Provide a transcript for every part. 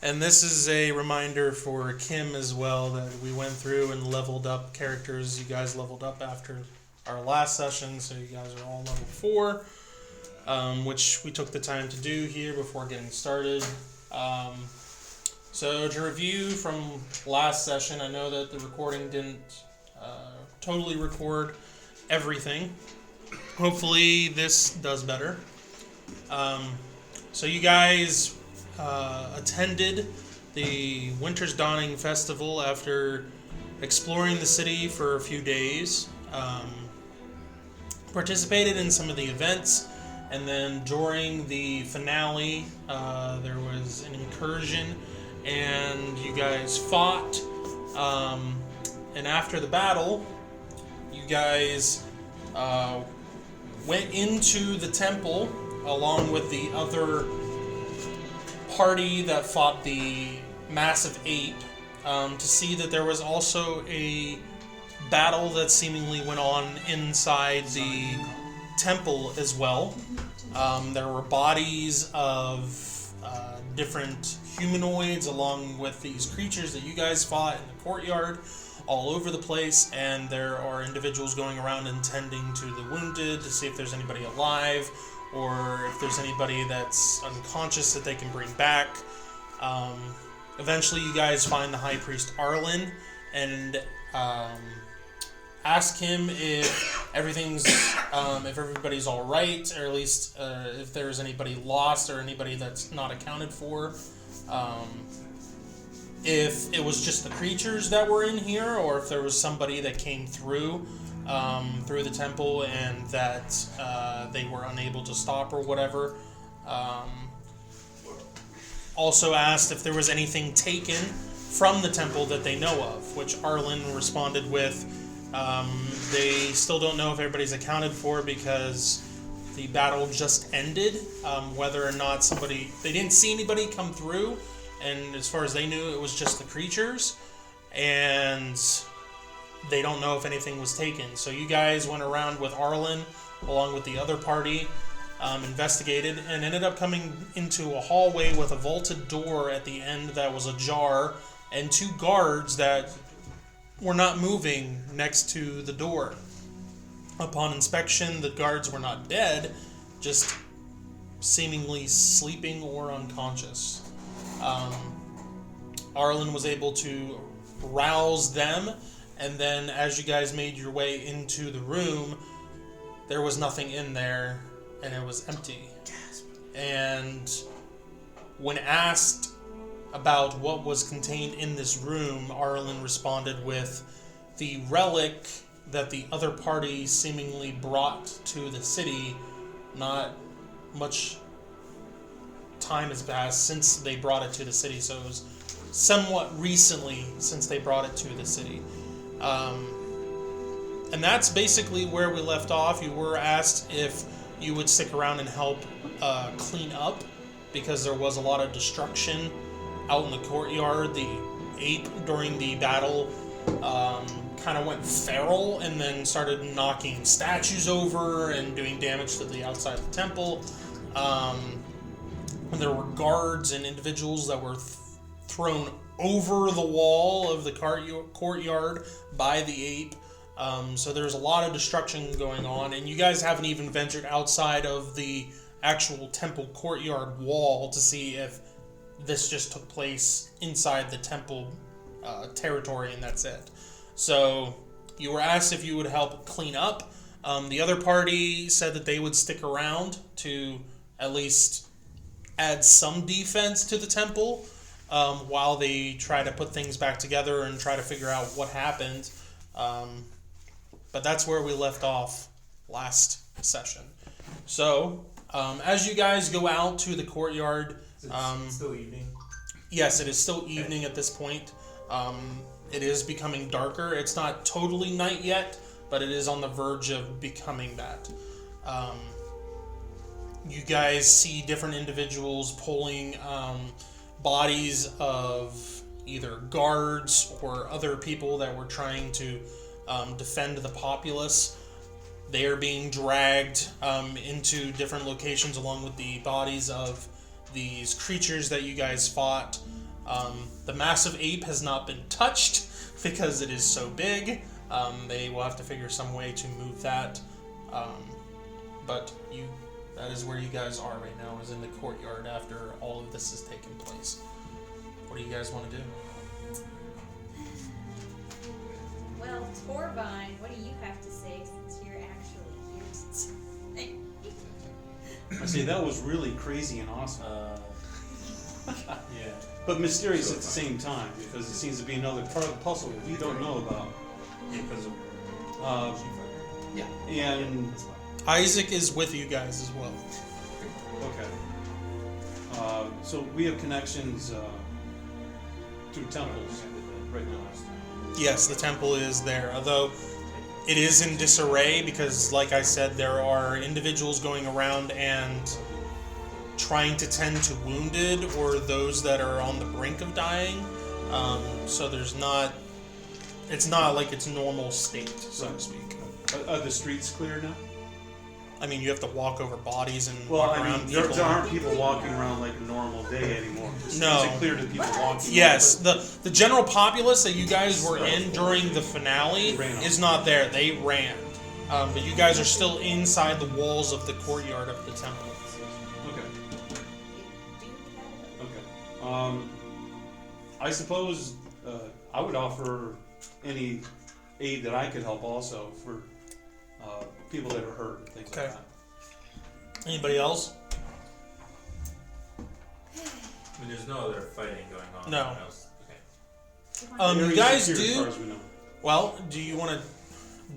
And this is a reminder for Kim as well that we went through and leveled up characters. You guys leveled up after our last session, so you guys are all level 4, which we took the time to do here before getting started. So to review from last session, I know that the recording didn't totally record everything. Hopefully this does better. So you guys attended the Winter's Dawning Festival after exploring the city for a few days. Participated in some of the events, and then during the finale, there was an incursion, and you guys fought. And after the battle, you guys went into the temple along with the other party that fought the massive ape to see that there was also a battle that seemingly went on inside the temple as well. There were bodies of different humanoids along with these creatures that you guys fought in the courtyard all over the place, and there are individuals going around and tending to the wounded to see if there's anybody alive or if there's anybody that's unconscious that they can bring back. Eventually you guys find the High Priest Arlen and ask him if everything's if everybody's all right, or at least if there's anybody lost or anybody that's not accounted for. If it was just the creatures that were in here, or if there was somebody that came through the temple and that they were unable to stop or whatever. Also asked if there was anything taken from the temple that they know of, which Arlen responded with, they still don't know if everybody's accounted for because the battle just ended. Whether or not they didn't see anybody come through, and as far as they knew, it was just the creatures, and they don't know if anything was taken. So you guys went around with Arlen along with the other party, investigated, and ended up coming into a hallway with a vaulted door at the end that was ajar, and 2 guards that were not moving next to the door. Upon inspection, the guards were not dead, just seemingly sleeping or unconscious. Arlen was able to rouse them, and then as you guys made your way into the room, there was nothing in there, and it was empty. And when asked about what was contained in this room, Arlen responded with the relic that the other party seemingly brought to the city. Not much time has passed since they brought it to the city, so it was somewhat recently since they brought it to the city. And that's basically where we left off. You were asked if you would stick around and help clean up, because there was a lot of destruction out in the courtyard. The ape during the battle kind of went feral and then started knocking statues over and doing damage to the outside of the temple. There were guards and individuals that were thrown over the wall of the courtyard by the ape. So there's a lot of destruction going on, and you guys haven't even ventured outside of the actual temple courtyard wall to see if this just took place inside the temple territory, and that's it. So you were asked if you would help clean up. The other party said that they would stick around to at least add some defense to the temple while they try to put things back together and try to figure out what happened. But that's where we left off last session. So, as you guys go out to the courtyard... Is it still evening? Yes, it is still evening at this point. It is becoming darker. It's not totally night yet, but it is on the verge of becoming that. You guys see different individuals pulling bodies of either guards or other people that were trying to defend the populace. They are being dragged into different locations along with the bodies of these creatures that you guys fought. The massive ape has not been touched because it is so big. They will have to figure some way to move that. But that is where you guys are right now, is in the courtyard after all of this has taken place. What do you guys want to do? Well, Torvine, what do you have to say since you're actually here today? I see, that was really crazy and awesome. Yeah. But mysterious at the same time, because it seems to be another part of the puzzle that we don't know about. Because of Yeah. And, Isaac is with you guys as well. okay. So we have connections to temples right now. Yes, the temple is there, although it is in disarray because, like I said, there are individuals going around and trying to tend to wounded or those that are on the brink of dying. So it's not like its normal state, so to speak. Are the streets clear now? I mean, you have to walk over bodies and Well, walk I around mean, there people. aren't people walking around like a normal day anymore. No. Is it clear to people walking? Yes, the general populace that you guys were in during the finale Ran off. is not there. They ran. But you guys are still inside the walls of the courtyard of the temple. Okay. Do that? Okay. I suppose I would offer any aid that I could help also for people that are hurt and things Okay. like that. Anybody else? I mean, there's no other fighting going on. No. Anyone else? Okay. The You area's guys secure as far do. as we know. Well, do you want to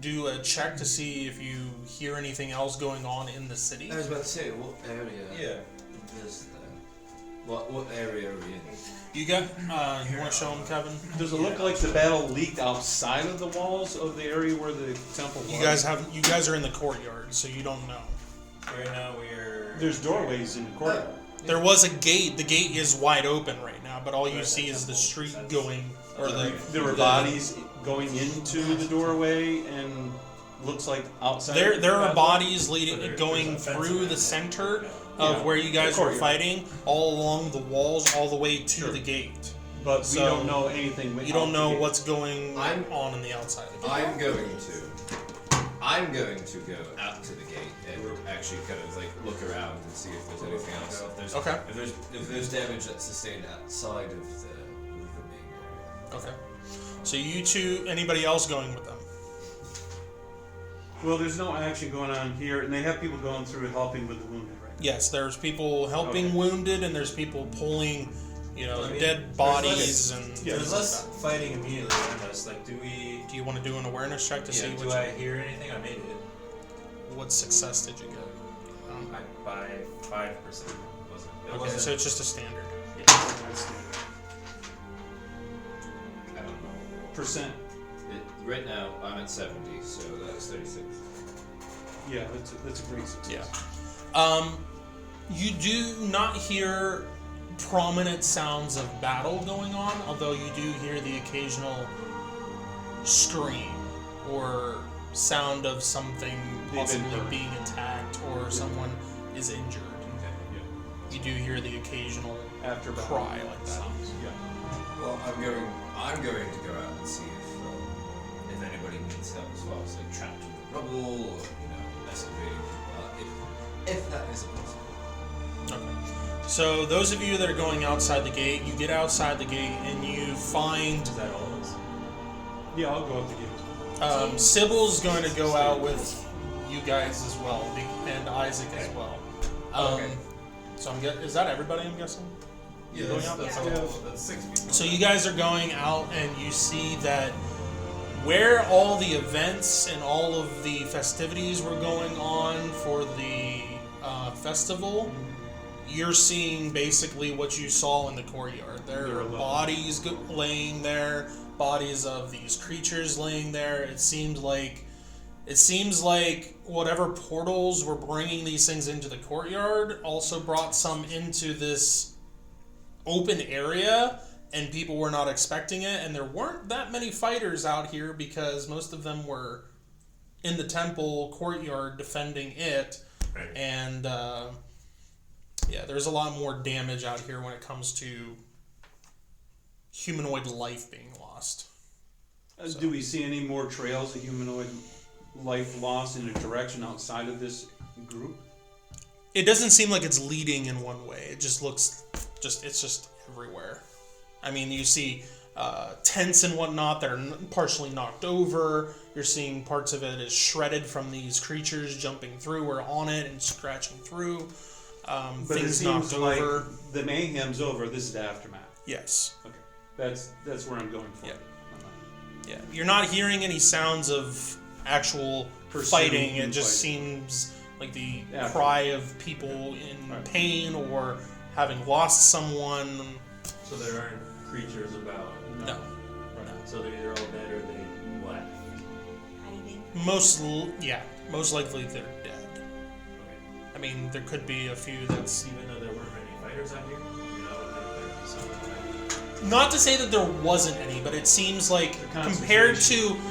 do a check to see if you hear anything else going on in the city? I was about to say, what area Yeah. is there? What area are we in? You got. You want to show them, Kevin? Does it look like the battle leaked outside of the walls of the area where the temple was? You guys are in the courtyard, so you don't know. Right now we're. There's doorways in the courtyard. There was a gate. The gate is wide open right now, but all you see is the street going, or There were bodies going into the doorway and looks like outside. There are bodies But leading, there's going a fence through around the it. center Yeah. of Yeah. where you guys The were courtyard. fighting, all along the walls, all the way to Sure. the gate. But we So, don't know anything. You don't out know the gate. what's going I'm- on in the outside of the gate. I'm going to go out to the gate and actually kind of like look around and see if there's anything else. Okay. If there's damage that's sustained outside of the main area. Okay. So you two, anybody else going with them? Well, there's no action going on here, and they have people going through helping with the wounded right now. Yes, there's people helping Okay. wounded, and there's people pulling, I mean, dead there's bodies less- and Yeah, things There's like less that. fighting immediately around us. Like, do we? Do you want to do an awareness check to see Do what I hear anything? I made it what success did you get? by 5%. Wasn't it? It Okay, wasn't. so it's just a standard. I don't know. Percent. Right now, I'm at 70, so that's 36. Yeah, that's a great success. Yeah. You do not hear prominent sounds of battle going on, although you do hear the occasional scream or sound of something been possibly hurt. being attacked or someone is injured. Yeah. You do hear the occasional After cry like that. Yeah. Well, I'm going to go out and see if anybody needs help as well, so trapped in the rubble or excavating, if that is possible. Okay. So those of you that are going outside the gate, you get outside the gate and you find Is that all of us? Yeah, I'll go up the gate. Sybil's going to go out with you guys as well, and Isaac as well. Okay. So is that everybody? I'm guessing. Yeah, Going that's, out? that's, Yeah. all, that's 6 people. So you guys are going out, and you see that where all the events and all of the festivities were going on for the festival, you're seeing basically what you saw in the courtyard. There You're are alone. bodies laying there, bodies of these creatures laying there. It seems like whatever portals were bringing these things into the courtyard also brought some into this open area, and people were not expecting it, and there weren't that many fighters out here because most of them were in the temple courtyard defending it. Right. And there's a lot more damage out here when it comes to humanoid life being lost. Do we see any more trails of humanoid life lost in a direction outside of this group? It doesn't seem like it's leading in one way. It just looks, it's just everywhere. I mean, you see tents and whatnot that are partially knocked over. You're seeing parts of it is shredded from these creatures jumping through or on it and scratching through. But it Things seems knocked like over. the mayhem's over. This is the aftermath. Yes. Okay, that's where I'm going for. Yeah. Yeah. You're not hearing any sounds of actual Pursuit fighting. It and just fighting. seems like the Yeah. cry of people in Right. pain or having lost someone. So there aren't creatures about. No. Right. So they're either all dead or they left. Hiding. Most likely they're dead. Okay. I mean, there could be a few that's Even though there weren't any fighters out here, you know, I would think there'd be some fighting. not to say that there wasn't any, but it seems like The compared concentration.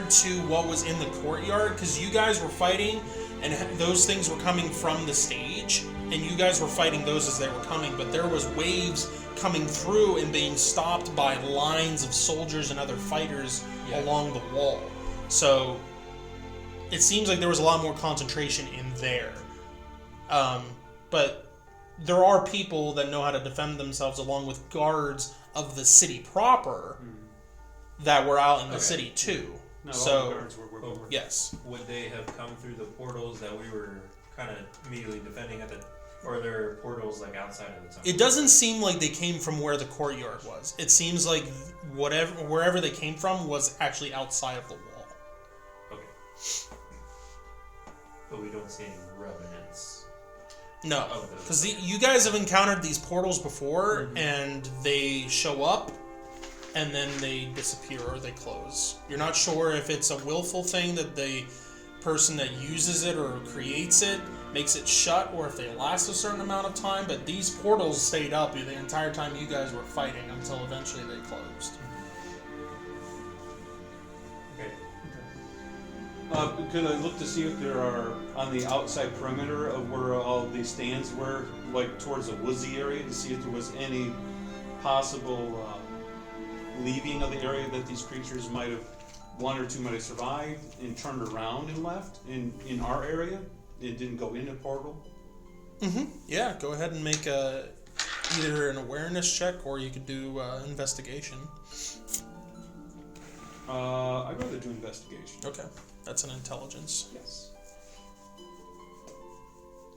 to what was in the courtyard, because you guys were fighting and those things were coming from the stage, and you guys were fighting those as they were coming, but there was waves coming through and being stopped by lines of soldiers and other fighters along the wall. So it seems like there was a lot more concentration in there. But there are people that know how to defend themselves along with guards of the city proper that were out in the Okay. city too. No, So- all the guards were over. Yes. Would they have come through the portals that we were kind of immediately defending at the, or are there portals like outside of the temple? It doesn't seem like they came from where the courtyard was. It seems like wherever they came from was actually outside of the wall. Okay. But we don't see any revenants. No, Oh, those- because you guys have encountered these portals before, and they show up, and then they disappear or they close. You're not sure if it's a willful thing that the person that uses it or creates it makes it shut, or if they last a certain amount of time. But these portals stayed up the entire time you guys were fighting until eventually they closed. Okay. Could I look to see if there are on the outside perimeter of where all these stands were, like towards the woodsy area, to see if there was any possible leaving of the area that these creatures might have, one or two might have survived and turned around and left in our area? It didn't go in a portal? Yeah, go ahead and make either an awareness check or you could do investigation. I'd rather do investigation. Okay, that's an intelligence. Yes.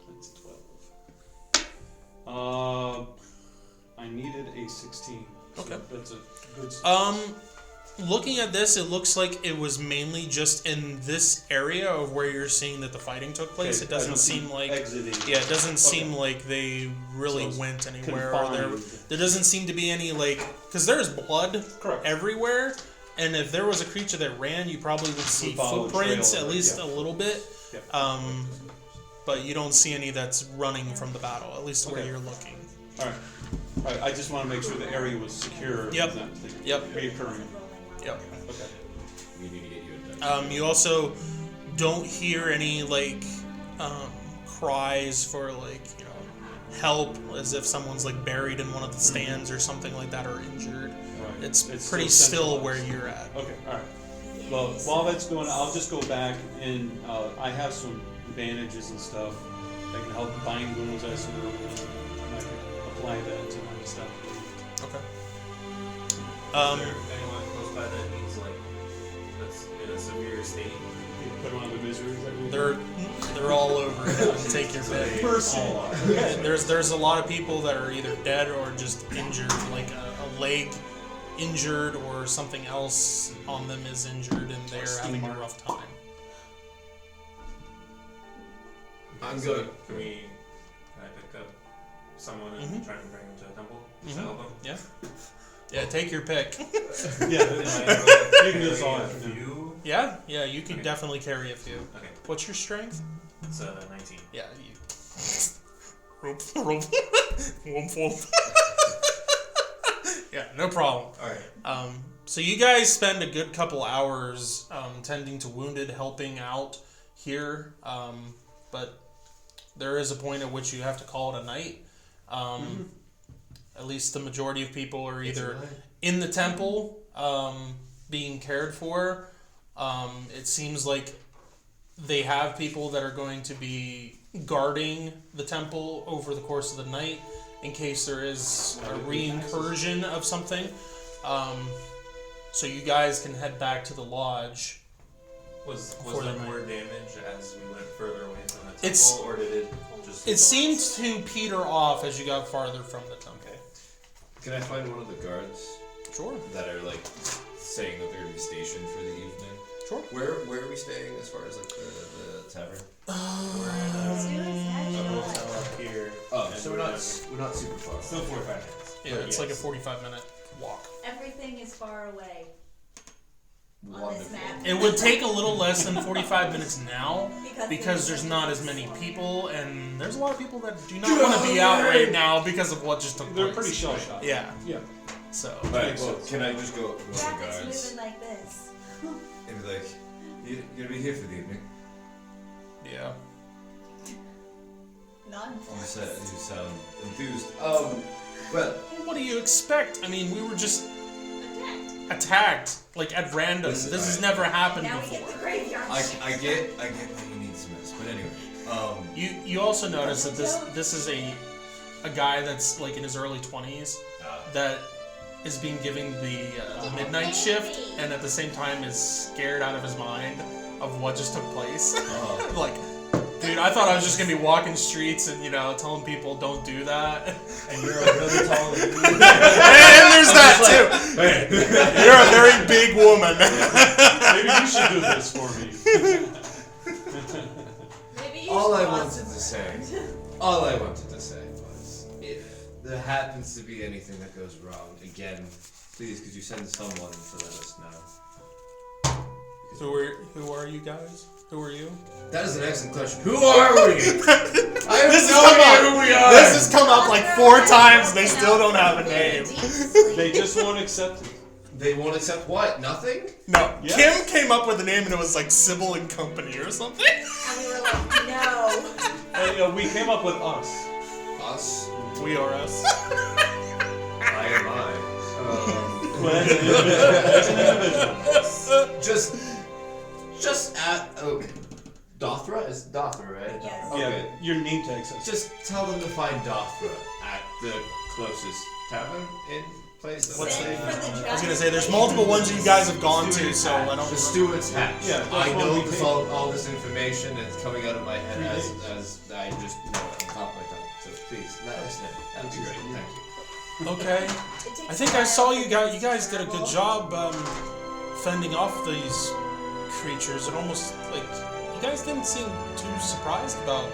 That's 12. I needed a 16. So Okay. That's a good. Looking at this, it looks like it was mainly just in this area of where you're seeing that the fighting took place. Okay, It doesn't I don't seem like exiting. yeah, it doesn't Okay. seem like they really So it's went anywhere. Or confined. there doesn't seem to be any because there's blood Correct. everywhere, and if there was a creature that ran, you probably would see follow the footprints trail, at least yeah. a little bit. Yeah. But you don't see any that's running from the battle, at least where Okay. you're looking. All right. All right. I just want to make sure the area was secure. Yep. And not thing Yep. reoccurring. Yep. Okay. We need to get you a dice. You also don't hear any cries for help, as if someone's buried in one of the stands or something like that, or injured. All right. It's pretty still where centralized. you're at. Okay. All right. Well, while that's going, I'll just go back and I have some bandages and stuff that can help bind wounds. I sort of I can apply that to my stuff. Okay. Is there anyone close by that needs that's in a severe state? You put them on the misery. Is that what They're all over it. Take your pick. Mercy. There's a lot of people that are either dead or just injured, like a leg injured or something else on them is injured, and they're having a rough time. I'm So good. can I pick up someone and Mhm. try and bring them to a temple to Mhm. help them? Yeah. Yeah, take your pick. Yeah. You can do this all a afternoon. few? Yeah, you can Okay. definitely carry a few. Okay, What's your strength? it's 19. Yeah, you. Rope, rope, whoop, whoop. Yeah, no problem. Alright. So you guys spend a good couple hours tending to wounded, helping out here, but there is a point at which you have to call it a night. at least the majority of people are It's either a lie. in the temple, being cared for. It seems like they have people that are going to be guarding the temple over the course of the night in case there is a reincursion of something. So you guys can head back to the lodge. Was For there the more damage as we went further away from the temple, It's- or did it just? It seemed to peter off as you got farther from the temple. Okay. Can I find one of the guards Sure, that are like saying that they're gonna be stationed for the evening? sure. Where are we staying as far as like the tavern? We're in a Students hotel up here. Oh, and so we're not super far. Still 45 minutes. Yeah, it's like a 45-minute walk. Everything is far away on this Wonderful. map. It would take a little less than 45 minutes now because because there's not as many people, and there's a lot of people that do not want to be out right now because of what just took place. They're pretty shell shocked. Yeah, Yeah. so. Alright, Makes well, sense. can I just go up to one of the Traffic's guards moving like this. and be like, you're gonna be here for the evening? Yeah. You sound enthused. Well, What do you expect? I mean, we were just Attacked. attacked, like at random. Listen, This has alright. never happened Now we get before. the graveyard. I get that you need some rest, but anyway, You also notice that this is a guy that's like in his early 20s that is being given the midnight shift, and at the same time is scared out of his mind of what just took place. Like, dude, I thought I was just gonna be walking streets and telling people don't do that. And you're a really tall dude. And there's that too. hey, You're a very big woman. Maybe you should do this for me. Maybe you all should I watch wanted to say was, if there happens to be anything that goes wrong, again, please could you send someone to let us know? Who are you guys? Who are you? That is an excellent question. Who are we? I have This has no come idea up. who we are. This has come up like 4 times. They still don't have a name. They just won't accept it. They won't accept what? Nothing? No, Yeah. Kim came up with a name and it was like Sybil and Company or something. And we were like, no. And, we came up with us. Us? We are us. I am I. Well, as an individual. Just at Dothra is Dothra, right? Yes. Okay. Yeah, your name tag says. Just tell them to find Dothra at the closest tavern in place. that What's they- the- For I was gonna say there's multiple ones you guys have gone to, so I don't. The steward's hatch. Yeah, I that's know what we this take. all this information that's coming out of my head 3 as days. I just know it on top of my tongue. So please let us know. That'd be great. Thank you. Okay. It takes I think a I saw while you to guys. You guys did a good travel. job fending off these creatures. It almost like you guys didn't seem too surprised about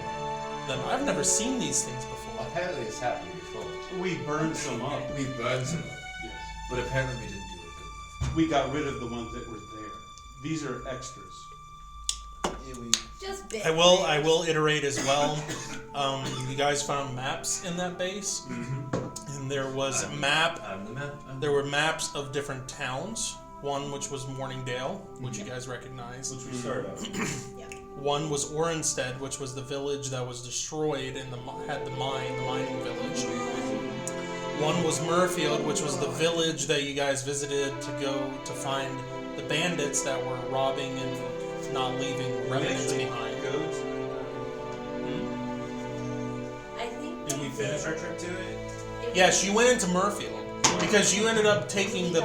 them. I've never seen these things before. Apparently it's happened before. We burned some up. We burned some, Yes. but apparently we didn't do it good enough. We got rid of the ones that were there. These are extras. Just bit. I will iterate as well. You guys found maps in that base, and there was a map. I'm the man. There were maps of different towns. One which was Morningdale, which you guys recognize. Which we started out. One was Orenstead, which was the village that was destroyed and had the mining village. One was Murfield, which was the village that you guys visited to go to find the bandits that were robbing and not leaving remnants behind. I think Did we finish our trip to it? Yes, you went into Murfield because you ended up taking the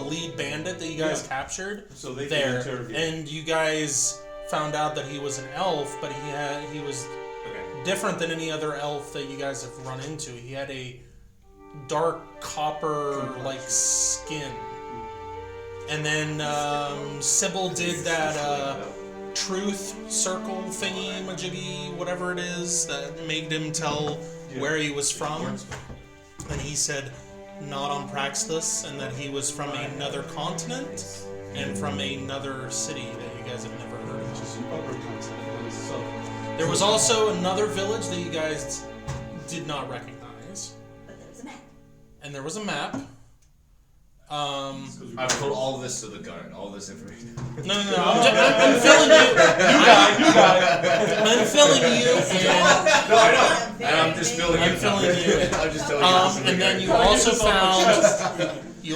lead bandit that you guys captured So they can there, interrogate. and you guys found out that he was an elf, but he was Okay. different than any other elf that you guys have run into. He had a dark copper-like skin. And then Sybil did that truth circle thingy majiggy, whatever it is, that made him tell where he was from. And he said not on Praxis, and that he was from another continent and from another city that you guys have never heard of. Which is an upper continent. But it's south. There was also another village that you guys did not recognize. but there was a map. And there was a map. Because I've put all this to the guard, all this information. No. I'm filling you. New guy. I'm filling you, No, I know. And I'm just building I'm it. filling you. I'm just telling you. and then you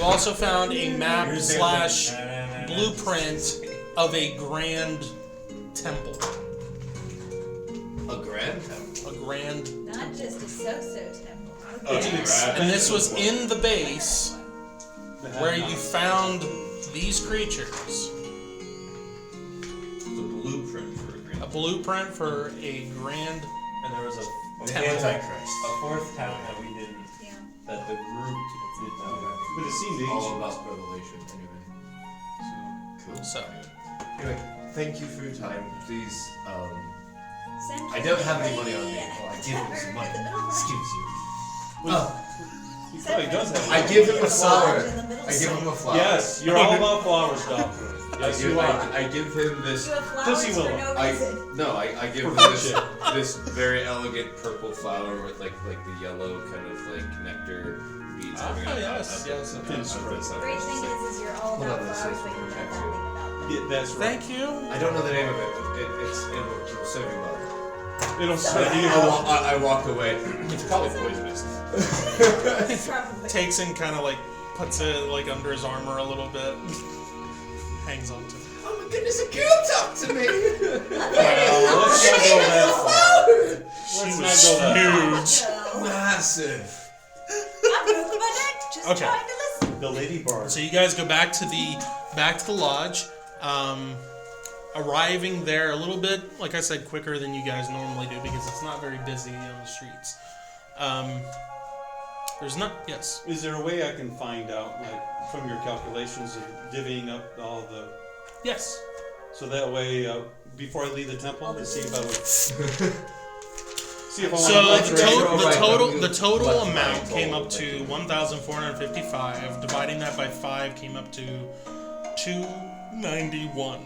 also found a map / blueprint of a grand temple. A grand temple. A grand. Not just a so-so temple. And this was in the base where you found these creatures. The blueprint for a grand A blueprint for a grand. And there was The Temple. Antichrist. a fourth town that we didn't, Yeah. that the group did not. But it seemed All ancient. about Revelation, anyway. Cool. So. Anyway, thank you for your time. Please, Send I don't have any me money on me. Well, I give him some money. Excuse you. He probably does have. I give him a Lodge flower. in the middle I give him a flower. Yes, you're all about flowers, Doctor. Yes, you are. I give him this. You have flowers Pussy for willow. no I reason. I give him Perfection. this very elegant purple flower with like the yellow kind of like nectar beads coming out. yes. The great thing is you're all Hold about on, this flowers, is but you know protect nothing about them. Yeah, that's right. Thank you. I don't know the name of it. It'll serve you well. It'll So spread you. I walk away. It's probably poisonous. Probably. Takes and kind of like puts it like under his armor a little bit. Hangs on to it. Oh my goodness, a girl talked to me. Let's not go that far. She Let's was not go that huge. No. Massive. I'm moving my neck, just Okay. trying to listen. far. The lady bard. So you guys go back to the lodge. Arriving there a little bit, like I said, quicker than you guys normally do because it's not very busy on the streets. There's not. Yes. Is there a way I can find out, like, from your calculations of divvying up all the, Yes. so that way, before I leave the temple, to see if I would, see if I want So to the like the total amount came up to 1,455. Dividing that by 5 came up to 291.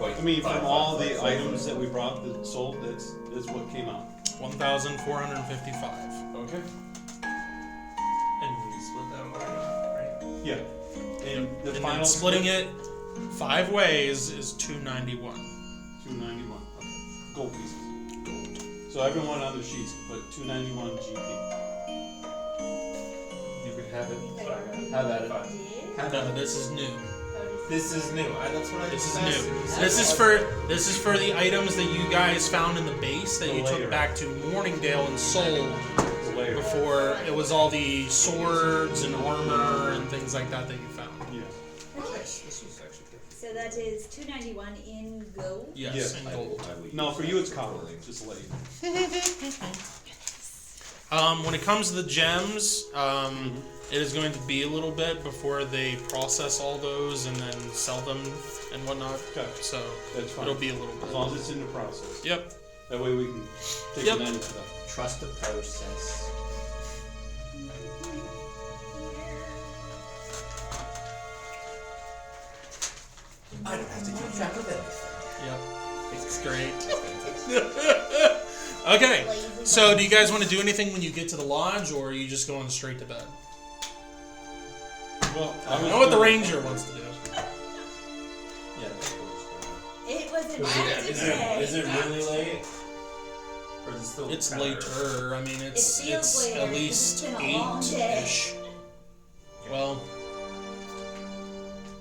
I mean, from all the items that we brought that sold, that's what came out. 1,455. Okay. And we split that money, right? Yeah. And the And final then splitting it 5 ways is 291. 291. Okay. Gold pieces. Gold. So everyone on the sheets can put 291 GP. You can have it. Have that. No, this is new. This is new. That's what I This is just asked new. you. This is for the items that you guys found in the base that The you layer. took back to Morningdale and sold The layer. before it was all the swords and armor and things like that that you found. Yeah. This was actually good. So that is 291 in gold. Yes, Yes. and gold. No, for you it's copper. Just to let you know. When it comes to the gems, it is going to be a little bit before they process all those and then sell them and whatnot. Okay. So That's fine. it'll be a little As bit. long as it's in the process. Yep. That way we can take Yep. advantage of that. Trust the process. I don't have to keep track of anything. Yep. It's great. Okay. So, do you guys want to do anything when you get to the lodge, or are you just going straight to bed? Well, I know what the ranger wants to do. Yeah. It was an Yeah, active Is day. it really late? Or is it still It's kinda early? later. I mean, it's It feels later at because least it's been a long day. 8-ish. Well,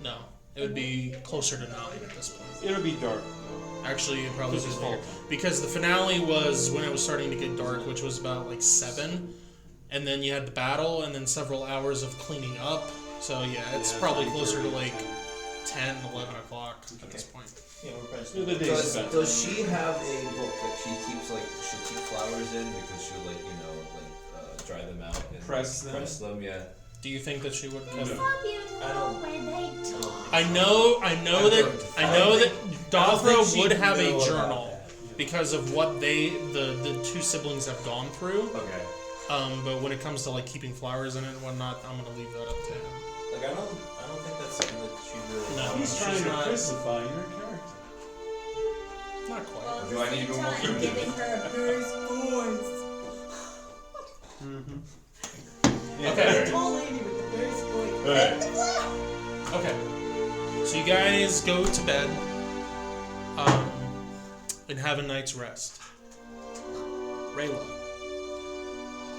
no, it would be closer to 9 at this point. It'll be dark. Actually, it probably This be is later. fall. Because the finale was when it was starting to get dark, which was about like 7, and then you had the battle, and then several hours of cleaning up. So yeah, it's Yeah, probably 9:30, closer to like 10. 10, 11 o'clock at this point. Yeah, we're probably Yeah, still the day's spent. Does she have a book that she keeps she'll keep flowers in because she'll dry them out and Press them. Press them, yeah. Do you think that she would? It's so beautiful I don't- when they talk. I know that Dothro she would have a know about journal that. because of what the two siblings have gone through. Okay. But when it comes to like keeping flowers in it and whatnot, I'm gonna leave that up to him. Like I don't think that's something that she really. No. He's She's trying to not- crucify your character. Not quite. Well, at Do the I need same to go more time, through giving her a bruised voice. Mm-hmm. Okay. Tall lady with the bruised voice. Hey. Okay. So you guys go to bed and have a night's rest. Rayla.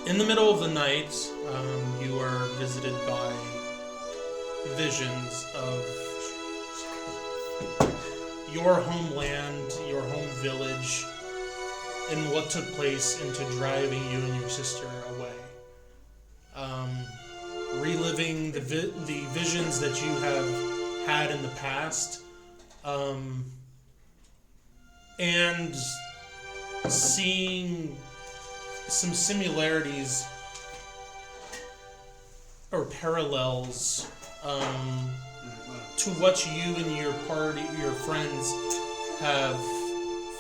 In the middle of the night, you are visited by visions of your homeland, your home village, and what took place into driving you and your sister away. Reliving the visions that you have had in the past, and seeing some similarities or parallels to what you and your friends have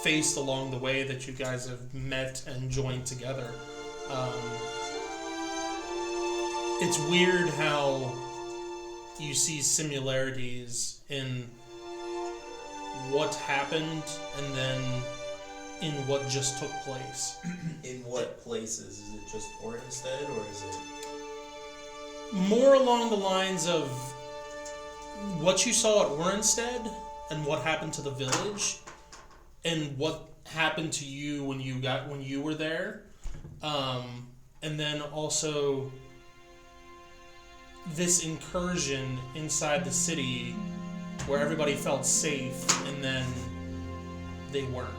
faced along the way that you guys have met and joined together. It's weird how you see similarities in what happened and then in what just took place. In what places? Is it just Orinstead, or is it... More along the lines of what you saw at Orinstead and what happened to the village and what happened to you when you were there. And then also this incursion inside the city where everybody felt safe and then they weren't.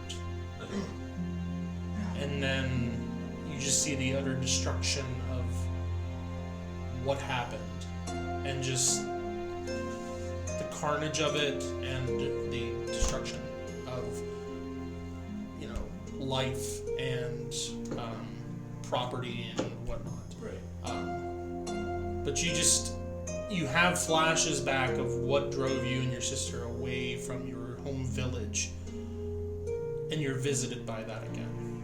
And then you just see the utter destruction of what happened and just the carnage of it and the destruction of, you know, life and property and whatnot. Right. But you have flashes back of what drove you and your sister away from your home village, and you're visited by that again.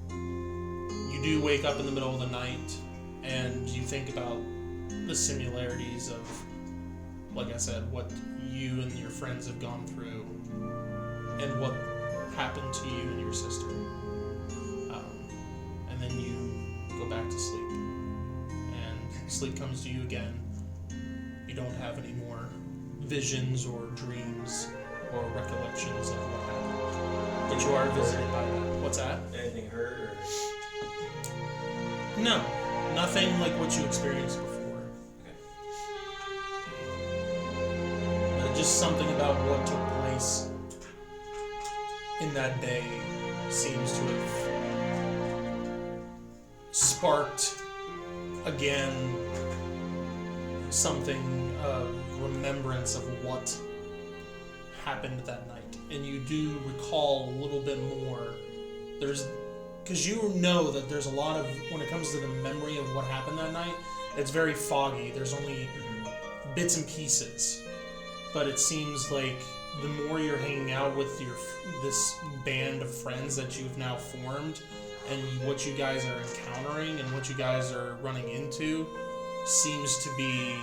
You do wake up in the middle of the night, and you think about the similarities of, like I said, what you and your friends have gone through, and what happened to you and your sister. And then you go back to sleep. Sleep comes to you again. You don't have any more visions or dreams or recollections of what happened. But you are visited by that. What's that? Anything hurt, or... No. Nothing like what you experienced before. But just something about what took place in that day seems to have sparked again something of remembrance of what happened that night, and you do recall a little bit more. Because you know that there's a lot of, when it comes to the memory of what happened that night, it's very foggy. There's only bits and pieces, but it seems like the more you're hanging out with this band of friends that you've now formed, and what you guys are encountering and what you guys are running into seems to be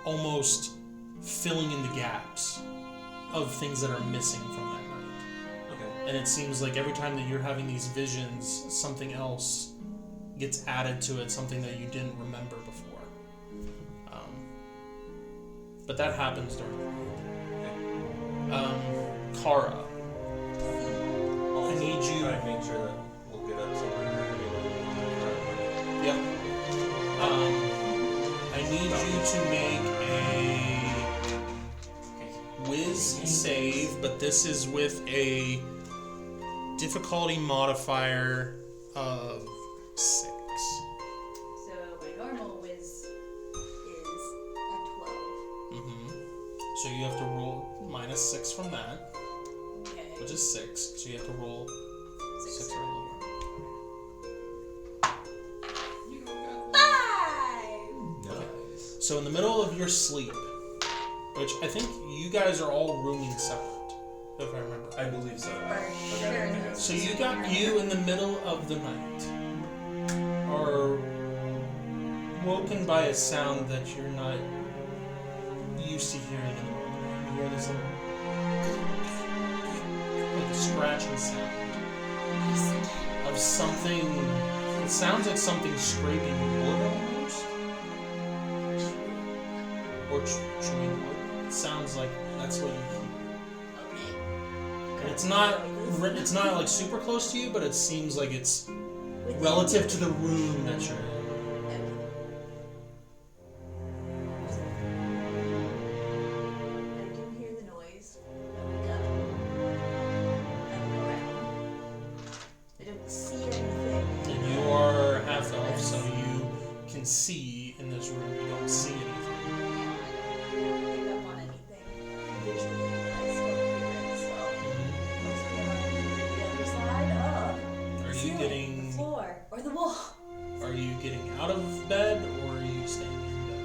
almost filling in the gaps of things that are missing from that night. Okay. And it seems like every time that you're having these visions, something else gets added to it, something that you didn't remember before. But that happens during the night. Kara. I need you. Try and make sure that we'll get up somewhere. Yep. I need you to make a whiz save, but this is with a difficulty modifier of 6. So my normal whiz is a 12. So you have to roll -6 from that, Okay. which is 6. So you have to roll 6 or lower. 5! Nice. So in the middle of your sleep, which I think you guys are all rooming separate, if I remember. I believe so. So you in the middle of the night are woken by a sound that you're not used to hearing anymore. You hear this little, like a scratching sound of something. It sounds like something scraping wood almost. or chewing wood. It sounds like that's what you hear. Okay. And it's not like super close to you, but it seems like it's Within- relative to the room that you're in. Okay. I do hear the noise. I wake up. I look around. I don't see anything. And you are half elf, so you can see in this room. You don't see anything. Yeah, I don't pick up on anything visually, but I still hear it, so must be on the other side of Are you ceiling, getting the floor, or the wall. Are you getting out of bed or are you staying in bed?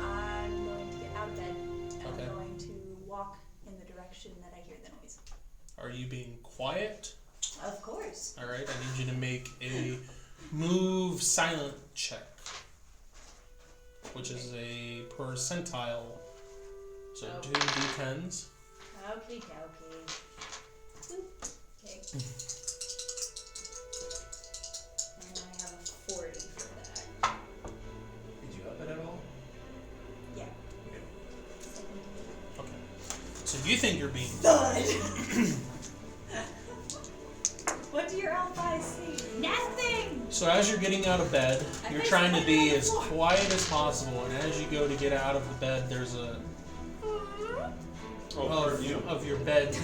I'm going to get out of bed, and Okay. I'm going to walk in the direction that I hear the noise. Are you being quiet? Of course. All right, I need you to make a move silent check, which is a percentile. So Oh. 2 d10s. Okay, okay. Okay. And I have a 40 for that. Did you up it at all? Yeah. Okay. 78. Okay. So you think you're being Thud! What do your elf eyes see? Nothing! So as you're getting out of bed, I you're face trying to planted on be the as floor. quiet as possible, and as you go to get out of the bed, there's a of your bed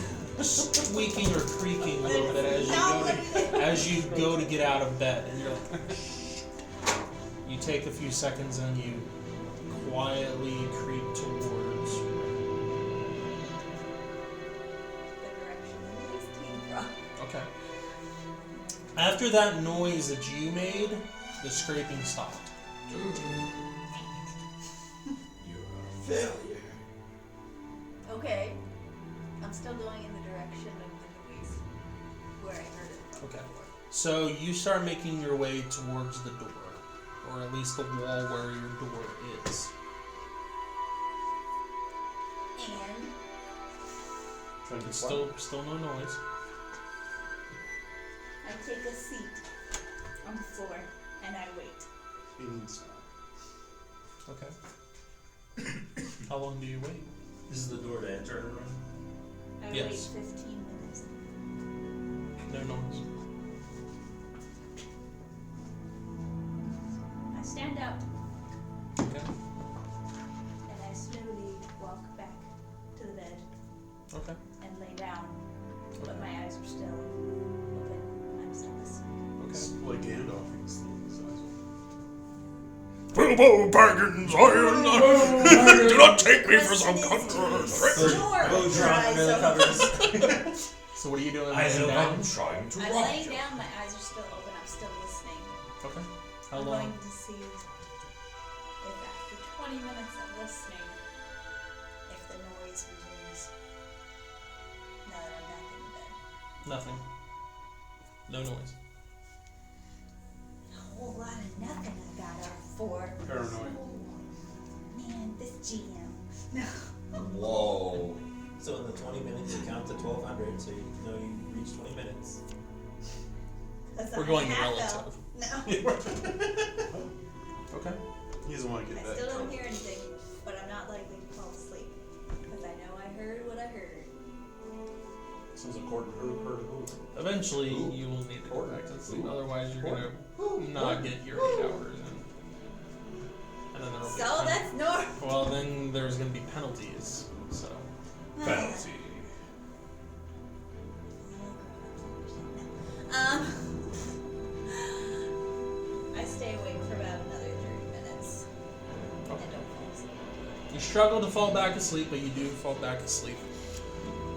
squeaking or creaking a little bit as you go to get out of bed, and you're like, you take a few seconds and you quietly creep towards. The direction the noise came from. Okay. After that noise that you made, the scraping stopped. You're a failure. Okay. I'm still going in the direction of the noise where I heard it from. Okay. So you start making your way towards the door, or at least the wall where your door is. And Trying to be It's quiet. still no noise. I take a seat on the floor and I wait. He needs to. Okay. How long do you wait? This is the door to enter the room. I Yes. wait 15 minutes. No noise. I stand up Okay. and I slowly walk back to the bed Okay. and lay down. Okay. But my eyes are still open. I'm still listening. It's like Gandalf. He's his eyes open. Bilbo Baggins, do not take me for some conqueror. Snore Go with your drop eyes under the open. covers. So what are you doing? Eyes laying open. down? Trying to I'm rock laying you. down, my eyes are still open, I'm still listening. Okay. How I'm long? going to see if after 20 minutes of listening, if the noise resumes. Now that I'm back in the bed. Nothing. No noise. A whole lot of nothing I got up for. Paranoid. Man, this GM. No. Whoa. So in the 20 minutes, you count to 1200, so you know you reach 20 minutes. That's We're not going half relative. elf. No. Okay. He doesn't want to I get that. still don't hear anything, but I'm not likely to fall asleep. Because I know I heard what I heard. Sounds like Gordon heard who. Eventually, you will need to go back to sleep. Otherwise, you're gonna not get your 8 hours in. And then there will be So that's normal. well, then there's gonna be penalties. So penalty. I stay awake for about another 30 minutes. And Okay. don't fall asleep. You struggle to fall back asleep, but you do fall back asleep.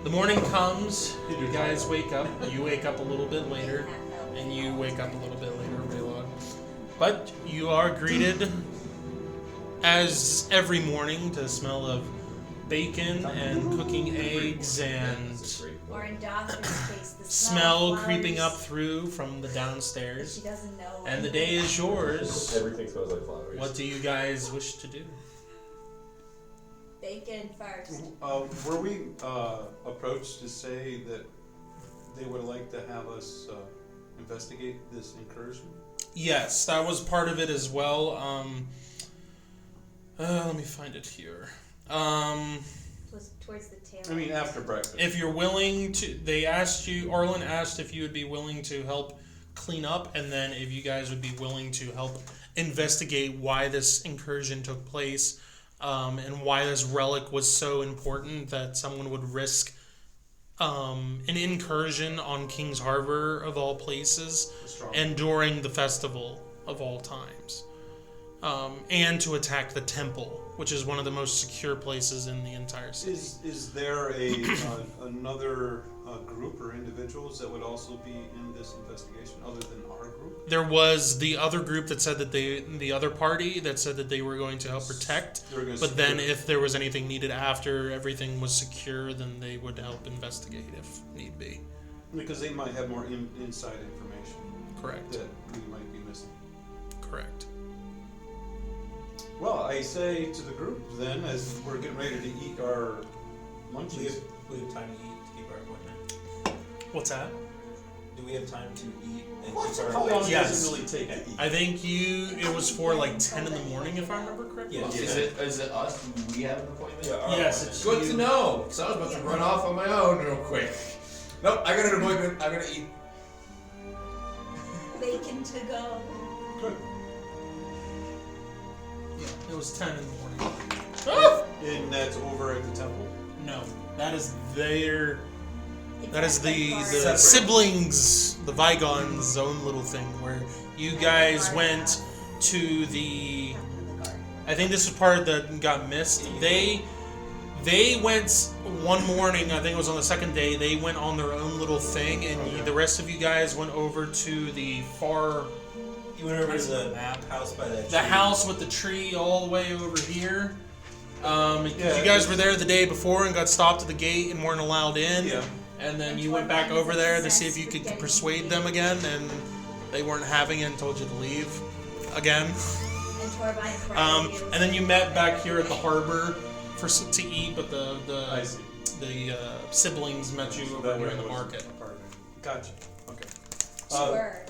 The morning comes. You guys wake up. You wake up a little bit later, and you wake up a little bit later, Raylog. But you are greeted, as every morning, to the smell of bacon and cooking eggs and Or in Dawson's case, the smell of creeping up flowers through from the that downstairs. she doesn't know. And the day is yours. Everything smells like flowers. What do you guys wish to do? Bacon first. Were we approached to say that they would like to have us investigate this incursion? Yes, that was part of it as well. Let me find it here. Was towards the tail. I mean, after breakfast. If you're willing to, they asked you, Arlen asked if you would be willing to help clean up, and then if you guys would be willing to help investigate why this incursion took place, and why this relic was so important that someone would risk an incursion on King's Harbor of all places, and during the festival of all times, and to attack the temple, which is one of the most secure places in the entire city. Is there another group or individuals that would also be in this investigation other than our group? There was the other group that said that the other party that said that they were going to help protect, but then if there was anything needed after everything was secure, then they would help investigate if need be. Because they might have more inside information. Correct. That we might be missing. Correct. Well, I say to the group then, as we're getting ready to eat our We lunches. have time to eat to keep our appointment. What's that? Do we have time to eat and What's keep it our how long appointment? Yes. does it really take to eat? I think it was for like 10 in the morning, if I remember correctly. Yeah. Is it us? Do we have an appointment? Yeah, our Yes, appointment. it's Good you. to know, because I was about to run off on my own real quick. Nope, I got an appointment. I'm gonna eat. Bacon to go. Good. Yeah, it was 10 in the morning. And that's over at the temple? No, that is their. It's That is at the bar. Separate. siblings, the Vigons' own little thing where you guys Bar went house. to the. Captain of the guard. I think this was part that got missed. They went one morning. I think it was on the second day. They went on their own little thing, and the rest of you guys went over to the far, You went over to the map house by that the tree. house with the tree all the way over here. Yeah, you guys were there the day before and got stopped at the gate and weren't allowed in. Yeah. And then And you went back Torvald over was there to see if obsessed you with could getting persuade in. them again, and they weren't having it and told you to leave again. And Torvald And then you met back here at the harbor to eat, but I see. the siblings met you over That here way in the it was market. apartment. Gotcha. Okay. Sure.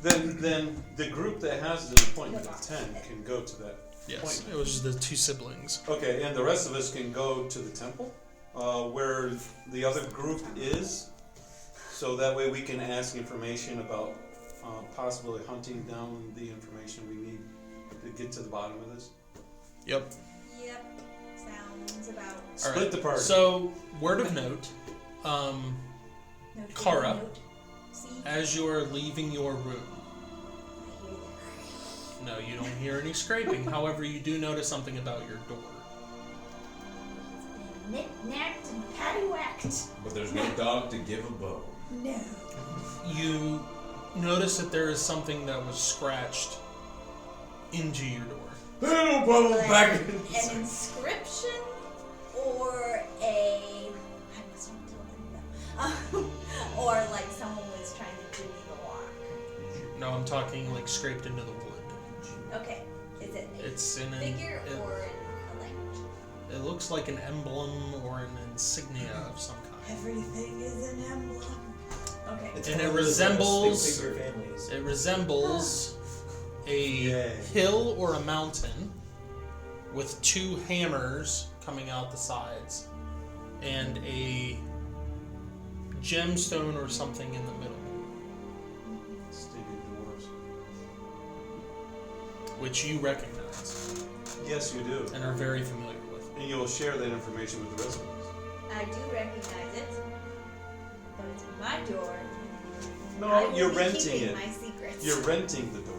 Then the group that has an appointment at 10 can go to that Yes, appointment. it was just the two siblings. Okay, and the rest of us can go to the temple, where the other group is, so that way we can ask information about possibly hunting down the information we need to get to the bottom of this. Yep. Yep. Sounds about. Split the party. So, word of note, No Kara. note. See? as you are leaving your room, I hear that. no, you don't hear any scraping. However, you do notice something about your door. It's been knick-knacked and paddywhacked. But there's no dog to give a bone. No. You notice that there is something that was scratched into your door. Little bubble Like back. an inscription or a. I wasn't told them no. Or like someone was trying to give me the lock. No, I'm talking like scraped into the wood. Okay. Is it a It's in figure it, or a language? it looks like an emblem or an insignia of some kind. Everything is an emblem. Okay. It's And one it of those, resembles- stick figure families. It resembles a Yay. hill or a mountain with two hammers coming out the sides and a gemstone or something in the middle, Stinking dwarves. which you recognize Yes, you do. and are very familiar with. And you'll share that information with the rest of us. I do recognize it, but it's my door. I No, will you're be renting keeping it. My secrets. You're renting the door.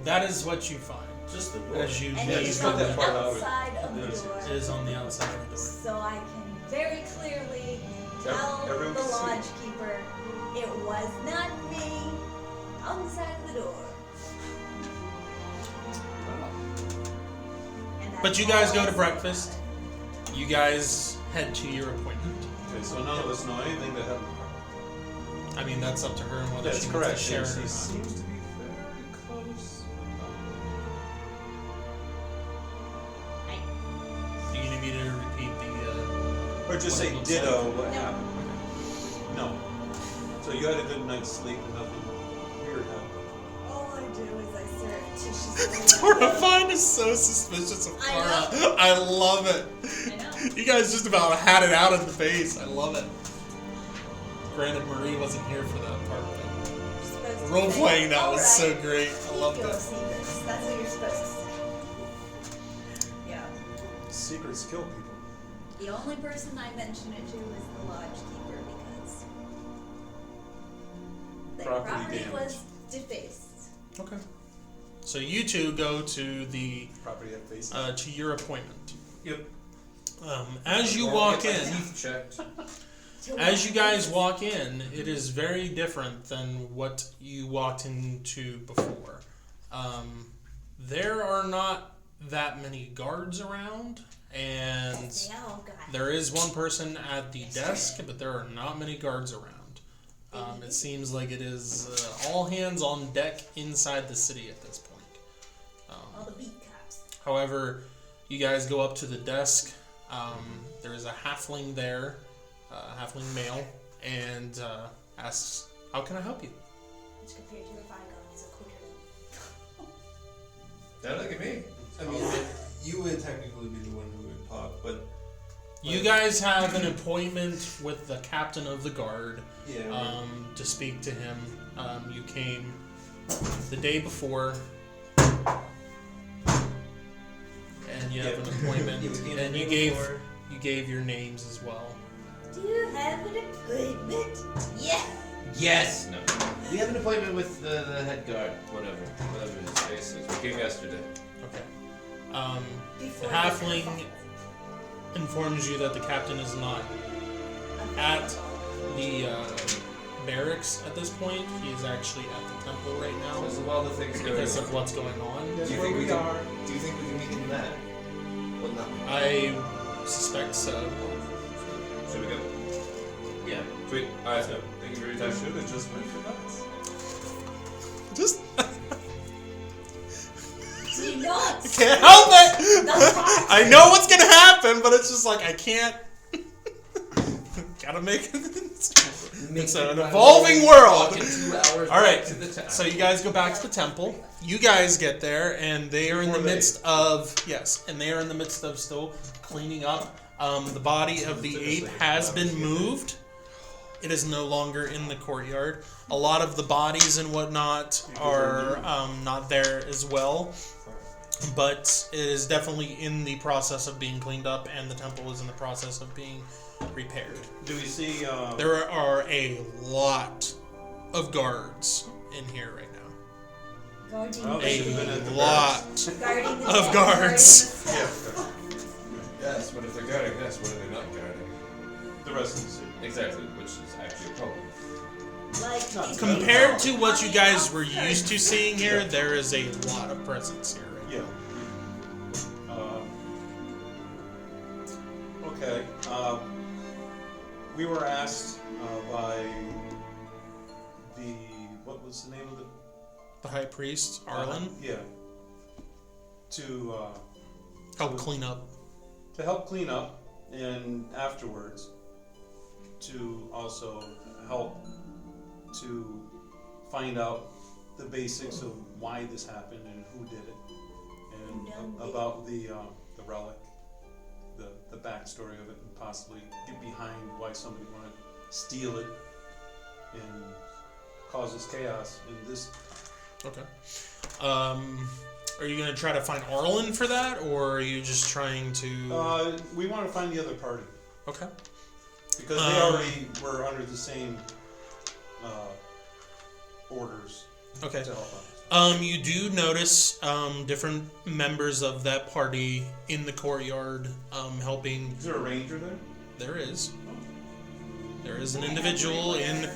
That is what you find Just the door. as you And Yeah, leave it's just the cut on that the part out. outside of Yes, the door. It is on the outside of the door. So I can very clearly tell everyone the can see. lodge keeper it was not me on the side of the door. And that's But you guys all go I to say breakfast. about it. You guys head to your appointment. Okay, so none of us know anything that happened. I mean, that's up to her and whether That's she correct. wants to share and it she or not. seems to be very close. Do you need me to repeat the? Or just What say it looks ditto like. what No. happened. No. So you had a good night's sleep and nothing weird happened. All I do is I surreptitiously Torafine is so suspicious of I Kara. know. I love it. I know. You guys just about had it out in the face. I love it. Granted, Marie wasn't here for that part, but You're supposed to role say, playing that "All was right, so great. I loved keep your it. secrets." That's what you're supposed to say. Yeah. Secrets kill people. The only person I mentioned it to was the lodge keeper because the Property property damage. was defaced. Okay. So you two go to the Property at face. to your appointment. Yep. As you Well, walk get my in, teeth checked. as you guys walk in, it is very different than what you walked into before. There are not that many guards around, and They all got there is one person at the desk, but there are not many guards around. It seems like it is all hands on deck inside the city at this point. all the beat cops. However, you guys go up to the desk. There is a halfling there, halfling male, and asks, "How can I help you?" Which compared to the Vigon is a quarter. Don't look at me. I mean, you would technically be the one who would talk, but You guys have an appointment with the captain of the guard yeah. to speak to him. You came the day before, and you have an appointment, You came and the you day gave before. you gave your names as well. Do you have an appointment? Yeah. Yes. No. We have an appointment with the head guard, whatever his face is. We came yesterday. Okay. Before The halfling informs you that the captain is not at the barracks at this point. He is actually at the temple right now Because of all the things going because on. of what's going on. That's Do you where think we we can- are. Do you think we can meet in that? Well, no. I suspect so. Should we go? Yeah. Sweet. Alright, so thank you for your I time. should have just went for nuts. Just Do not. can't help it. The heart. I know what's gonna happen, but it's just like I can't. Gotta make it. It's an evolving world. Walk in 2 hours All right, back to the town. so you guys go back to the temple. You guys get there, and they are in the Before they- midst of and they are in the midst of still cleaning up. The body of the ape has been moved. It is no longer in the courtyard. A lot of the bodies and whatnot are not there as well, but it is definitely in the process of being cleaned up, and the temple is in the process of being repaired. Do we see? There are a lot of guards in here right now. Guarding Oh, the they should've been at the Lot. Guarding the of dead, guards. guarding Yeah. the Yes, but if they're guarding us, what are they not guarding? The rest of the city. Exactly, which is actually a problem. Like, Not Compared to what you on the guys were outskirts. used to seeing here, there is a lot of presence here. Right Yeah. Okay. We were asked by what was the name of the The high priest, Arlen, Yeah. To help clean up. help clean up, and afterwards to also help to find out the basics of why this happened and who did it, and about the relic, the backstory of it, and possibly get behind why somebody wanted to steal it and causes chaos in this. Okay. Are you gonna try to find Arlen for that, or are you just trying to? We want to find the other party Okay. because they already were under the same orders Okay. to help us. You do notice different members of that party in the courtyard helping. Is there a ranger there? There is. There is an individual in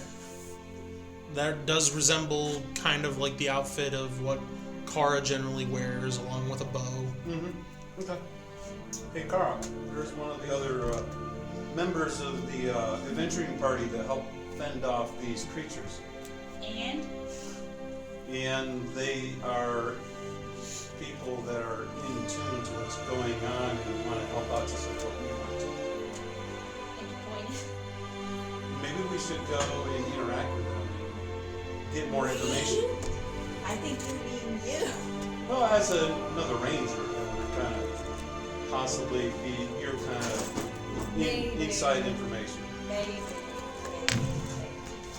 that does resemble kind of like the outfit of what Kara generally wears, along with a bow. Mm-hmm. Okay. Hey, Carl, there's one of the other members of the adventuring party that helped fend off these creatures. And they are people that are in tune to what's going on and want to help out just like what we want to. Maybe we should go and interact with them and get more information. I think you mean you. Oh, Well, as another ranger, that would kind of possibly be your kind of Maybe. inside information. Maybe.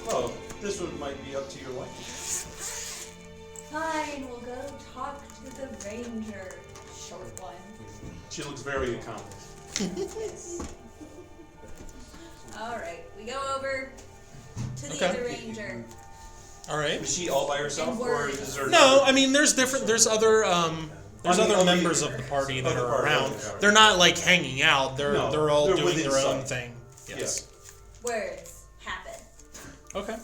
Well, this one might be up to your liking. Fine, we'll go talk to the ranger. Short one. She looks very accomplished. Yes. Alright, we go over to the Okay. other ranger. All right. Is she all by herself, And or worried. is there? No, I mean there's different. There's other Other members of the party that other are party, around. okay. They're not like hanging out. They're No, they're all they're doing within their own sight. thing. Yes. Words happen. Okay.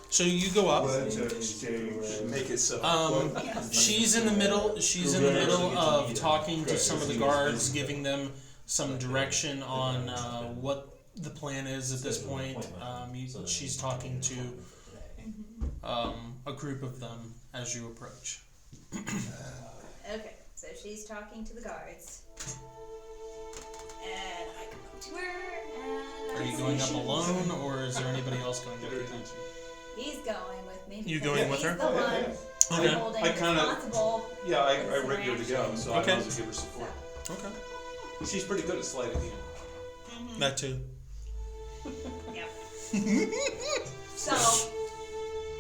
So you go up. Words are exchanged. Make it so. She's in the middle. She's in the middle of talking to some of the guards, giving them some direction on what the plan is at this point. She's talking to a group of them as you approach. Okay, so she's talking to the guards. And I go up to her and Are you I going say up she's- alone, or is there anybody else going Get with her you? attention. He's going with me. You because going with he's her? The Oh, yeah, one yeah. Okay. holding I kinda- responsible. Yeah, I This rigged her to go, ranch. so Okay. I also give her support. Okay. She's pretty good at sleight of hand. That too. Yep. So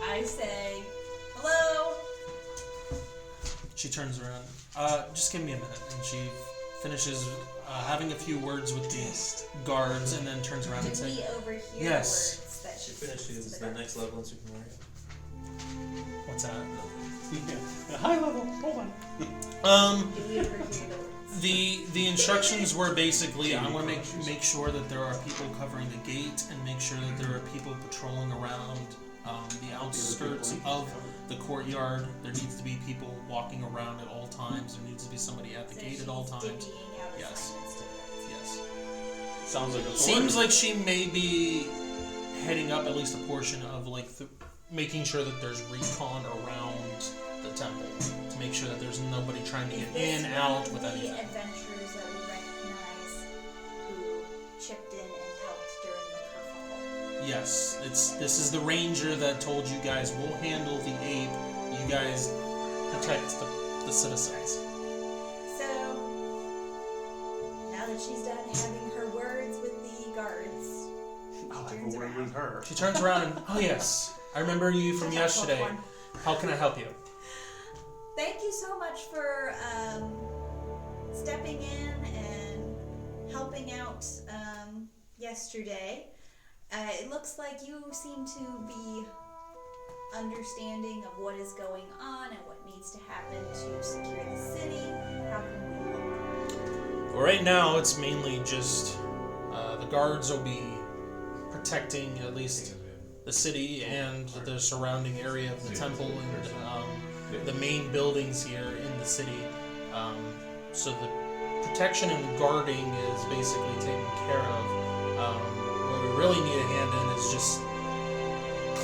I say, hello. She turns around. Just give me a minute, and she finishes having a few words with the guards, and then turns around and Did says, we overhear Yes. words that She she speaks finishes to the the next level in Super Mario. "What's that?" Yeah. High level. Hold on. Do we overhear the words? The instructions were basically, I want to make sure that there are people covering the gate, and make sure that there are people patrolling around the outskirts of the courtyard. There needs to be people walking around at all times. There needs to be somebody at the So gate at all she's times. divvying out Yes. assignments to the guards. Yes. Sounds like a Seems like she may be heading up at least a portion of like making sure that there's recon around the temple to make sure that there's nobody trying to Is get this in, out one with of the anything. adventurers that we recognize who chipped in and helped during the kerfuffle? Yes, this is the ranger that told you guys we'll handle the ape. You guys protect the citizens. So now that she's done having her words with the guards, I'll have turns a word around. with her. She turns around and oh yes, I remember you from yesterday. How can I help you? Thank you so much for stepping in and helping out yesterday. It looks like you seem to be understanding of what is going on and what needs to happen to secure the city. How can we help? Well, right now it's mainly just the guards will be protecting at least the city and the surrounding area of the temple and the main buildings here in the city. So the protection and guarding is basically taken care of. What we really need a hand in is just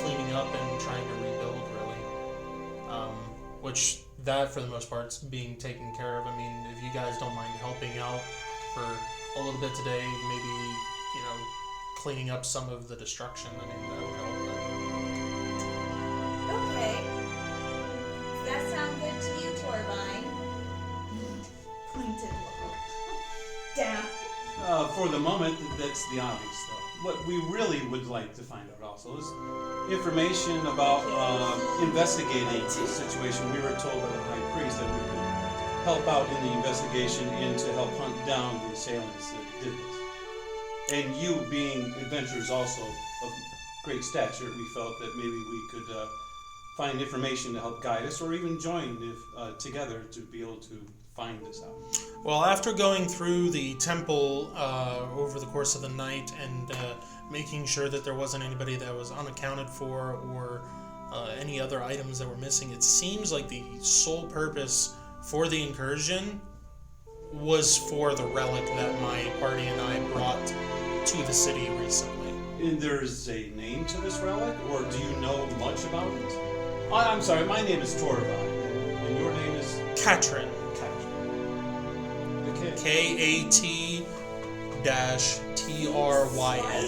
cleaning up and trying to rebuild, really. Which that, for the most part, is being taken care of. I mean, if you guys don't mind helping out for a little bit today, maybe, you know, cleaning up some of the destruction, I mean, that would help. Okay. Does that sound good to you, Torvine? Pointed look. Down. For the moment, that's the obvious though. What we really would like to find out also is information about investigating the situation. We were told by the High Priest that we could help out in the investigation and to help hunt down the assailants that did this. And you being adventurers also of great stature, we felt that maybe we could find information to help guide us or even join together to be able to find this out. Well, after going through the temple over the course of the night and making sure that there wasn't anybody that was unaccounted for or any other items that were missing, it seems like the sole purpose for the incursion was for the relic that my party and I brought to the city recently. And there's a name to this relic, or do you know much about it? I'm sorry, my name is Torvine, and your name is Katrin. Okay. K-A-T-T-R-Y-N.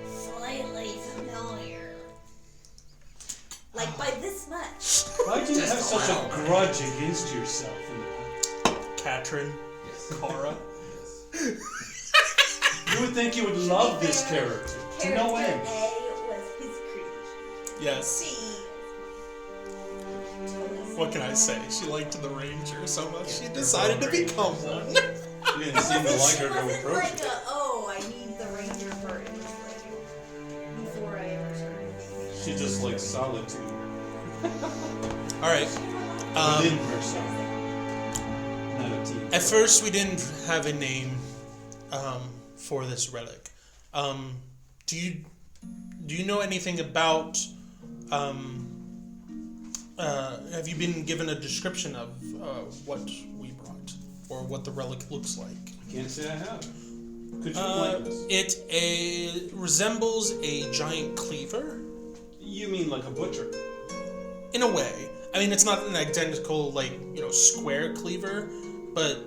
Slightly familiar. Like by this much. Well, Why do you Just have such allow a it. grudge against yourself? Katrin, Yes. Kara. Yes. You would think you would love this character. To no Character end. A was his creation. Yes. C. Totally What can I say? She liked the Ranger so much she decided to become one. You didn't seem to like her to wasn't approach like it. I need the ranger part. It was like before I ever started. She just likes solitude All right. within herself. Not a team. At first, we didn't have a name for this relic. Do you know anything about? Have you been given a description of what we brought or what the relic looks like? I can't say I have. Could you enlighten us? It resembles a giant cleaver You mean like a butcher? in a way. I mean, it's not an identical square cleaver, but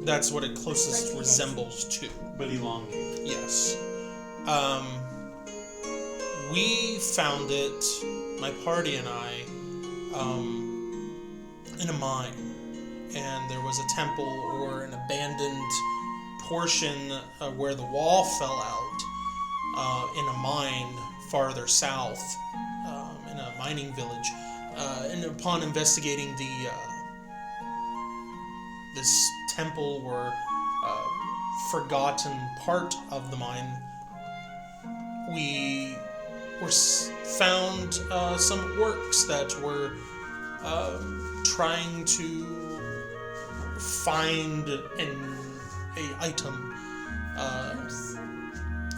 that's what it closest Like resembles to. But elongated. Yes. We found it, my party and I, in a mine. And there was a temple or an abandoned portion where the wall fell out in a mine farther south, in a mining village. And upon investigating this temple or forgotten part of the mine, we found some orcs that were trying to find a item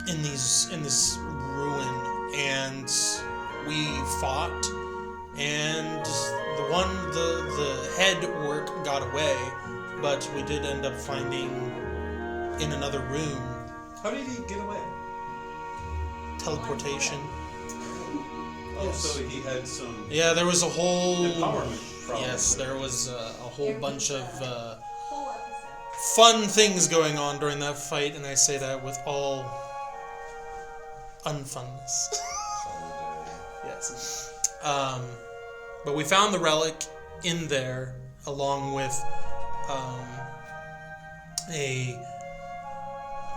in this ruin, and we fought, and the head orc got away, but we did end up finding in another room How did he get away? teleportation. Oh, so he had some Yeah, there was a whole empowerment problem. Yes, there was a whole There bunch was of a whole episode. fun things going on during that fight, and I say that with all unfunness. Solidarity. Yes. But we found the relic in there, along with a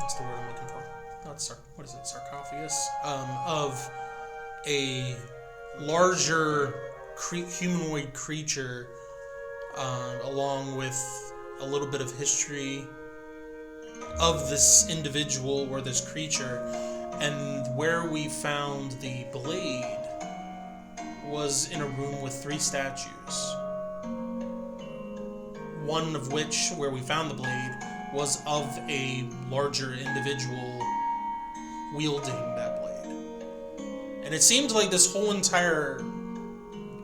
what's the word I'm looking for? Not what is it? Sarcophagus of a larger humanoid creature, along with a little bit of history of this individual or this creature. And where we found the blade was in a room with 3 statues. One of which, where we found the blade, was of a larger individual wielding that blade. And it seemed like this whole entire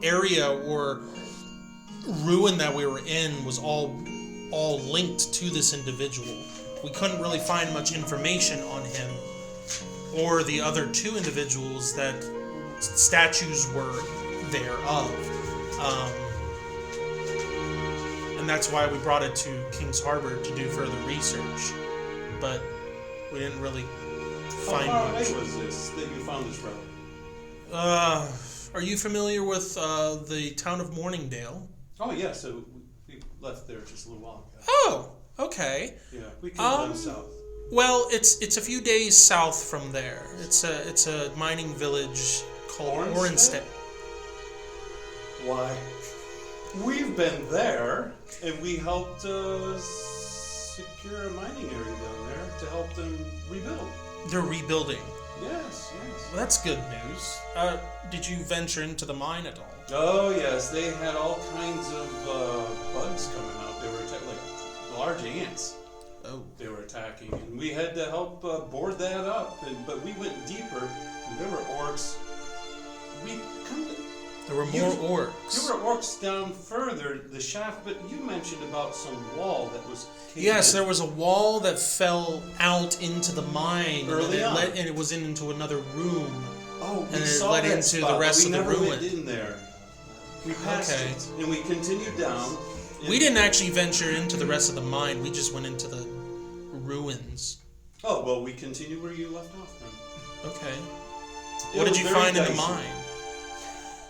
area or ruin that we were in was all linked to this individual. We couldn't really find much information on him or the other 2 individuals that statues were thereof. And that's why we brought it to King's Harbor to do further research. But we didn't really find How far away much. was this that you found this relic? Are you familiar with the town of Morningdale? Oh yeah, so we left there just a little while ago. Oh, okay. Yeah, we came down Um, south. Well, it's a few days south from there. It's a mining village called Orenstead? Orenstead. Why? We've been there, and we helped secure a mining area down there to help them rebuild. They're rebuilding. Yes, Well, yes. that's good news. Did you venture into the mine at all? Oh yes, they had all kinds of bugs coming out. They were like large ants. Oh. They were attacking, and we had to help board that up. But we went deeper, and there were orcs. There were more orcs. There were orcs down further the shaft, but you mentioned about some wall that was. Yes, there was a wall that fell out into the mine, Early and on. and it was into another room. Oh, we and it saw led that into spot, the rest but we of the never ruin. went in there. We passed Okay. it, and we continued down. We didn't actually venture into the rest of the mine. We just went into the ruins. Oh well, we continued where you left off then. Okay. It What did was you very find in the dicey. mine?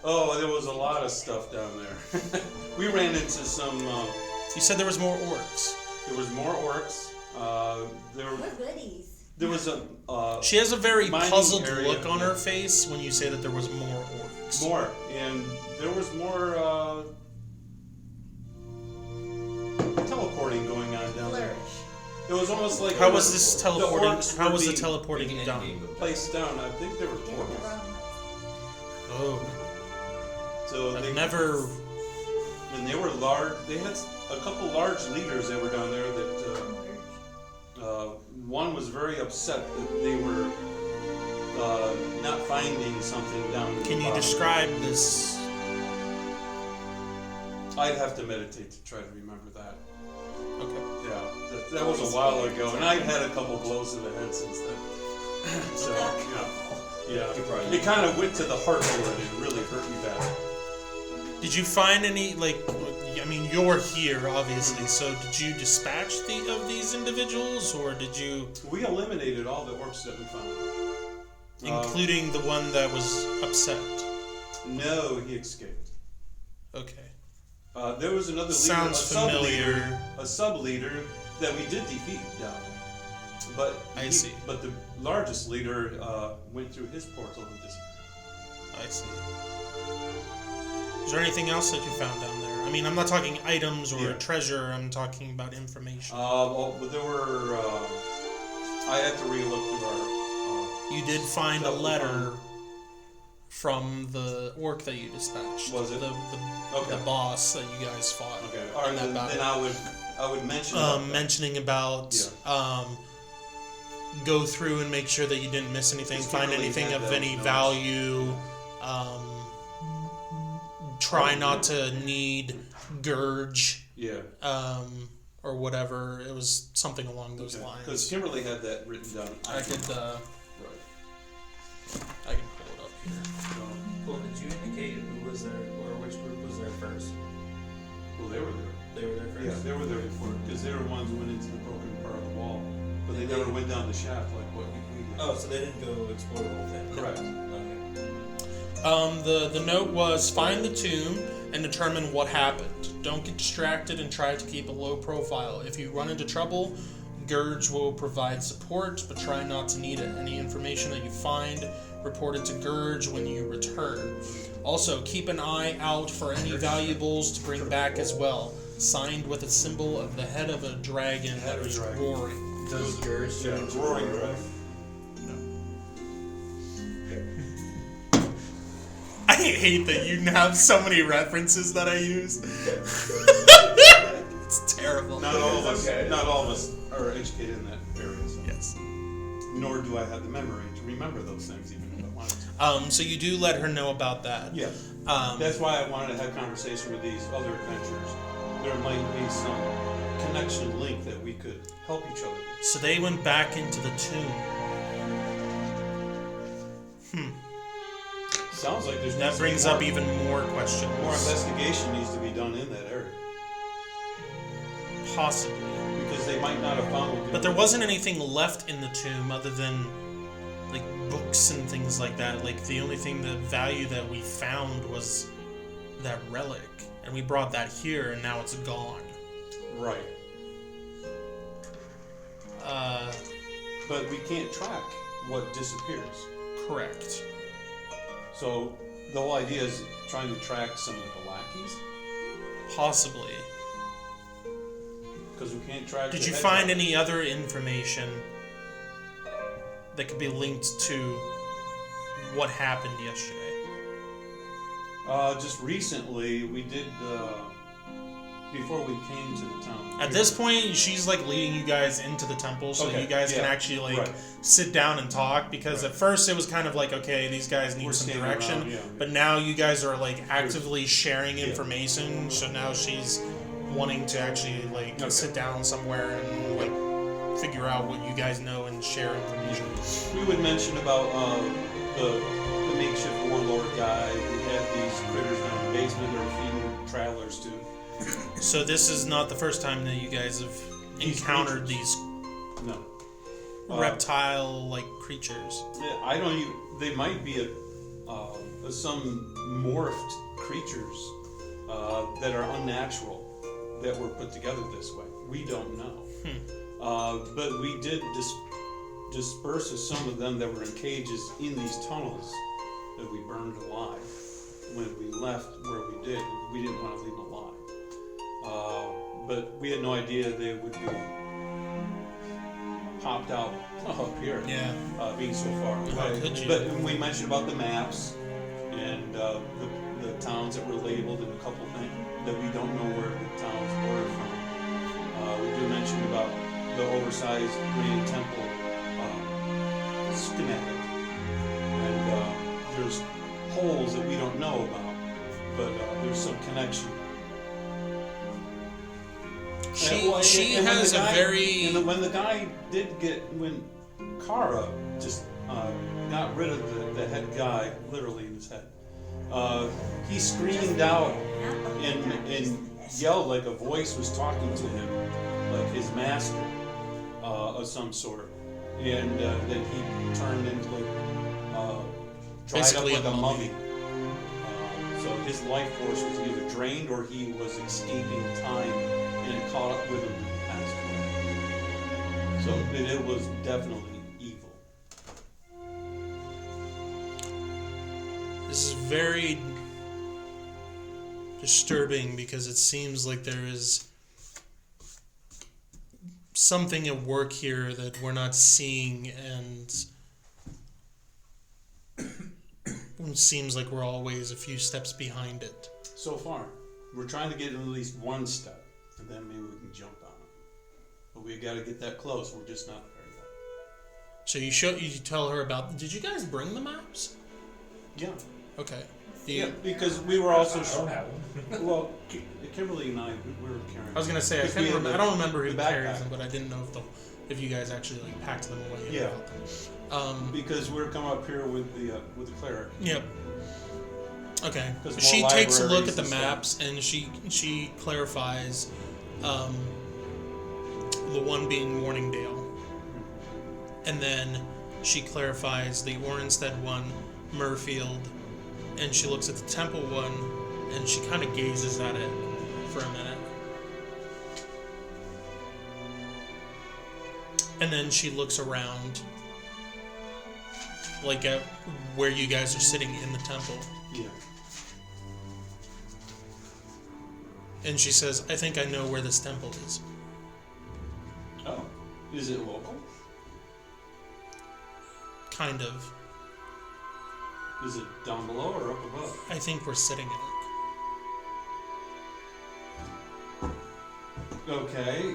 Oh, there was a lot of stuff down there. We ran into some. You said there was more orcs. There was more orcs. We're goodies. There was a. She has a very Mining puzzled area, look on yeah. her face when you say that there was more orcs. More, and there was more teleporting going on down there. Flourish. It was almost like How was this the teleporting? orcs How were was the being teleporting Endgame done? of that. placed down. I think there were Get the portals. wrong Oh, So I've they never. and they were large. They had a couple large leaders that were down there. That one was very upset that they were not finding something down. at the Can you bottom. describe this? I'd have to meditate to try to remember that. Okay. Yeah, that was a while ago, and I've had a couple blows to the head since then. So yeah, You probably- it kind of went to the heart more and it really hurt me bad. Did you find any like? I mean, you're here obviously. So did you dispatch of these individuals, or did you, We eliminated all the orcs that we found. including the one that was upset? No, he escaped. Okay. There was another leader, Sounds familiar. a sub leader that we did defeat down there. But I see. But the largest leader went through his portal and disappeared. I see. Is there anything else that you found down there? I mean, I'm not talking items or Yeah. treasure. I'm talking about information. Well, there were. I had to relook through our. You did find a Stuff we letter found. from the orc that you dispatched. Was it? the Okay. boss that you guys fought? Okay. All right. in that Then battle. I would mention. about that. Mentioning about Yeah. go through and make sure that you didn't miss anything, Just find really anything had of those any notes. value. Try not to need Gurge, Yeah. or whatever. It was something along those Because lines. Kimberly had that written down. I could Right. I can pull it up here. So, Well, did you indicate who was there or which group was there first? well, they were there. They were there first. Yeah, they were there before because they were the ones who went into the broken part of the wall, but they Did never they- went down the shaft like what we did. Oh, so they didn't go explore the whole thing. Correct. Okay. The note was find the tomb and determine what happened. Don't get distracted and try to keep a low profile. If you run into trouble, Gurge will provide support, but try not to need it. Any information that you find, report it to Gurge when you return. Also, keep an eye out for any valuables to bring back as well. Signed with a symbol of the head of a dragon Head that of a is dragon. roaring. Does yours turn into roaring Aurora? dragon. I hate that you have so many references that I use. It's terrible. Not all of It's us. okay. Not all of us are educated in that area. So. Yes. Nor do I have the memory to remember those things, even if I wanted to. So you do let her know about that. Yeah. That's why I wanted to have conversation with these other adventurers. There might be some connection link that we could help each other with. So they went back into the tomb. Sounds like there's That brings up even more questions. more investigation needs to be done in that area Possibly. because they might not have found what they But there were- wasn't anything left in the tomb other than like books and things like that. Like the only thing that value that we found was that relic. And we brought that here and now it's gone. right. But we can't track what disappears. Correct. So the whole idea is trying to track some of the lackeys Possibly. because we can't track. Did the you head find guy. any other information that could be linked to what happened yesterday? Just recently, we did before we came to the town. At this point, she's like leading you guys into the temple so that Okay, you guys can yeah, actually like right. sit down and talk because Right. at first it was kind of like, okay, these guys need We're some standing direction, around, yeah. but now you guys are like actively sharing Yeah. information, so now she's wanting to actually like Okay. sit down somewhere and like figure out what you guys know and share information. We would mention about the makeshift warlord guy who had these critters down in the basement they were feeding travelers to. So this is not the first time that you guys have These encountered creatures. these No. reptile-like creatures. I don't even. They might be some morphed creatures that are unnatural that were put together this way. We don't know. But we did disperse of some of them that were in cages in these tunnels that we burned alive. When we left where we did, we didn't want to leave them alive. But we had no idea they would be popped out up here, being so far away. could you? But we mentioned about the maps and the towns that were labeled and a couple things that we don't know where the towns were from. We do mention about the oversized Grand Temple schematic, and there's holes that we don't know about, but there's some connection. She And when has the a guy- very and when the guy did when Kara just got rid of the head guy, literally in his head, he screamed out and yelled like a voice was talking to him, like his master of some sort, and then he turned into like dried Basically up like a a mummy. mummy. So his life force was either drained or he was escaping time and it caught up with him and passed away. So it was definitely evil. This is very disturbing because it seems like there is something at work here that we're not seeing, and it seems like we're always a few steps behind it. So far, we're trying to get at least one step, and then maybe we can jump on it. But we got to get that close. We're just not there yet. So you tell her about. Did you guys bring the maps? Yeah. Okay. Yeah, because we were also. I don't have them. Well, Kimberly and I, we were carrying. I was gonna say I Because we can't had remember. I don't remember who the carries backpack. them, but I didn't know if you guys actually like packed them away. Yeah. Because Because we were coming up here with the cleric. Yep. Okay. 'Cause more She takes a look libraries at the and stuff. maps and she clarifies the one being Morningdale. And then she clarifies the Orenstead one, Murfield, and she looks at the Temple one and she kind of gazes at it for a minute. And then she looks around like at where you guys are sitting in the temple. Yeah. And she says, I think I know where this temple is. Oh, is it local? Kind of. Is it down below or up above? I think we're sitting in it. Okay.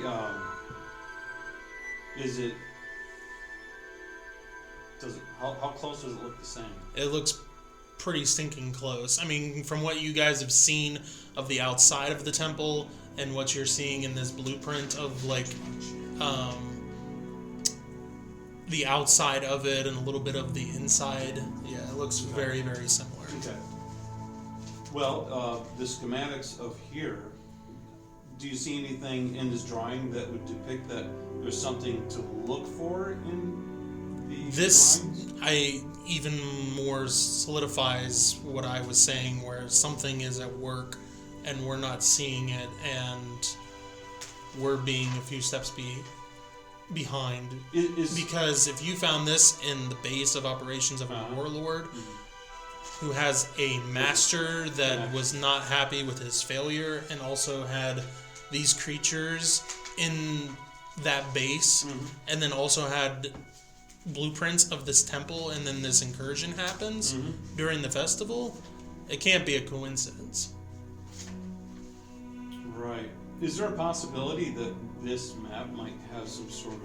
Is it? Does it? How close does it look the same? It looks pretty stinking close. I mean, from what you guys have seen of the outside of the temple and what you're seeing in this blueprint of like the outside of it and a little bit of the inside, yeah, it looks very, very similar. Okay. Well, the schematics of here. Do you see anything in this drawing that would depict that there's something to look for in the This drawings? even more solidifies what I was saying, where something is at work and we're not seeing it, and we're being a few steps behind. Is Because if you found this in the base of operations of a warlord who has a master that was not happy with his failure and also had these creatures in that base and then also had blueprints of this temple and then this incursion happens during the festival, it can't be a coincidence. right. Is there a possibility that this map might have some sort of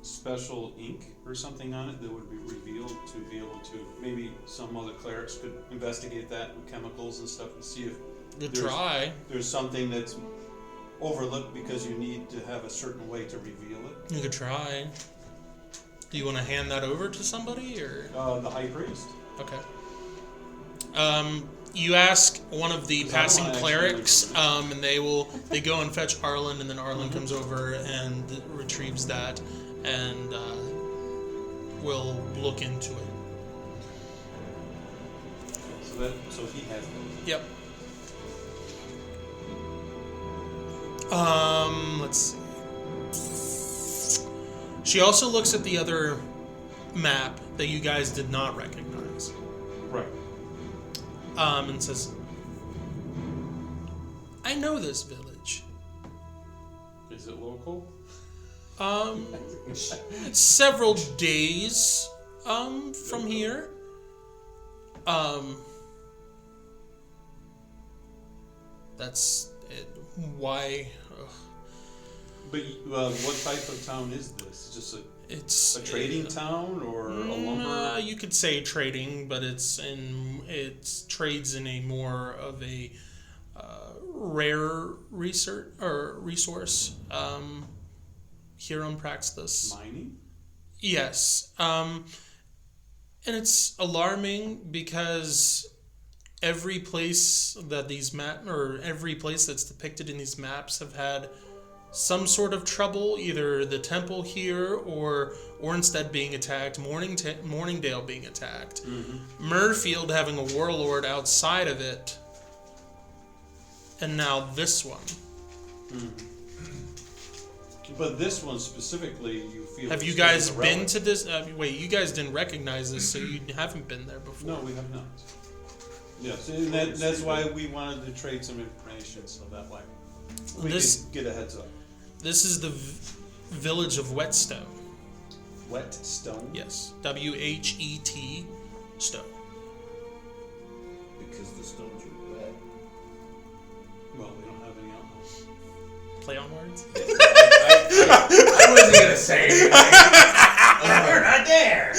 special ink or something on it that would be revealed to be able to, maybe some other clerics could investigate that with chemicals and stuff and see if Good There's- try. there's something that's overlooked because you need to have a certain way to reveal it? You could try. Do you want to hand that over to somebody or? The high priest. Okay. You ask one of the 'Cause I don't passing wanna clerics, actually- and they go and fetch Arlen, and then Arlen comes over and retrieves that, and we'll look into it. So he has those. Yep. Let's see. She also looks at the other map that you guys did not recognize. Right. And says, I know this village. Is it local? It's several days, from here. That's it. Why? But what type of town is this? Just It's a trading town or a lumber? You could say trading, but it trades in a more of a rare resource. Here on Praxis. Mining? Yes. And it's alarming because every place that every place that's depicted in these maps have had some sort of trouble, either the temple here or instead being attacked, Morningdale being attacked, Murfield having a warlord outside of it, and now this one. But this one specifically, you feel. Have you is guys a been relic. to this? Wait, you guys didn't recognize this, so you haven't been there before. No, we have not. Yes, and that's why we wanted to trade some information, so that way we This- could get a heads up. This is the village of Whetstone. Whetstone? Yes, WHET Stone. Because the stones are wet. Well, we don't have any outlets. Play on words. I wasn't gonna say anything. We're not there.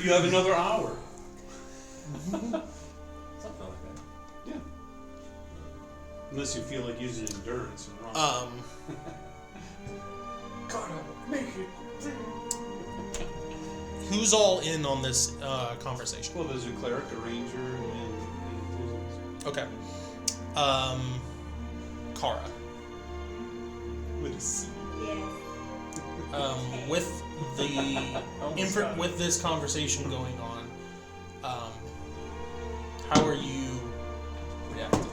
You have another hour. Something like that. Yeah. Unless you feel like using endurance and run. Gotta make it. Who's all in on this conversation? Well, there's a cleric, a ranger, and Okay. Kara. with a C. Yes. With with this conversation going on, how are you reacting?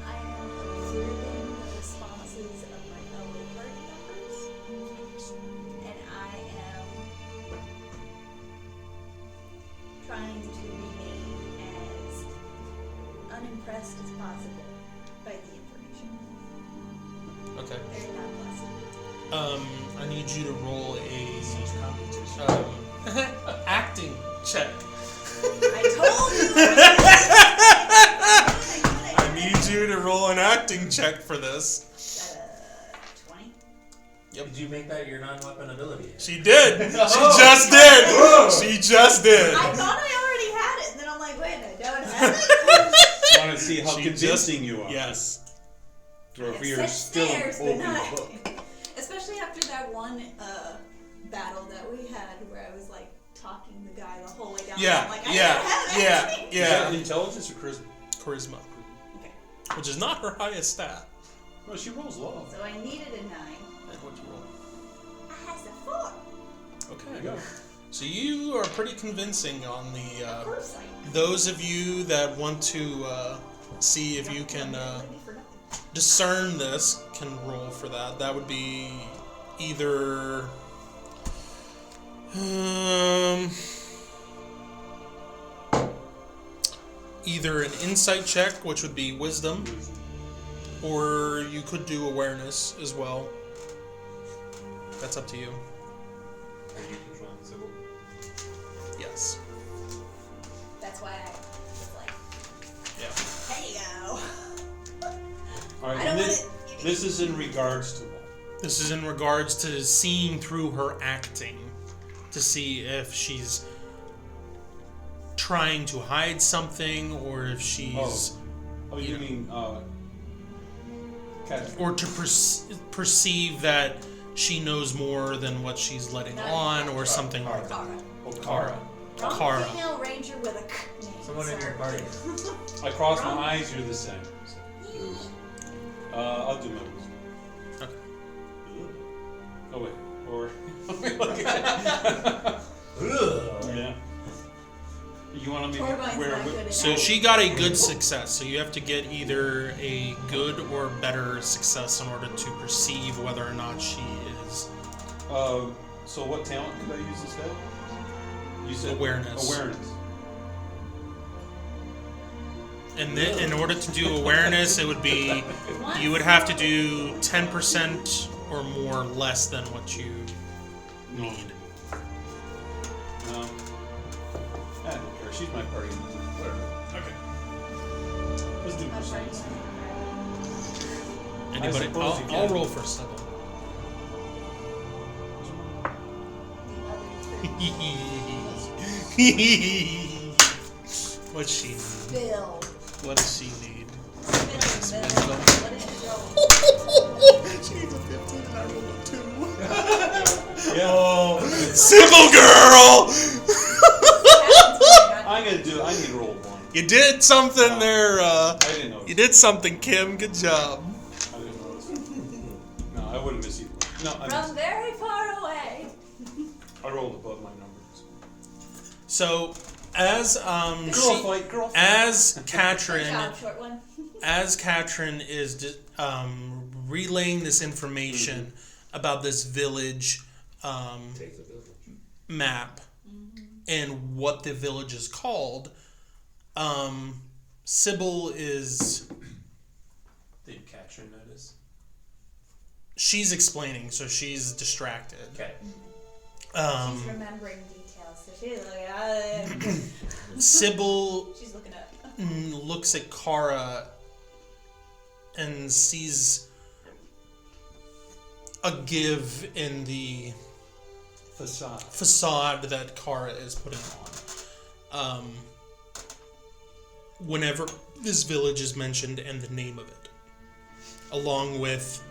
I am observing the responses of my fellow party members, and I am trying to remain as unimpressed as possible by the information. Okay. Very not pleasant. I need you to roll a acting check. I told you! I need you to roll an acting check for this. 20? Did you make that your non-weapon ability? She did. She just did. She just did. I thought I already had it, and then I'm like, wait, I don't have it? I want to see how She convincing you are. Yes. Or if I've you're set still snares, but open not- book. Especially after that one battle that we had where I was like talking the guy the whole way down. Yeah, I'm like, I yeah, don't have yeah, anything. Is that yeah. intelligence or charisma? Charisma, Okay, which is not her highest stat. Well, she rolls low. so I needed a 9. And what'd you roll? I has a 4. There you Okay. go. So you are pretty convincing on the. Of course I am. Those of you that want to see if you can For nothing. discern this can roll for that. That would be either either an insight check, which would be wisdom, or you could do awareness as well. That's up to you. Are you controlling the symbol? Yes. That's why I was like, Yeah. there you go. All right, I don't and want this, it. this is in regards to what? This is in regards to seeing through her acting to see if she's trying to hide something or if she's Oh, you mean Catherine? or to perceive that she knows more than what she's letting on or something like that. Kara. Oh, Kara. Wrong Kara. female ranger with a k name. Someone in your sorry. party. I cross my eyes, you're the same. I'll do my wisdom. Okay. Oh wait, or yeah. You want me to Corvine's where? not good at So that. she got a good success. So you have to get either a good or better success in order to perceive whether or not she is So what talent could I use instead? You said Awareness. Awareness. And in order to do awareness, it would be you would have to do 10% or more less than what you need. No. I don't care. She's my party. Whatever. Okay. Let's do My percent. friend. Anybody? suppose you I'll can. roll for Sybil. What's she need? Bill. What does she need? Bill. Wisdom. What is Bill? She needs a 15 and I rolled a 2. Yeah. Sybil girl! I need to roll 1. You did something there, I didn't know. you did something, Kim. Good job. I didn't notice. No, I wouldn't miss either. No, From very far away. I rolled above my numbers. So, as Girl. as Good Katrin, job, short one. as Katrin is relaying this information about this village Take the village. map and what the village is called, Sybil is Did Katrin notice? she's explaining, so she's distracted. Okay. She's remembering details, so she's like, Sybil she's looking up. looks at Kara and sees a give in the facade that Kara is putting on. Whenever this village is mentioned and the name of it, along with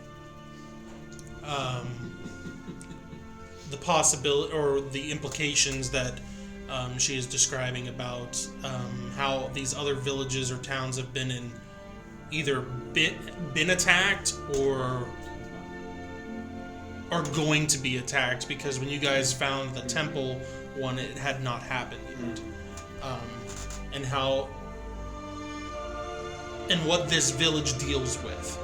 the possibility or the implications that she is describing about how these other villages or towns have been in either been attacked or are going to be attacked, because when you guys found the temple one, it had not happened yet. And how and what this village deals with.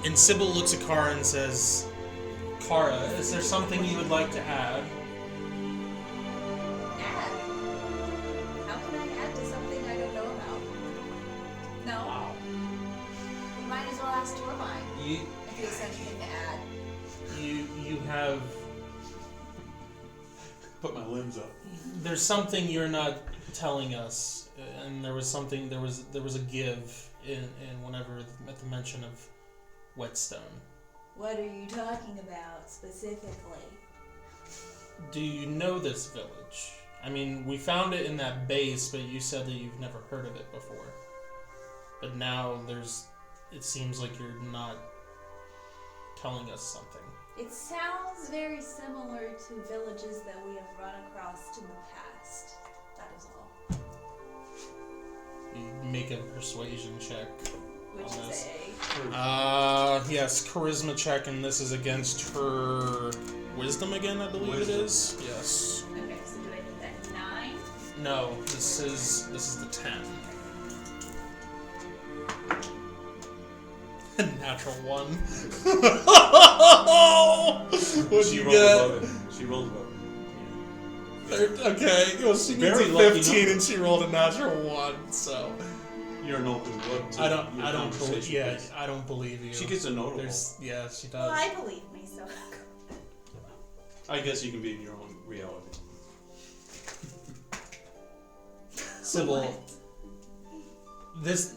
And Sybil looks at Kara and says, Kara, is there something you would like to add? Add? How can I add to something I don't know about? No. Wow. You might as well ask Tormine You if he has anything to add. you have Put my limbs up. there's something you're not telling us, and there was a give in whenever at the mention of Whetstone. What are you talking about specifically? Do you know this village? I mean, we found it in that base, but you said that you've never heard of it before. But now it seems like you're not telling us something. It sounds very similar to villages that we have run across in the past. That is all. You make a persuasion check. Which On is this. Yes, charisma check, and this is against her wisdom again, I believe Wisdom. it is. Yes. okay, so do I need that 9? No, this is the 10. Natural 1. What'd She you rolled get? above it. She rolled above it. Okay, well, she needs Very a lucky 15 number. and she rolled a natural 1, so You're an open book. to I don't your believe. conversation Yeah, base. I don't believe you. She gets a notable. Yeah, she does. Well, I believe me, so. I guess you can be in your own reality. Sybil, there's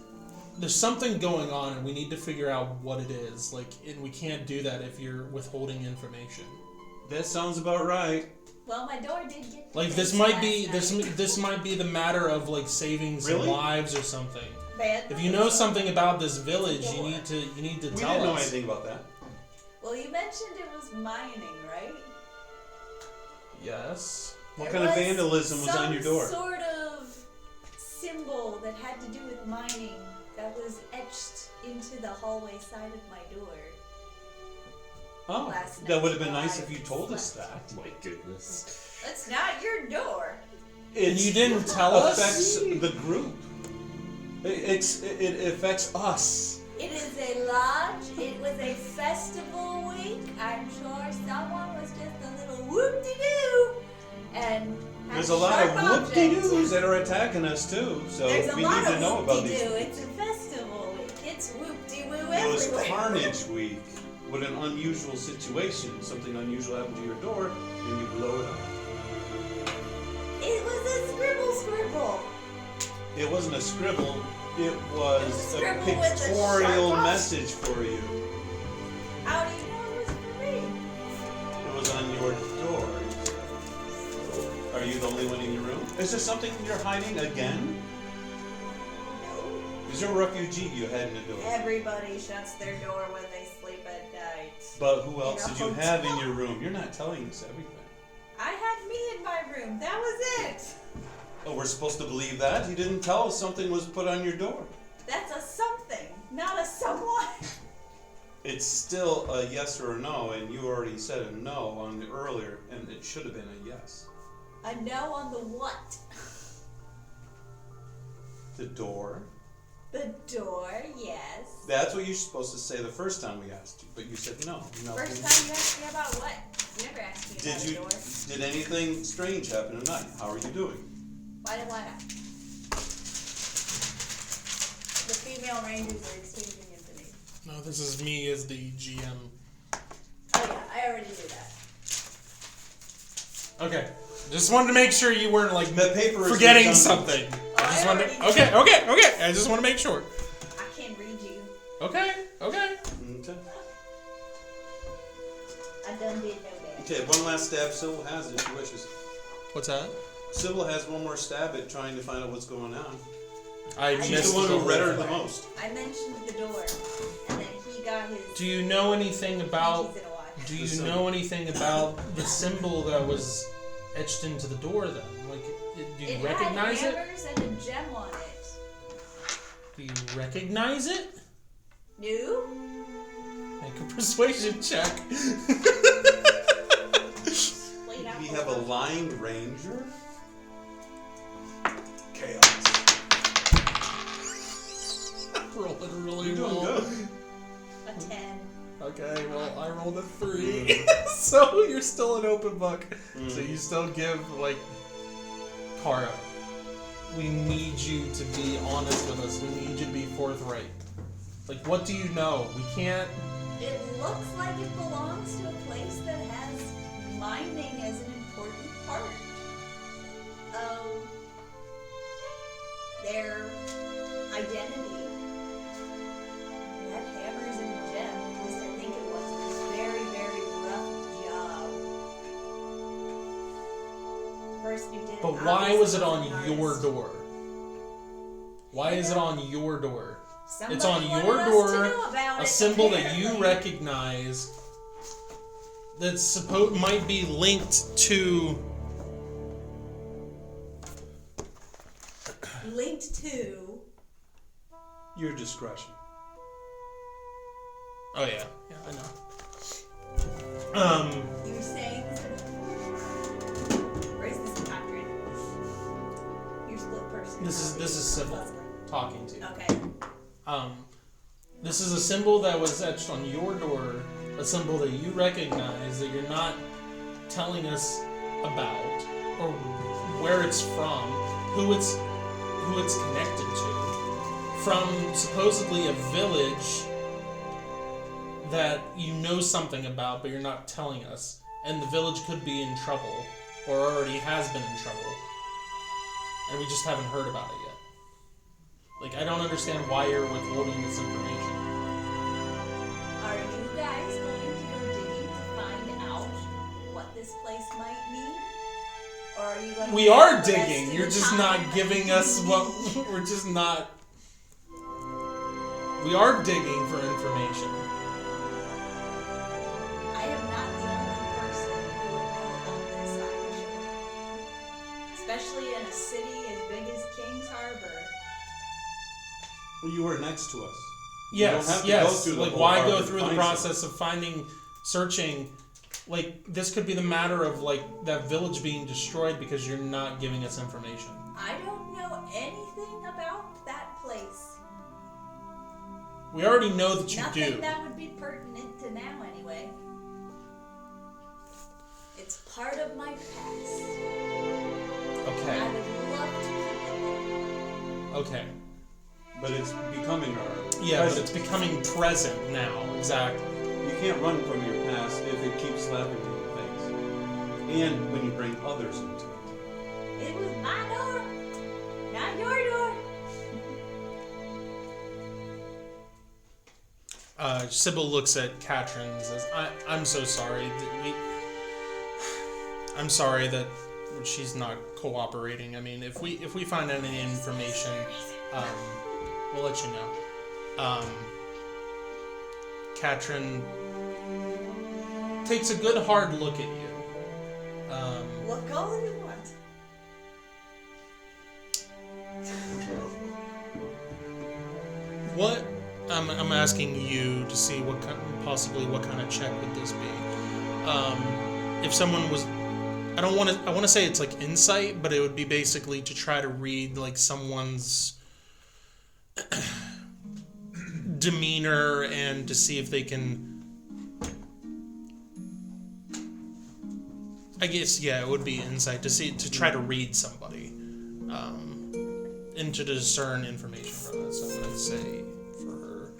something going on, and we need to figure out what it is. Like, and we can't do that if you're withholding information. That sounds about right. Well, my door did get Like, this fixed might last be night. this might be the matter of like saving some Really? lives or something. Bad If you news. know something about this village, you Door. need to We tell didn't know us. anything about that. Well, you mentioned it was mining, right? Yes. What There kind of was vandalism was on your door? Some sort of symbol that had to do with mining that was etched into the hallway side of my door. Oh, last night. that would have been nice if while you I told us slept. that. My goodness. That's not your door. And you didn't tell us? affects the group. It affects us. It is a lodge. It was a festival week. I'm sure someone was just a little whoop-de-doo and had There's a lot of sharp whoop-de-doos objects. that are attacking us too, so There's a we lot need to of know about these. whoop-de-doo. It's a festival week. It's whoop-de-woo It was everywhere. Carnage Week with an unusual situation. Something unusual happened to your door, and you blow it up. It was a scribble. It wasn't a scribble. It It was was a a scribble with a pictorial sharp message for you. How do you know it was for me? It was on your door. Are you the only one in your room? Is there something you're hiding again? No. Is there a refugee you had in the door? Everybody shuts their door when they sleep at night. But who In else a did you have in hotel. your room? You're not telling us everything. I had me in my room. That was it. Oh, we're supposed to believe that? You didn't tell us something was put on your door. That's a something, not a someone. It's still a yes or a no, and you already said a no on the earlier, and it should have been a yes. A no on the what? The door. The door, yes. That's what you're supposed to say the first time we asked you, but you said no. Nothing. First time you asked me about what? You never asked me about Did you? a door. Did anything strange happen tonight? How are you doing? Why not? The female rangers are exchanging information. No, this is me as the GM. Oh yeah, I already knew that. Okay. Just wanted to make sure you weren't like The paper is forgetting redundant. something. Oh, I just I wanted already to, knew. okay. I just want to make sure. I can read you. Okay. Okay. I done did know that. Okay, one last stab Sybil has if she wishes. What's that? Sybil has one more stab at trying to find out what's going on. I She's missed the one who whole read her thing. the most. I mentioned the door, and then he got his. Do you know anything about? He's in a watch. Do The you symbol. know anything about the symbol that was etched into the door? Then, like, do you It recognize had it? hammers and a gem on it. Do you recognize it? No? Make a persuasion check. Played out We the have a watch. lined ranger. Chaos. Rolling really You're doing well. good. A 10. Okay, well, I rolled a 3. So you're still an open book. So you still give, like, Kara, we need you to be honest with us. We need you to be forthright. Like, what do you know? We can't. It looks like it belongs to a place that has mining as an important part of their identity. It had hammers and a gem, at least I think it was. It was a very, very rough job. The person who did it But why obviously was it on wasn't an your artist. door? Why is it on your door? Somebody It's on wanted your us to door, know about a it, symbol that you apparently. recognize that might be linked to. Linked to. Your discretion. Oh yeah, I know. You're saying this. Or is this Catherine? Your split person. This is Sybil talking to you. Okay. This is a symbol that was etched on your door, a symbol that you recognize that you're not telling us about, or where it's from, who it's connected to, from supposedly a village that you know something about, but you're not telling us, and the village could be in trouble, or already has been in trouble, and we just haven't heard about it yet. Like, I don't understand why you're withholding this information. Are you guys going to go digging to find out what this place might need? Or are you going to We spend are the rest digging. of You're the just time not giving us what we're just not. We are digging for information. I am not the only person who would know about this, I'm sure. Especially in a city as big as Kings Harbor. Well, you were next to us. Yes, don't have to yes. go through the Like, whole why harbor go to through the find process of finding searching, like, this could be the matter of, like, that village being destroyed because you're not giving us information. I don't know anything about that place. We already know that you Nothing do. that would be pertinent to now, anyway. It's part of my past. Okay. I would love to keep it Okay. But it's becoming our Yeah, but present. it's becoming present now. Exactly. You can't run from your past if it keeps slapping you in the face. And when you bring others into it. there. It was my door, not your door. Sybil looks at Katrin and says, I'm so sorry. I'm sorry that she's not cooperating. I mean, if we find any information, we'll let you know. Katrin takes a good hard look at you. Look all you want. What I'm asking you to see what kind of check would this be? If someone was, I want to say it's like insight, but it would be basically to try to read like someone's demeanor and to see if they can. I guess it would be insight to try to read somebody, and to discern information from that. So I'm gonna say for her,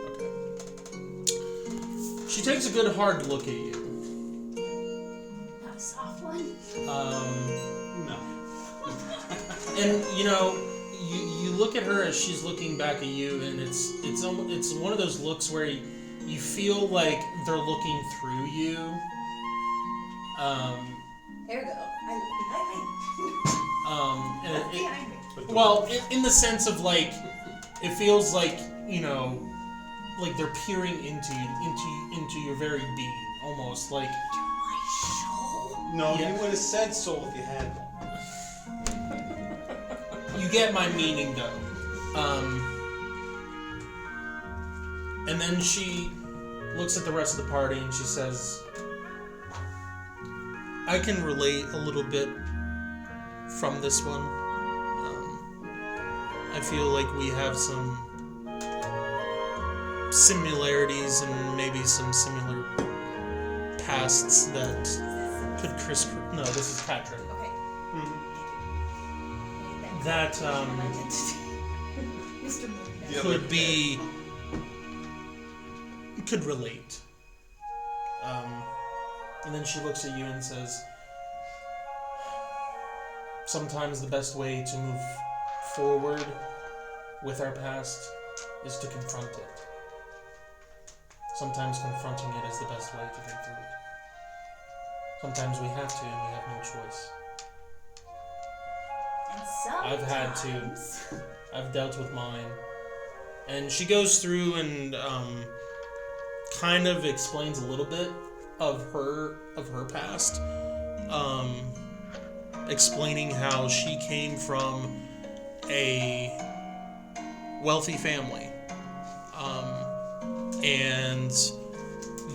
Okay. She takes a good hard look at you. Not a soft one. No. And you look at her as she's looking back at you, and it's one of those looks where you feel like they're looking through you. There we go. And Look behind me. well, in the sense of like, it feels like like they're peering into your very being, almost like. My soul. No, Yeah. you would have said so if you had one. You get my meaning, though. And then she looks at the rest of the party and she says, I can relate a little bit from this one. I feel like we have some similarities and maybe some similar pasts that could No, this is Katrin. Okay. That, Mr. Moon. Yeah. could relate. And then she looks at you and says, sometimes the best way to move forward with our past is to confront it. Sometimes confronting it is the best way to get through it. Sometimes we have to, and we have no choice. And sometimes I've had to. I've dealt with mine. And she goes through and kind of explains a little bit of her past. Explaining how she came from a wealthy family. And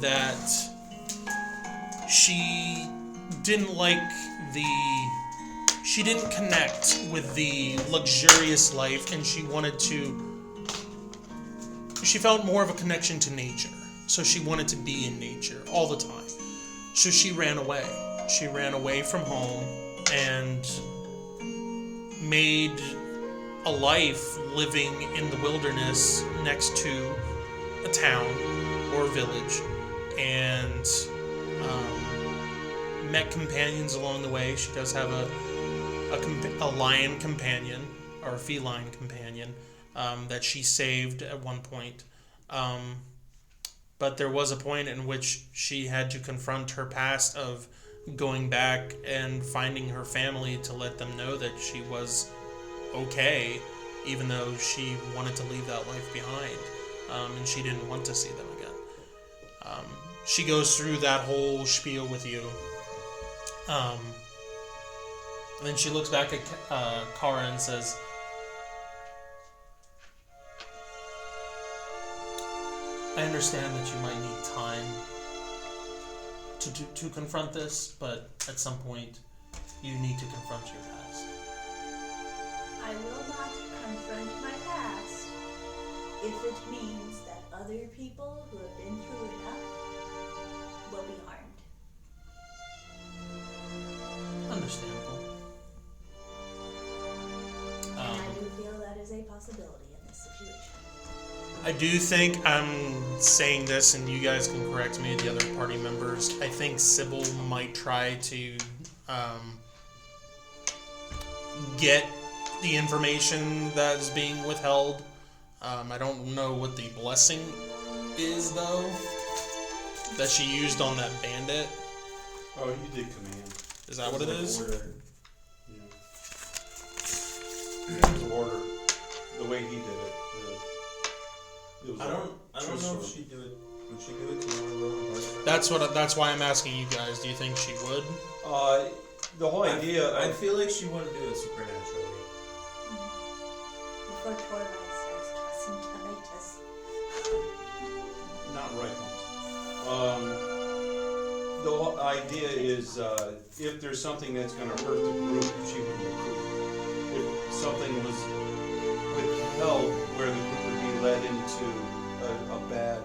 that she didn't connect with the luxurious life, and she felt more of a connection to nature. So she wanted to be in nature all the time. So she ran away. She ran away from home and made a life living in the wilderness next to a town or a village, and met companions along the way. She does have a lion companion, or a feline companion, that she saved at one point. But there was a point in which she had to confront her past of going back and finding her family to let them know that she was okay, even though she wanted to leave that life behind, and she didn't want to see them again. She goes through that whole spiel with you. And then she looks back at Kara and says, I understand that you might need time to confront this, but at some point, you need to confront your past. I will not confront my past if it means that other people who have been through enough will be harmed. Understandable. And I do feel that is a possibility in this situation. I do think I'm saying this, and you guys can correct me, the other party members. I think Sybil might try to get the information that is being withheld. I don't know what the blessing is, though, that she used on that bandit. Oh, you did command. Is that what it is? Order. Yeah. The order. The way he did it. It was I don't know if sword. she'd do it. Would she do it tomorrow? That's why I'm asking you guys. Do you think she would? The whole idea I of feel like she wouldn't do it supernaturally. Before Torvald starts tossing tomatoes. not right ones. The whole idea is if there's something that's going to hurt the group, she would recruit. If something was withheld where the group would be led into a bad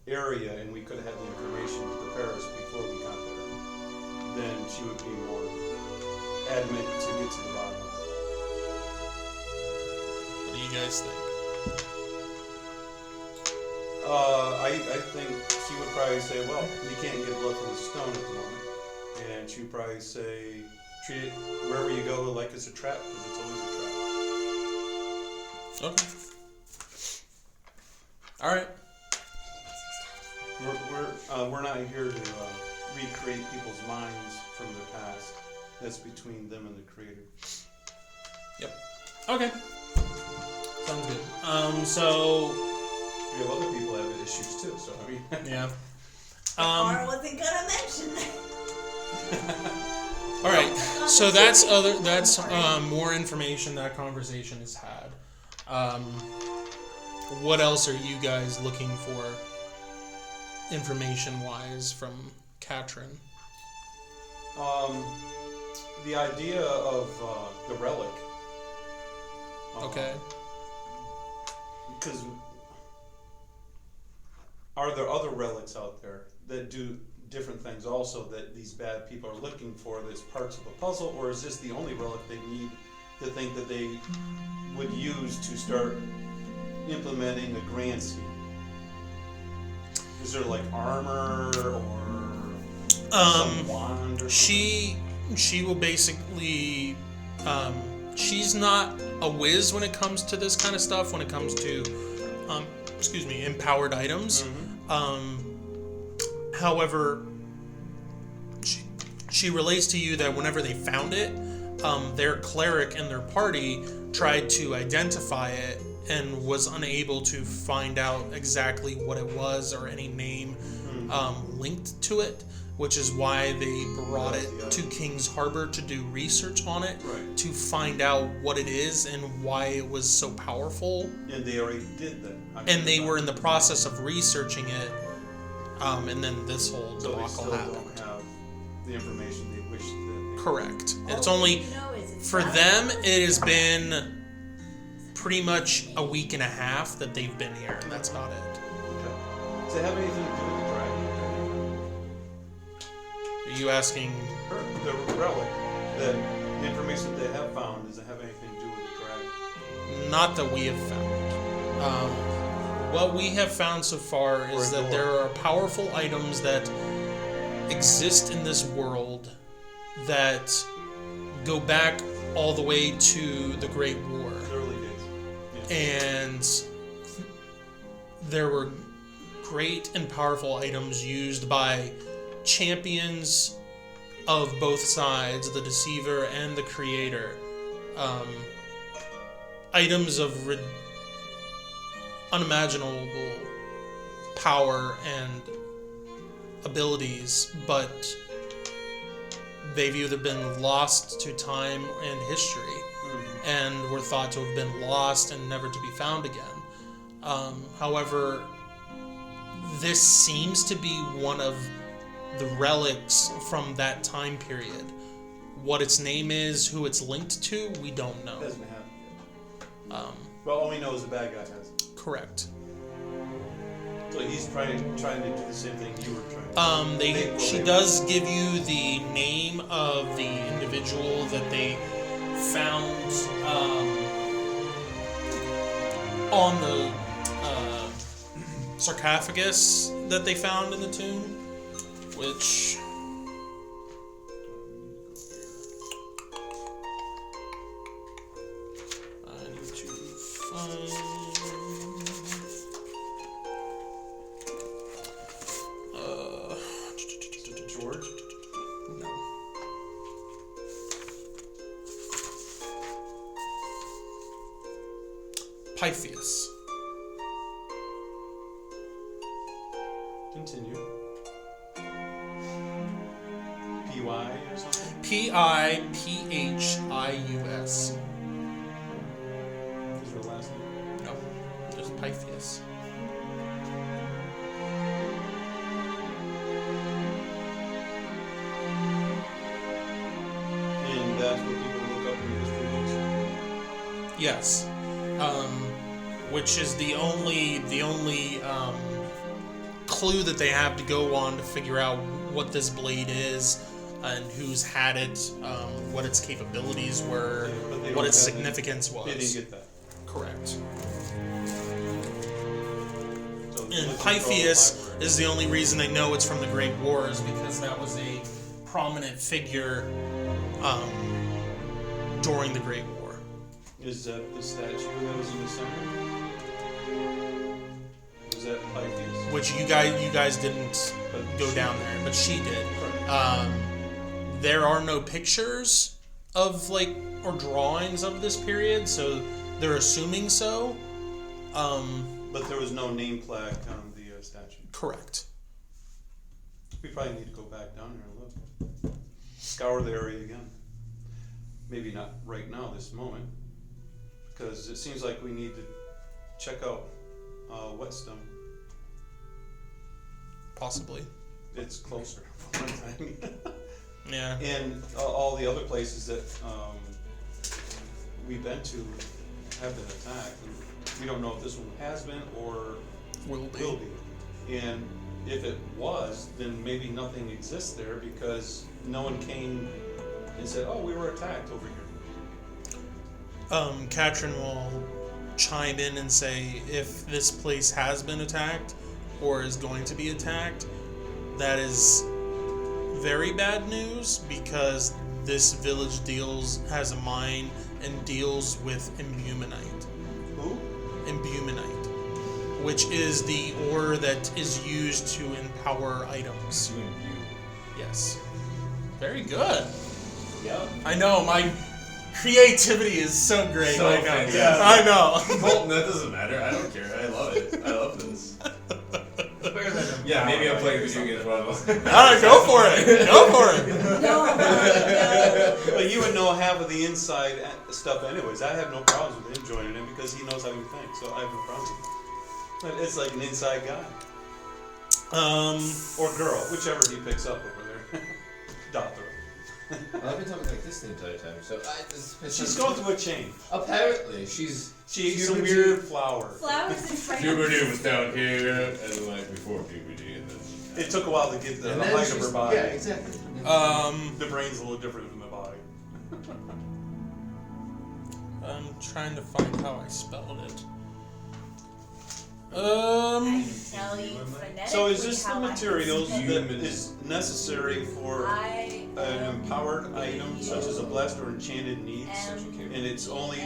area and we could have had the information to prepare us before we got there, then she would be more adamant to get to the bottom of it. What do you guys think? I think she would probably say, well, you can't get blood from a stone at the moment. And she would probably say, treat it wherever you go like it's a trap, because it's always a trap. Okay. All right. We're not here to recreate people's minds from their past. That's between them and the Creator. Okay. Sounds good. So We have other people that have issues too, so I mean. yeah. Or wasn't gonna mention that. All right. So that's more information that conversation has had. What else are you guys looking for, information-wise, from Katrin? The idea of the relic. Okay. Because are there other relics out there that do different things also that these bad people are looking for that's parts of the puzzle, or is this the only relic they need to think that they would use to start implementing a grand scheme? Is there like armor or some wand or something? She will basically she's not a whiz when it comes to this kind of stuff, when it comes to empowered items. However, she relates to you that whenever they found it, their cleric and their party tried to identify it and was unable to find out exactly what it was or any name linked to it, which is why they brought it to King's Harbor to do research on it, Right. to find out what it is and why it was so powerful. And they already did that. And they were in the process of researching it, and then this whole So they debacle still happened. don't have the information they wish that they Correct. It's All only, you know is it's for not- them, it has been pretty much a week and a half that they've been here, and that's about it. Okay. Does it have anything to do with the dragon? Are you asking? The relic, the information they have found, does it have anything to do with the dragon? Not that we have found. What we have found so far is that there are powerful items that exist in this world that go back all the way to the Great War. The early days. Yeah. And there were great and powerful items used by champions of both sides, the Deceiver and the Creator. Items of unimaginable power and abilities, but they've either been lost to time and history and were thought to have been lost and never to be found again. However, this seems to be one of the relics from that time period. What its name is, who it's linked to, we don't know. Hasn't happened yet. Well, all we know is the bad guy has it. Correct. So he's trying to do the same thing you were trying to do. She does give you the name of the individual that they found on the sarcophagus that they found in the tomb, which I need to find. George? No. Pythias. Continue. PY or something? Pyphius. Is her last name? No, just Pythias. And that's what people look up in history books. Yes. Which is the only clue that they have to go on to figure out what this blade is and who's had it, what its capabilities were, Yeah, but they what don't its have significance They was. didn't get that. Correct. So And looking for all the Pythias library. is the only reason they know it's from the Great Wars, because that was a prominent figure during the Great War. Is that the statue that was in the center? Was that Pythias? Which you guys didn't But go she- down there, but she did. Correct. There are no pictures of or drawings of this period, so they're assuming so. But there was no name plaque on the statue. Correct. We probably need to go back down there and look. Scour the area again. Maybe not right now, this moment. Because it seems like we need to check out Whetstone. Possibly. It's closer, for one thing. Yeah. And all the other places that we've been to have been attacked. We don't know if this one has been or Will be. will be. And if it was, then maybe nothing exists there because no one came and said, "Oh, we were attacked over here." Katrin will chime in and say if this place has been attacked or is going to be attacked, that is very bad news because this village has a mine and deals with imbuminite. Who? Imbuminite, which is the ore that is used to empower items. Yes. Very good. Yep. I know, my creativity is so great. So right now. fantastic. I know. Colton, that doesn't matter. I don't care. I love it. I love this. Yeah, maybe I'm playing video games while Alright, go for it. Go for it. No. But you would know half of the inside stuff anyways. I have no problems with him joining in because he knows how you think, so I have no problem with it. But it's like an inside guy. Or girl, whichever he picks up over there. Dothra. Well, I've been talking like this the entire time, so She's going through a change. Apparently, she's She ate some puberty- weird flower. Flowers and friends. Puberty was down here, and like before puberty, and then It took a while to get the and then height of she's- her body. Yeah, exactly. The brain's a little different from the body. I'm trying to find how I spelled it. I can tell you phonetically So is this the how I materials spell that it. is necessary for I an empowered item such as a blessed or enchanted needs? And it's only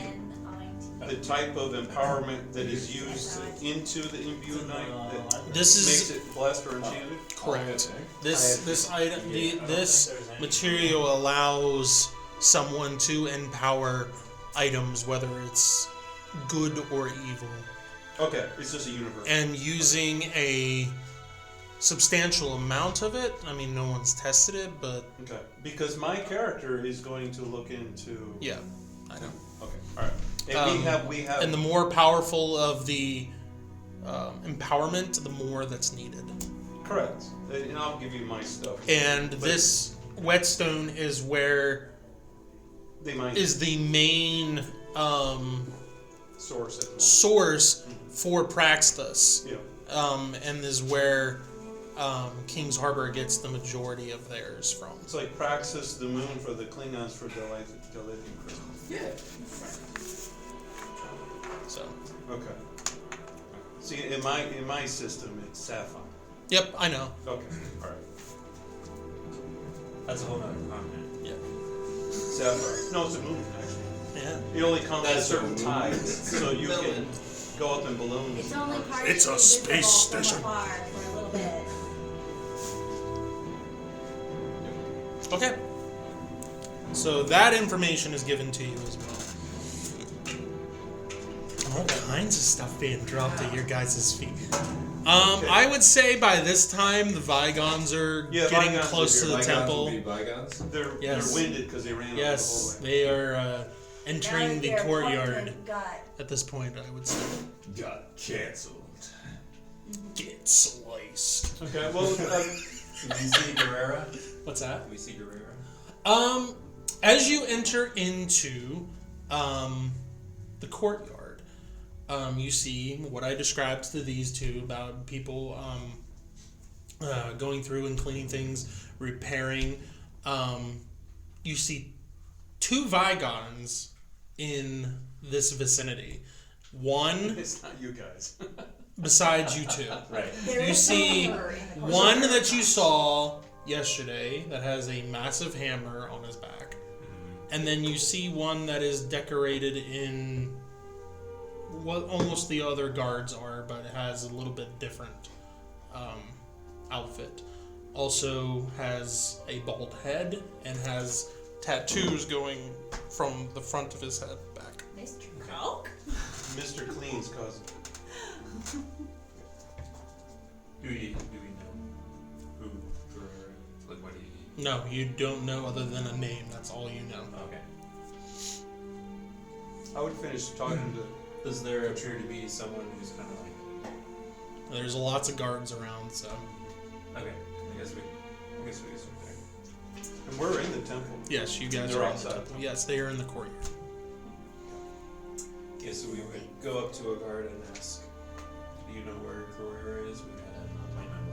the type of empowerment that is used into the imbuinite that This makes is it blessed or enchanted? correct. This item, this material allows someone to empower items, whether it's good or evil, Okay, it's just a universe. and using a substantial amount of it. I mean, no one's tested it, but Okay, because my character is going to look into. yeah, I know. Okay, all right. And we have. And the more powerful of the empowerment, the more that's needed. Correct. And I'll give you my stuff. And But this whetstone is where they might is the main source it. source for Praxis, Yeah. and is where King's Harbor gets the majority of theirs from. It's like Praxis, the moon for the Klingons for Delithian Christmas. Yeah. So, Okay. See, in my system, it's Sapphire. yep, I know. Okay. All right. That's a whole nother continent. Yeah, Sapphire. No, it's a moon actually. yeah. It only comes at That's certain a moon. tides, so you can go up in balloons. It's only partially It's a space visible station. from afar for a little bit. Okay. So that information is given to you as well. All kinds of stuff being dropped at your guys' feet. I would say by this time the Vygons are Yeah, getting Vygons are close to here. the Bygones temple. will be bygones. They're Yes. winded because they ran Yes, up the they are entering Now that the their courtyard appointment got at this point, I would say. Got cancelled. Get sliced. hallway. Okay, well, Did you see Guerrera? What's that? Did we see Guerrera? As you enter into the courtyard, you see what I described to these two about people going through and cleaning things, repairing. You see two Vygons in this vicinity. One it's not you guys. besides you two. Right. there You is see silver in the corner. one that you saw yesterday that has a massive hammer on his back. And then you see one that is decorated in what almost the other guards are, but it has a little bit different outfit. Also has a bald head and has tattoos going from the front of his head back. Mr. Coke? Mr. Clean's cousin. Do we know who Guerrera is? Like, what do you... No, you don't know other than a name. That's all you know. Okay. I would finish talking to. Does there appear to be someone who's kind of like... There's lots of guards around, so Okay, I guess we can start there. And we're in the temple. yes, you guys They're are in the outside. temple. Yes, they are in the courtyard. Yeah, so we would go up to a guard and ask, do you know where Guerrera is? We had an appointment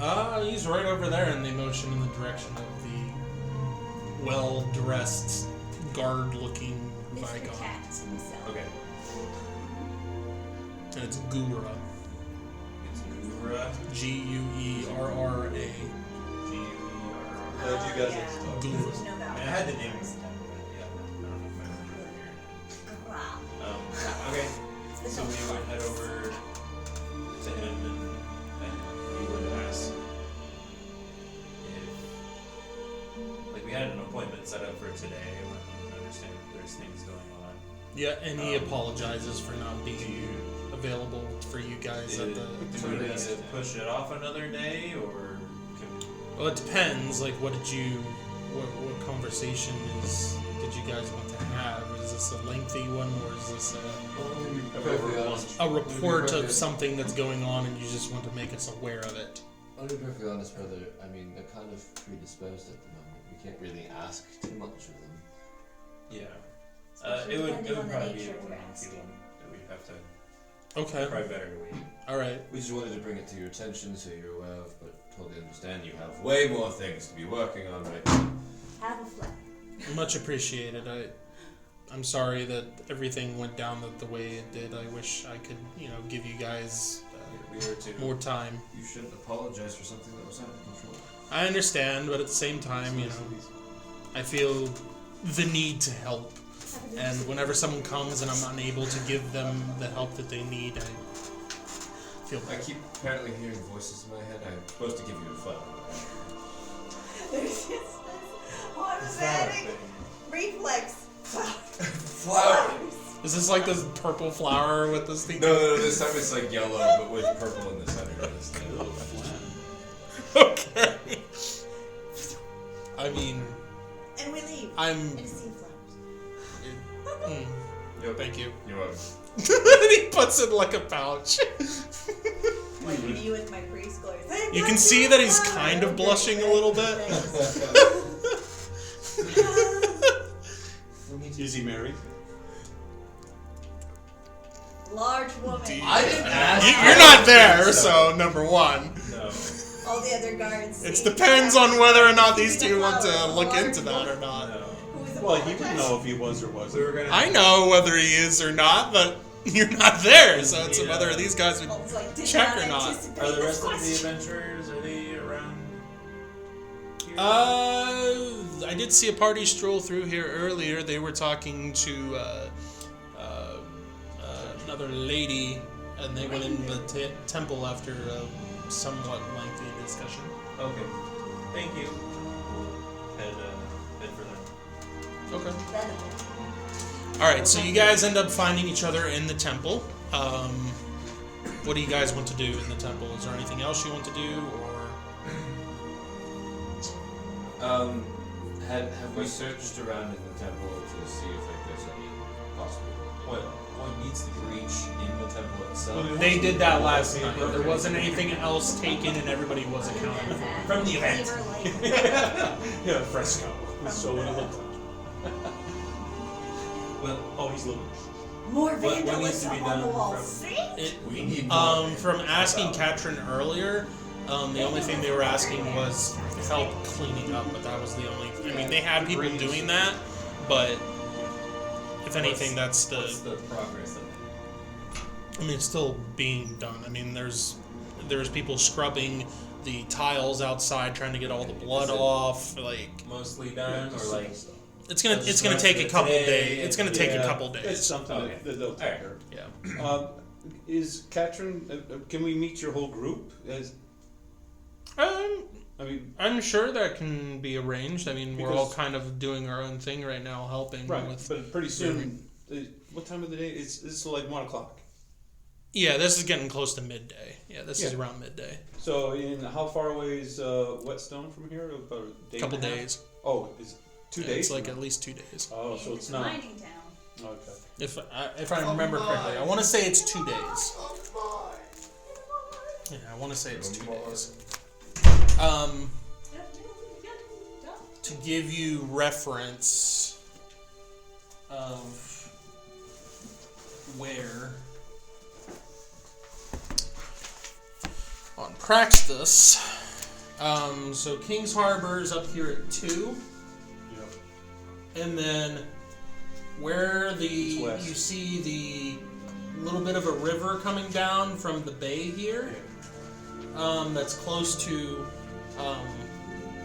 with him. He's right over there, and they motion in the direction of the well-dressed, guard-looking Mr. Vygon. Katz himself. Okay. And it's Gura. It's Guerrera. Guerra. G-U-E-R-R. Glad you guys yeah. have talked. Gura. There's no doubt. I mean, I had the name of stuff, but yeah, I don't know if I remember hearing Wow. it. Okay, so we would head over to him and we would ask if, like, we had an appointment set up for today. I understand there's things going on. Yeah, and he apologizes for not being available for you guys at the Do we need to push it off another day, or can we... Well, it depends. Like, what conversation did you guys want to have? Is this a lengthy one, or is this a report of something that's going on, and you just want to make us aware of it? I'll be perfectly honest, brother. I mean, they're kind of predisposed at the moment. We can't really ask too much of them. Yeah. Especially It would depending on the probably be nature a of your one asking. that we'd have to... Okay. Probably better to wait. All right. We just wanted to bring it to your attention so you're aware of, but totally understand you have way more things to be working on right now. Have a flag. Much appreciated. I'm sorry that everything went down the way it did. I wish I could, give you guys We were to... more time. You shouldn't apologize for something that was out of control. I understand, but at the same time, I feel the need to help. And whenever someone comes and I'm unable to give them the help that they need, I feel I bad. keep apparently hearing voices in my head. I'm supposed to give you a flower. There's just this It's not a automatic thing. reflex. Flower! Is this like this purple flower with this thing? No, this time it's like yellow, but with purple in the center of this thing. Okay. I mean, And we leave. I'm. In a sea of flowers. Thank you. You're welcome. And he puts it in like a pouch. Like me with my preschoolers. You can see that he's kind of blushing a little bit. Is he married? Large woman. I didn't ask. You're not there, so number one. No. All the other guards. It see. depends on whether or not these See two the want to flower, look large into that or woman not. No. who is Well, he would apologizing. know if he was or wasn't. We were gonna. I know whether he is or not, but you're not there, so it's whether these guys would. I was like, did Check not or not? anticipate Are the this rest of the question. adventurers, are they around here? I did see a party stroll through here earlier. They were talking to another lady, and they went in the temple after a somewhat lengthy discussion. Okay. Thank you. Head for them. Okay. Then- All right, so you guys end up finding each other in the temple. What do you guys want to do in the temple? Is there anything else you want to do, or Have we searched around in the temple to see if like there's any possible What needs to be reached in the temple itself? they did that last night? There wasn't anything else taken, and everybody was accounted for from the event. Flavor light. Yeah, fresco. So what it looks like. Well, Oh, he's living. More What needs to vandalism be on the done wall. from- See? we need more From asking Katrin earlier, the only thing they were asking was help cleaning up, but that was the only. I mean, they had people doing that, but if anything, that's what's the. the progress of it? I mean, it's still being done. I mean, there's people scrubbing the tiles outside, trying to get all the blood off. Like, Mostly done, or like it's gonna Just it's gonna rest take of a it couple today days. It's gonna take a Yeah, couple It's days. something Okay. that they'll take Alright. care Yeah. of. Is Katrin? Can we meet your whole group? I mean, I'm sure that can be arranged. I mean, we're all Because- kind of doing our own thing right now, helping right? with. But pretty soon, what time of the day? It's like 1 o'clock. Yeah, this is getting close to midday. Yeah, this is Yeah. around midday. So, in how far away is Whetstone from here? About a day. Couple and a half? days. Oh, it's 2 Yeah, days. It's like from at least 2 days. now? Oh, so it's not. Mining town. Okay. If I remember correctly, I want to say it's 2 days. Yeah, I want to say it's 2 days. To give you reference of where on Praxis, so King's Harbor is up here at 2. Yep. And then where It's you west. see the little bit of a river coming down from the bay here, that's close to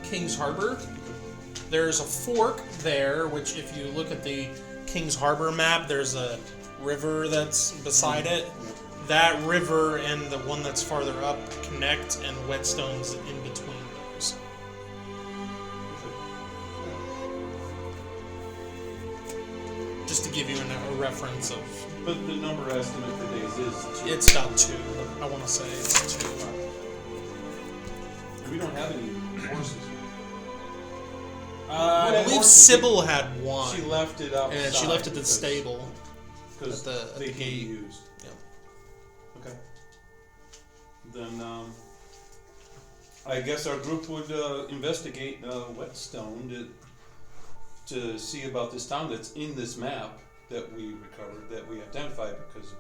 King's Harbor. There's a fork there, which if you look at the King's Harbor map, there's a river that's beside it. That river and the one that's farther up connect, and Whetstone's in between those. Just to give you a reference of, But the number estimate for days is 2. it's about 2. I want to say it's 2. We don't have any horses. I Well, believe horses- Sybil had one, She left it outside. and she left it at the because- stable. Because at the they can be gate. used. Yeah. Okay. Then I guess our group would investigate Whetstone to see about this town that's in this map that we recovered, that we identified because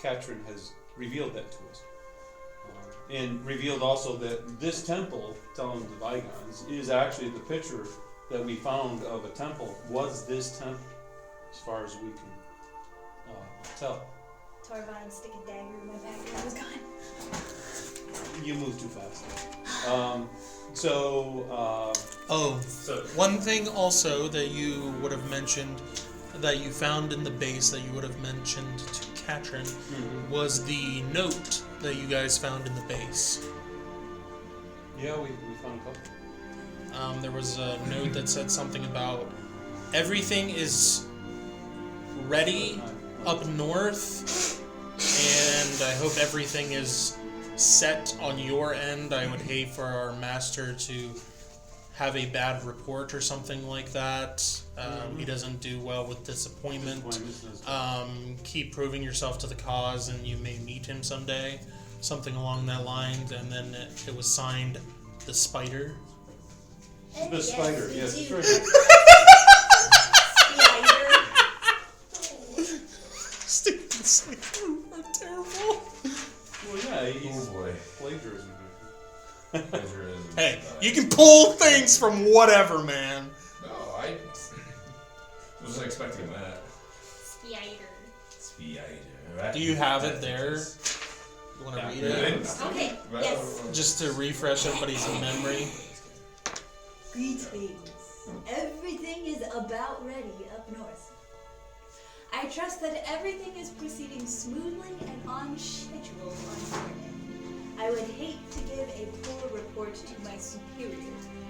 Katrin has revealed that to us. And revealed also that this temple, telling the bygones, is actually the picture that we found of a temple was this temple, as far as we can tell. Torvine stick a dagger in my back and I was gone. You move too fast. So so One thing also that you would have mentioned, that you found in the base that you would have mentioned to Katrin, was the note that you guys found in the base. yeah, we found a couple. There was a note that said something about everything is ready up north, and I hope everything is set on your end. I would hate for our master to have a bad report or something like that. He doesn't do well with disappointment. Keep proving yourself to the cause, and you may meet him someday. Something along that line. And then it was signed the Spider. And The spider, we yes, do right. have Stupid are terrible. Well, yeah, he's Oh boy. plagiarism. Plagiarism. Hey, you can pull things from whatever, man. No, I wasn't expecting that. Spider. Spider. Do you have it there? You want to read it? Okay, yes. Just to refresh everybody's memory. Greetings. Everything is about ready up north. I trust that everything is proceeding smoothly and on schedule on your end. I would hate to give a poor report to my superior.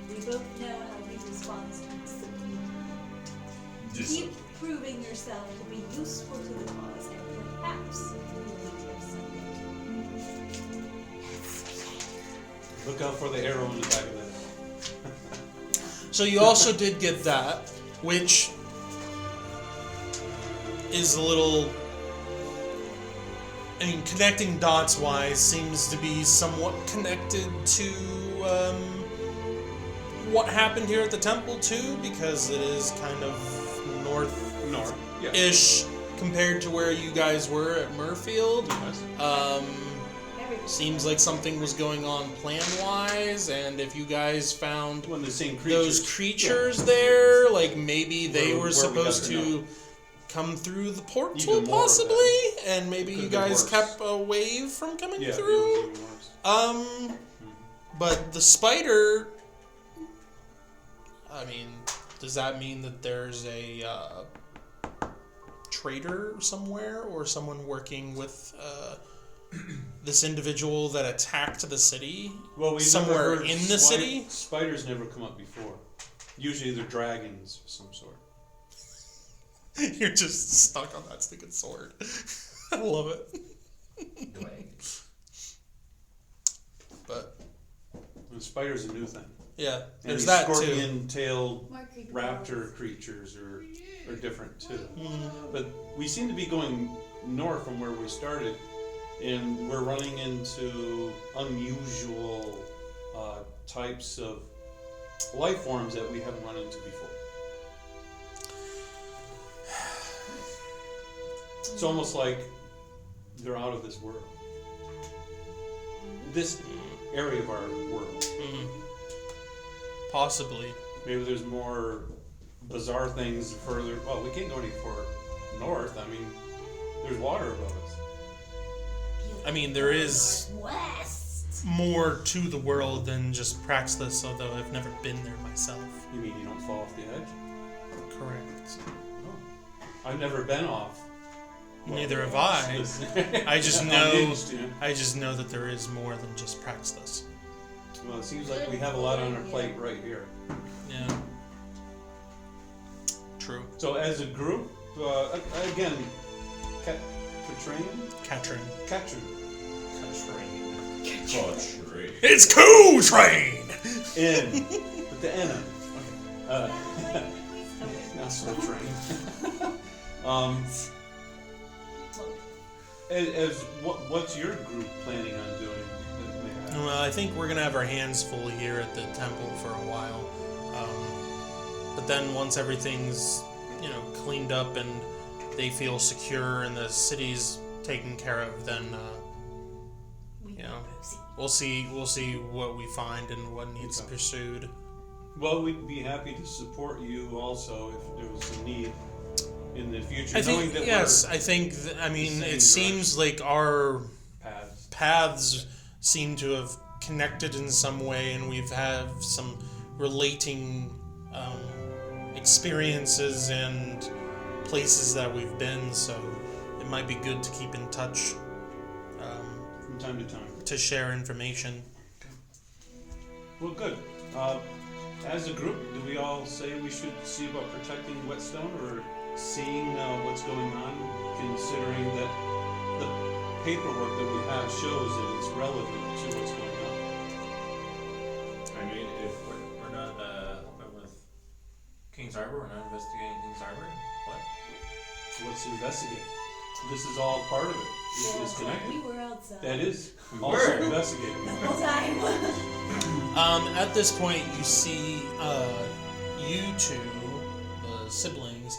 We both know how he responds to discipline. Keep proving yourself to be useful to the cause, and perhaps we will meet here someday. Look out for the arrow in the back of that. So you also did get that, which is a little. I mean, connecting dots wise seems to be somewhat connected to what happened here at the temple too, because it is kind of north-ish Yeah. compared to where you guys were at Murfield. Yes. Seems like something was going on plan-wise, and if you guys found One of the same creatures. those creatures there, like maybe they Where were we supposed got to to come through the portal Even more of possibly, and maybe Could've you been guys worse. kept a wave from coming Yeah, it was through. even worse. But the spider, I mean, does that mean that there's a traitor somewhere or someone working with this individual that attacked the city? Well, we've somewhere never heard in the city? Spiders never come up before. Usually they're dragons of some sort. You're just stuck on that stupid sword. I love it. But The spider's a new thing. yeah, And there's these that too. scorpion-tailed More creepy raptor creatures are different too. Mm. But we seem to be going north from where we started, and we're running into unusual types of life forms that we haven't run into before. It's almost like they're out of this world. This area of our world. Mm. Possibly. Maybe there's more bizarre things further. Well, we can't go any further north. I mean, there's water above us. I mean, there is West. more to the world than just Praxis, although I've never been there myself. You mean you don't fall off the edge? Correct. I've never been off. Neither have I. I just know. Unhinged, you know? I just know that there is more than just Praxis. Well, it seems like we have a lot on our plate right here. Yeah. True. So as a group, again, Katrin? Katrin. Katrin. Country. It's Cool Train! N. With the N on it. Not so train. What's your group planning on doing? that may happen? Well, I think we're gonna have our hands full here at the temple for a while. But then once everything's, cleaned up and they feel secure and the city's taken care of, then we'll see what we find and what needs Okay. pursued. Well, we'd be happy to support you also if there was a need in the future. I knowing think that yes. we're I think same it seems like our paths. paths seem to have connected in some way, and we've had some relating experiences and places that we've been. So it might be good to keep in touch From time to time. to share information. Well, good. As a group, do we all say we should see about protecting Whetstone or seeing what's going on, considering that the paperwork that we have shows that it's relevant to what's going on? I mean, if We're not King's Harbor? We're not investigating King's Harbor? What? What's to investigate? This is all part of it. This is connected. We were outside. That is We also were. investigating. The whole time. At this point, you see you two, the siblings,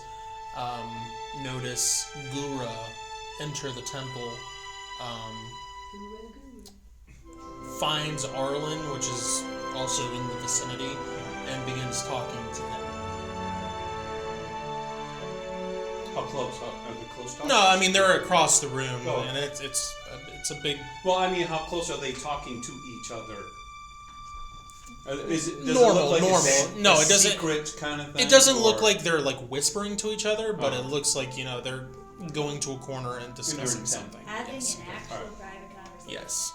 notice Gura enter the temple, finds Arlen, which is also in the vicinity, and begins talking to him. How close? Are they close talking? No, I mean they're across the room, Oh. and it's a big. Well, I mean, how close are they talking to each other? Does it Normal, look like normal. No, a it doesn't- secret kind of thing? It doesn't look or- like they're like whispering to each other, but Oh. it looks like they're going to a corner and discussing intent. something. Having Yes. an actual Alright. private conversation. Yes.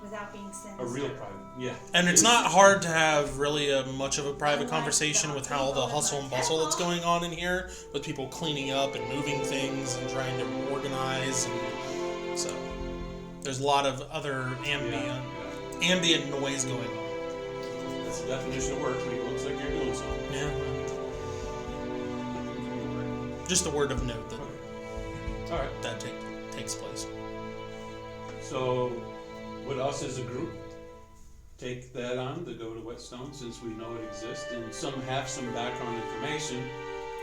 Without being censored. a real private. Yeah. And it's not hard to have really much of a private conversation with how the hustle and bustle that's going on in here, with people cleaning up and moving things and trying to organize, and so there's a lot of other ambient noise going on. That's the definition of work. It looks like you're doing something. Yeah. Just a word of note that All right. that takes place. So, would us as a group take that on to go to Whetstone since we know it exists and have some background information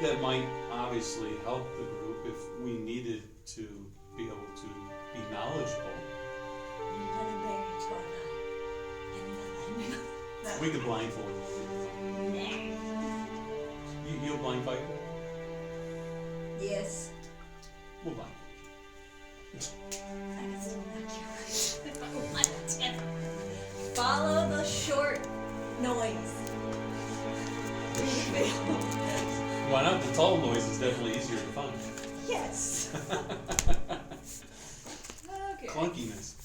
that might obviously help the group if we needed to be able to be knowledgeable? We could blindfold you. You'll blindfold? Yes. We'll blindfold. Follow the short noise. Why not? The tall noise is definitely easier to find. Yes. Okay. Clunkiness.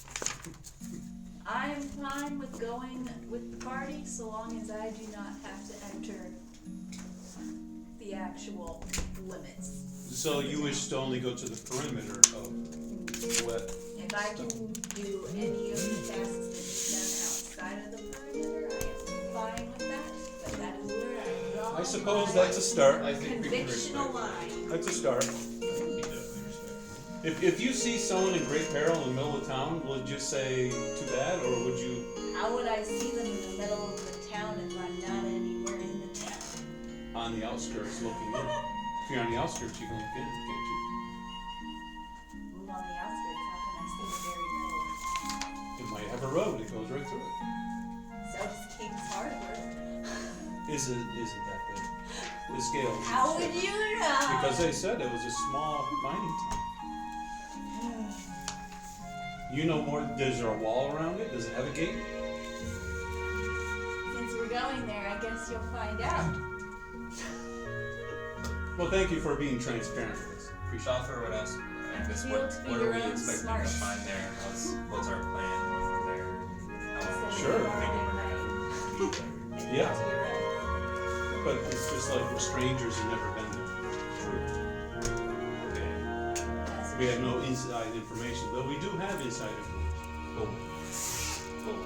I'm fine with going with the party so long as I do not have to enter the actual limits. So you wish to only go to the perimeter of what? If I can do any of the tasks that are done outside of the perimeter, I am fine with that. But that is where I draw I suppose my that's a start. I think we can respect convictional that. line. That's a start. I think we definitely respect that. If you see someone in great peril in the middle of town, would you say to that, or would you? How would I see them in the middle of the town if I'm not anywhere in the town? On the outskirts looking in. If you're on the outskirts, you can look in, can't Move on the outskirts, how can I see the very middle of town? you? It might have a road that goes right through it. So does King's Harbor. Isn't that big? The scale. is How would different. you know? Because they said it was a small mining town. You know more. Is there a wall around it? Does it have a gate? Since we're going there, I guess you'll find out. Well, thank you for being transparent with us. Appreciate it. Shoffer would ask, I guess, Feel what to be are your we own expecting smart. to find there? What's our plan when we're there? How long So Sure. you've do we think already we're made- gonna be there? Yeah. to your own. But it's just like we're strangers who've never been there. True. Okay. That's We have no inside information, though we do have inside information. Cool. Cool.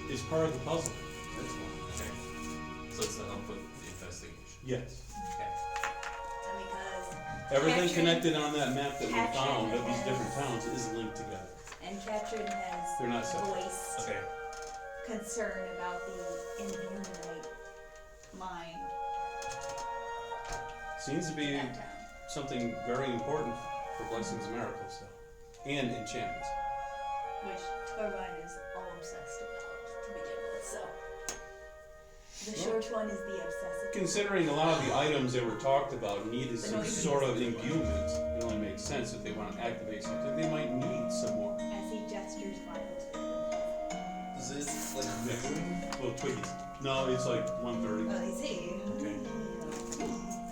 It's part of the puzzle. That's why. Okay. So it's to help with the investigation. Yes. Okay. because Everything Catherine- connected on that map that we Catherine found of these has- different towns is linked together. and Katrin has They're not separate. voiced Okay. concern about the Inhumanite mine Seems to in be that town. something very important for blessings and miracles, though, and enchantments. Which Torvine is all obsessed about to begin with, so the short one is the obsessive. Considering a lot of the items that were talked about needed The some noise sort of is- imbuement, it only makes sense if they want to activate something. They might need some more. As he gestures violently. Is it like noon? Little twiggies. No, it's like 1:30. Oh, I see. Okay.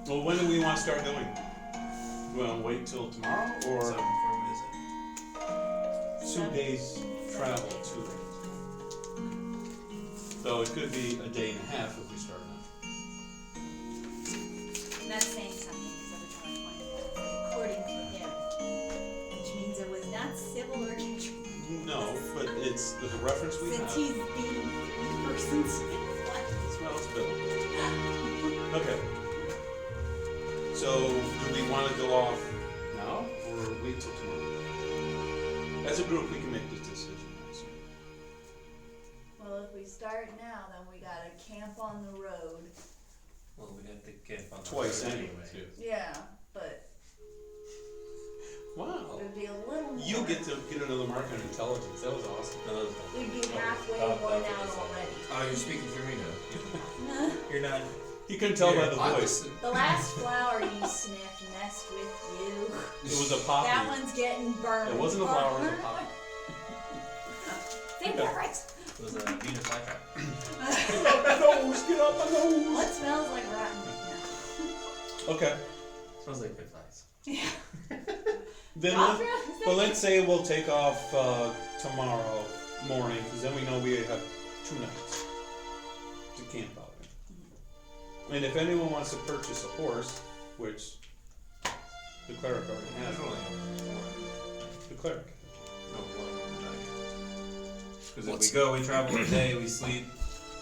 Well, when do we want to start going? We want to wait till tomorrow, So or from is it? 2 days travel to it? So it could be a day and a half if we start now. And that's saying something because every time I pointed out, according to him, which means it was not civil or Katrin. No, but it's the reference we Since have. he's the person civil one. Well, it's Bill. Okay. So, do we want to go off now or wait till tomorrow? As a group, we can make this decision. I assume. Well, if we start now, then we gotta camp on the road. Well, we have to camp on the Twice road anyway. Too. Yeah, but Wow. it would be a little more. You get to get another mark on intelligence. That was awesome. No, those We'd be halfway Oh, one okay, out so- already. Oh, you're speaking for me now. You're not. You couldn't tell by the I voice. listen. The last flower you sniffed messed with you. It was a poppy. That one's getting burned. It wasn't a flower, it was a poppy. Same difference. It was a Venus flytrap. My nose, get up my nose. What smells like rotten? Okay. Smells like good flies. Then, Opera? but let's say we'll take off tomorrow morning, because then we know we have 2 nights to camp out in. And if anyone wants to purchase a horse, which the cleric already has, There's only one. the cleric. No, one night. Because if What's- we go, we travel a day, we sleep.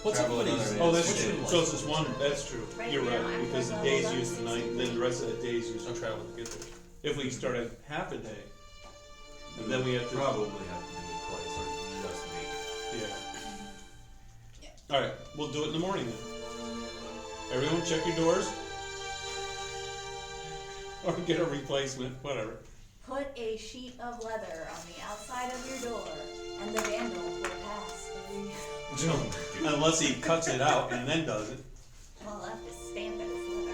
What's travel everybody's- another day. Oh, that's What's true. your So it's just one. That's true. Right You're now, right, I'm because the like days level use the 16. night, and then the rest of the days use the travel to get there. If we start at half a day, and then we have to. Probably have to do it twice or just make it. Yeah. All right, we'll do it in the morning then. Everyone, check your doors, or get a replacement, whatever. Put a sheet of leather on the outside of your door, and the vandal will pass. Unless he cuts it out and then does it. Well, I'll have to stamp it as leather.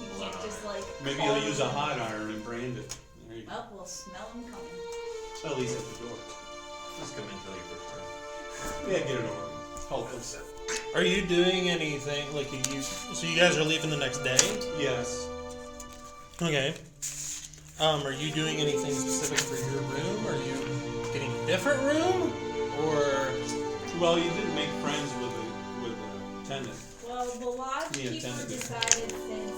You can't just like. Maybe call he'll use a them. hot iron and brand it. There you go. Well, we'll smell them coming. At least at the door. Just come until you prefer. Yeah, get it over. Help us. Are you doing anything like so you guys are leaving the next day? Yes. Okay. Are you doing anything specific for your room? Are you getting a different room? Or Well, you didn't make friends with the tenant. Well, the lodge Yeah, keeper tenant. decided since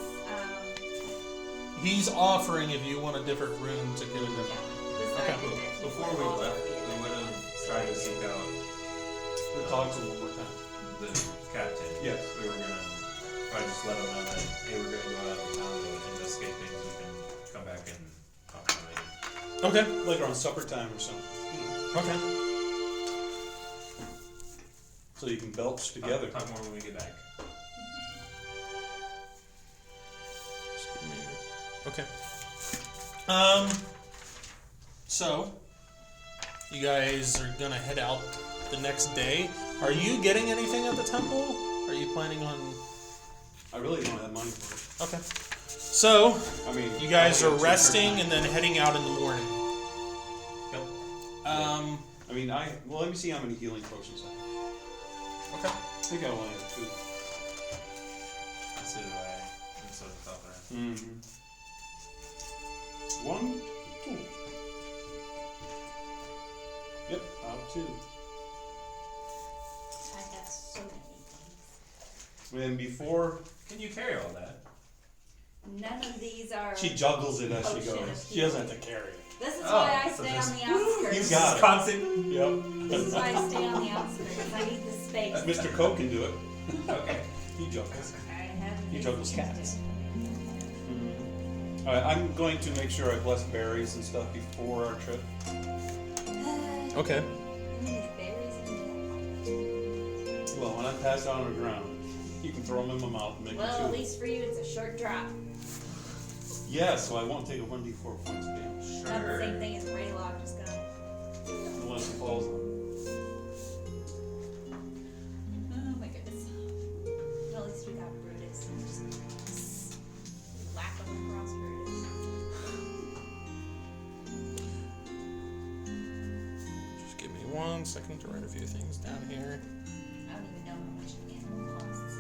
he's offering if you want a different room to get a different decided Okay. that he Before would we also left, be we a would vendor. have tried to seek out We'll talk to him one more time. the captain. Yes. We were gonna probably just let him know that, hey, we're gonna go out of town to investigate things, we can come back and talk to him later. Okay. Like around supper time or something. Okay. So you can belch together. Talk more when we get back. Just give me- Okay. So you guys are gonna head out the next day. Are you getting anything at the temple? Are you planning on? I really don't have money for it. Okay. So I mean, you guys I are only got resting and then heading out in the morning. Yep. I mean, well, let me see how many healing potions I have. Okay. I think I only have 2. So do I. And so the top of that. Mm-hmm. 1, 2. Yep, I have 2. I have so many things. And before, Can you carry all that? None of these are. she juggles it as she Potion of goes. She doesn't have to carry it. This is Oh, why I so stay just- on the outskirts. You got it. Constant. Yep. This is why I stay on the outskirts. I need the space. Mr. Coe can do it. Okay. He juggles. I have He these juggles things cats. too. Alright, I'm going to make sure I bless berries and stuff before our trip. Okay. These berries and Well, when I pass out on the ground, you can throw them in my mouth and make well, me at chew. least for you, it's a short drop. Yeah, so I won't take a 1d4 points of damage. Not the same thing as Raylog just got. Unless it falls on. Oh my goodness. Well, at least we got Brutus. Just whack him across Brutus. Just give me 1 second to write a few things down here. I don't even know how much an animal costs.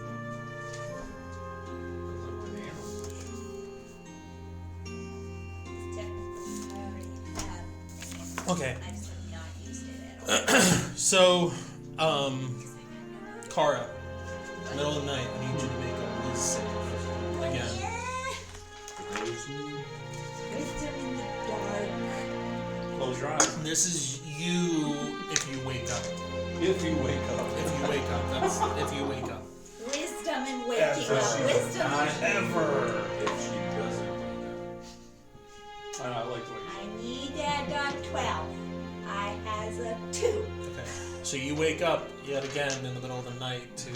Technically, I already have an animal. Okay. I just have not used it at all. So, Kara, middle of the night, I need you to make a whiz save again. Wisdom in the dark. Close your eyes. This is you if you wake up. If you wake up. If you wake up, that's if you wake up. Wisdom woman waking up. Wisdom. Not ever. If she doesn't wake I like the way I need that got 12. I has a 2. Okay. So you wake up yet again in the middle of the night to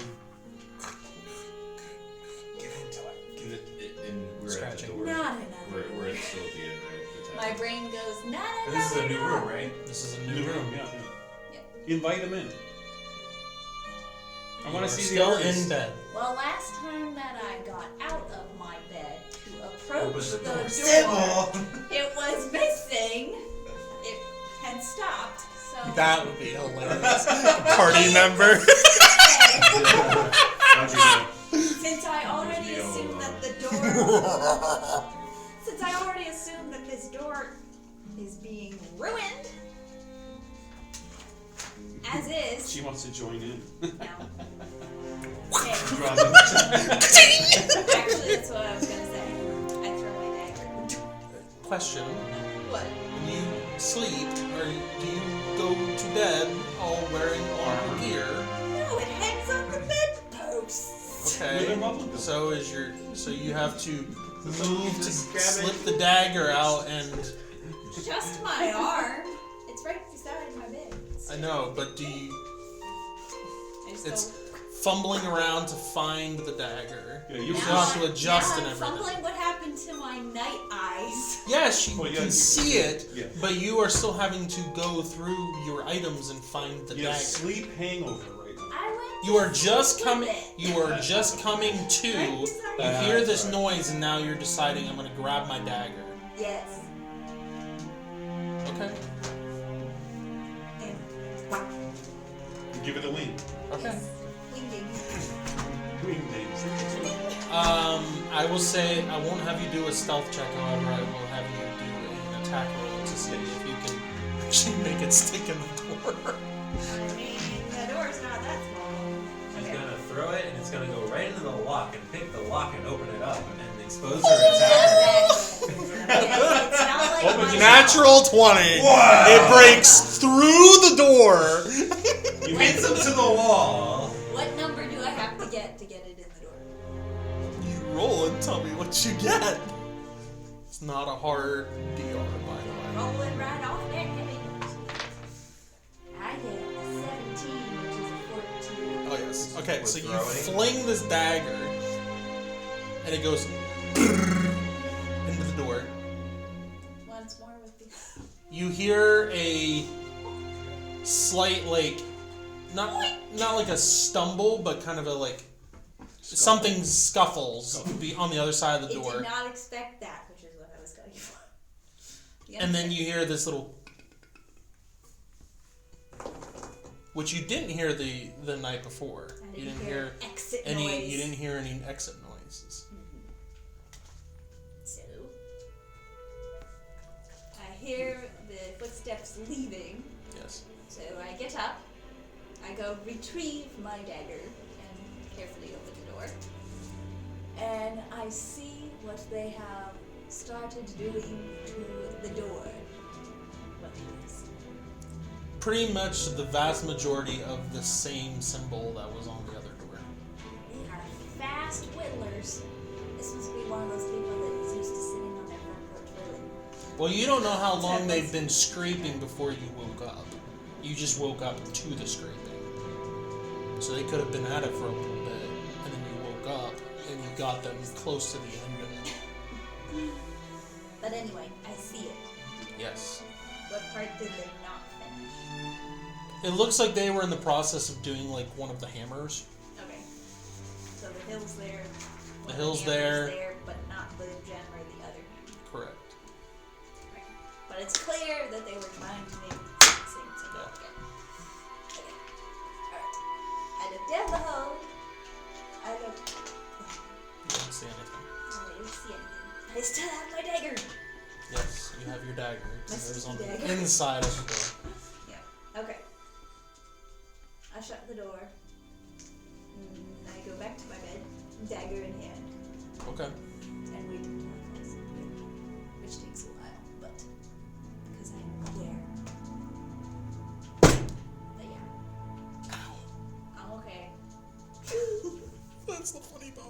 get into it. up, and we're at the Scratching. door. Not another. We're at still at the end, right? The My brain goes, not another. This is a new room, right? This is a New room, yeah. Yep. Invite him in. I want You're to see the still artist. in bed. Well, last time that I got out of my bed to approach Open the the door, it was missing. It had stopped. So That would be hilarious. Party member. How'd you know? since I already Leave me all assumed that alone. the door, since I already assumed that this door is being ruined, as is. She wants to join in. No. Okay. Robin. Actually, that's what I was gonna say. I throw my dagger. Question. What? When you sleep, or do you go to bed all wearing armor gear? No, it hangs on the bedposts. Okay. With a muffler. So you have to move to just grab it. slip the dagger out, and Just my arm. It's right beside my bed. I know, but do you? I just It's go, fumbling around to find the dagger. Yeah, you You now still have to I'm- adjust now and I'm everything. fumbling. What happened to my night eyes? Yes, you Well, yeah, can you- see it, Yeah. but you are still having to go through your items and find the You have dagger. sleep hangover right now. I went. You are just with coming. it. You are just coming to. You hear this noise, and now you're deciding I'm going to grab my dagger. Yes. Okay. And Give it a wing. Okay. winging. Wing names. I will say I won't have you do a stealth check. However, I will have you do an attack roll to see if you can actually make it stick in the door. I mean, the door's not that small. She's Okay. gonna throw it, and it's gonna go right into the lock, and pick the lock and open it up, and then expose Oh, her attacker. It's not like Oh, but my- you Natural 20. Wow. It breaks through the door. You hits him to the wall. What number do I have to get it in the door? You roll and tell me what you get. It's not a hard DR, by the way. Rolling right off that heavy. I get a 17, which is a 14. Oh yes. Okay, We're so you throwing. fling this dagger, and it goes into the door. Once more with the. You hear a slight, like, not like a stumble, but kind of a like something scuffles be on the other side of the It door, did not expect that, which is what I was going for. and then you hear this little, which you didn't hear the night before. I You didn't didn't hear hear exit any. noise. You didn't hear any exit noises. So I hear the footsteps leaving. Yes. So I get up. I go retrieve my dagger and carefully open the door. And I see what they have started doing to the door. What is? Pretty much the vast majority of the same symbol that was on the other door. They are fast whittlers. This must be one of those people that is used to sitting on their front porch whittling. Well, you don't know how long they've been scraping before you woke up. You just woke up to the scraping. So they could have been at it for a little bit, and then you woke up and you got them close to the end of it. But anyway, I see it. Yes. What part did they not finish? It looks like they were in the process of doing like one of the hammers. Okay. So the hill's there. The one hill's hammer's there. but not the gem or the other. Correct. Right. But it's clear that they were trying to make the same symbol Yeah. again. Okay. Alright. I look down the hole. I look. You didn't see anything. I didn't see anything. I still have my dagger. Yes, you have your dagger. My It was on sticky the dagger. inside of the door. Yeah. Okay. I shut the door. I go back to my bed, dagger in hand, Okay. and wait until I fall asleep again, which takes a while, but because I'm aware. But yeah, I'm okay. That's the funny bone.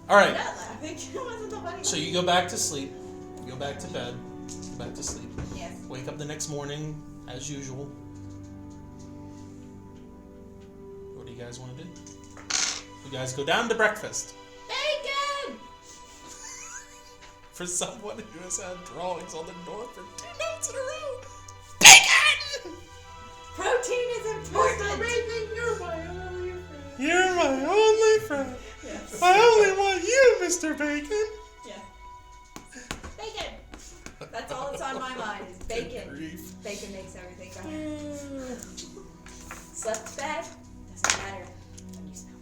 All right. I'm not laughing. It wasn't the funny So one. you go back to sleep. You go back to bed. Go back to sleep. Yes. Wake up the next morning as usual. What do you guys want to do? You guys go down to breakfast. Bacon! For someone who has had drawings on their door for 2 nights in a row. Bacon! Protein is important. You're my only friend. You're my only friend. Yes. I only want you, Mr. Bacon. Yeah. Bacon. That's all that's on my mind is bacon. Grief. Bacon makes everything better. Slept bad. Doesn't matter when you smell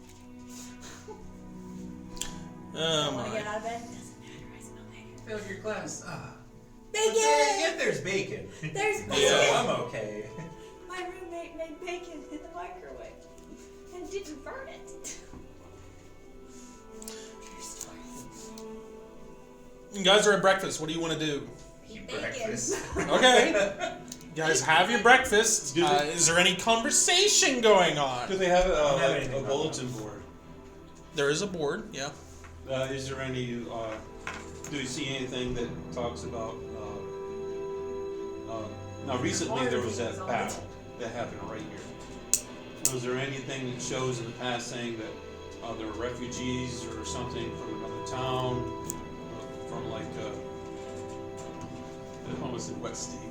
bacon. Oh Want to get my. out of bed? Doesn't matter. I smell bacon. Failed your class. Bacon. Yet there's bacon. There's bacon. So I'm okay. My roommate made bacon in the microwave and didn't burn it. You guys are at breakfast. What do you want to do? Eat Breakfast. Okay. You guys have your breakfast. Is there any conversation going Do on? they have don't have like anything a about bulletin board? There is a board, yeah. Is there any? Do you see anything that talks about? Now, recently there was that battle that happened right here. Was there anything that shows in the past saying that there were refugees or something from another town, from like I almost said West Steve,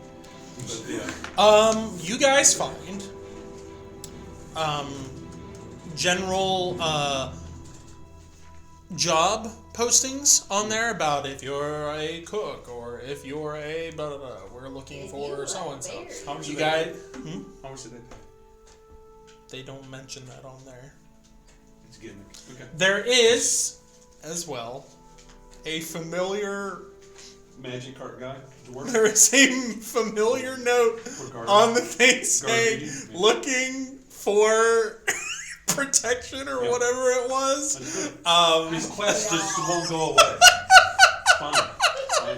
but yeah. You guys find general job postings on there about if you're a cook or if you're a blah blah blah. We're looking If for you so are and so. very- How much You did guys, How much did they pay? they don't mention that on there. It's getting okay. There is, as well, a familiar. Magic cart guy, dwarf. There is a familiar note For garden. on the thing saying Garden. looking for protection or Yeah. whatever it was. That's good. His His quest just won't go away. Fine. Fine.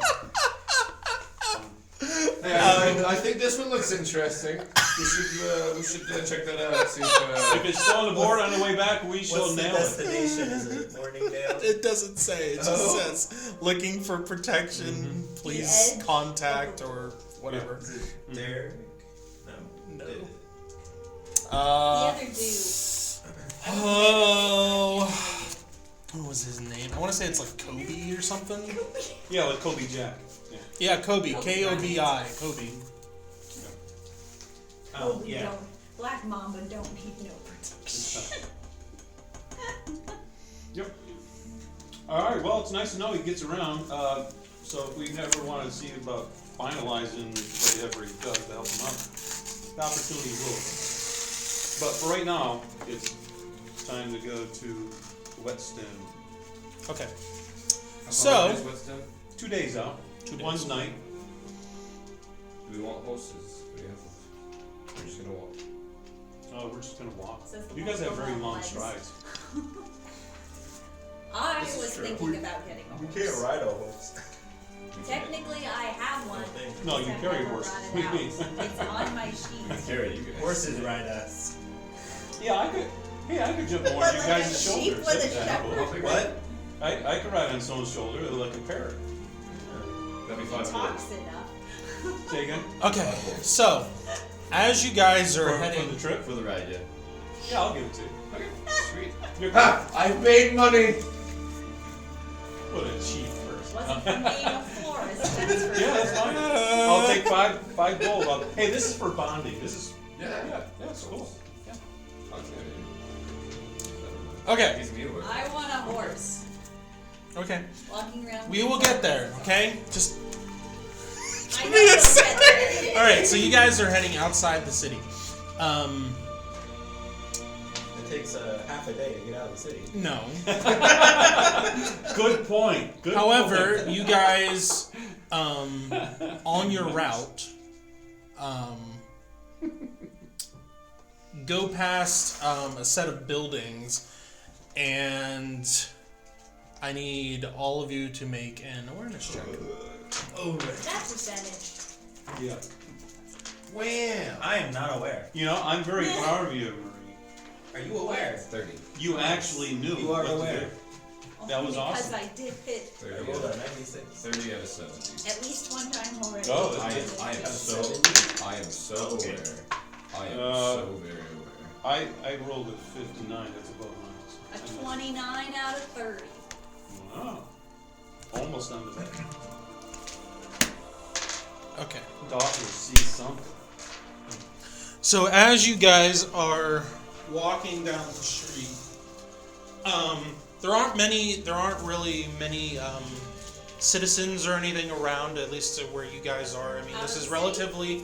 I think this one looks interesting. We should check that out. See If it's still on the board on the way back, we shall What's the nail it. destination? Is it Morningdale? It doesn't say. It just Oh. says looking for protection. Please The edge. contact or whatever. Is it Derek? No. No. David. The Uh, other dude. oh, what was his name? I want to say it's like Kobe or something. Yeah, like Kobe Jack. Yeah. Yeah, Kobe. Kobi. Kobe. Oh, yeah. Don't, Black Mamba don't need no protection. Yep. All right. Well, it's nice to know he gets around. So if we ever want to see about finalizing whatever he does to help him out, the opportunity will. But for right now, it's time to go to Whetstone. Okay. How So- far is Whetstone? 2 days out. 2 days. One night. Do we want horses? Do we have horses? We're just gonna walk. Oh, we're just gonna walk. Says the You guys have one very with long legs. strides. I This is was true. thinking about getting a You horse. can't ride a horse. Technically, I have one. No, you I've carry never horses. brought What do you it mean? out. It's on my sheet. Carry you guys. Horses ride us. Yeah, I could. Hey, I could jump on your Like a guys' sheep shoulders. with a That'd be shepherd. cool. What? I could ride on someone's shoulder like a parrot. That'd be He fun. talks enough. Say again? Okay. So, as you guys are For heading, the trip? For the ride, yeah. Yeah, I'll give it to you. Okay, sweet. You're Ha! I've made money! Put a cheap first. Wasn't from being a florist. That's for Yeah, that's sure. fine. I'll take five gold. Hey, this is for bonding. This is Yeah. that's cool. Yeah. Okay. Gives me a work. I want a horse. okay, Walking around. we will get there. Okay, just I give know me a we'll get second. there. All right, so you guys are heading outside the city. It takes half a day to get out of the city. No. Good point. Good However, point. you guys, on your route, go past a set of buildings, and I need all of you to make an awareness check. That percentage. Yeah. Wham! I am not aware. You know, I'm very proud of you, Marie. Are you aware? 30. You actually knew. You are what to aware. do. Only That was because awesome. I did hit 30 I out rolled a of, 96. 30 out of 70. at least one time already. Oh, I that's am, I am Out of so 70? I am so Okay. aware. I am Uh, so very aware. I rolled a 59. That's above A mine. 29 out of 30. Wow. Almost under that. Okay. Doctor sees something. So as you guys are walking down the street, there aren't really many citizens or anything around, at least to where you guys are. I mean, Out this of is the relatively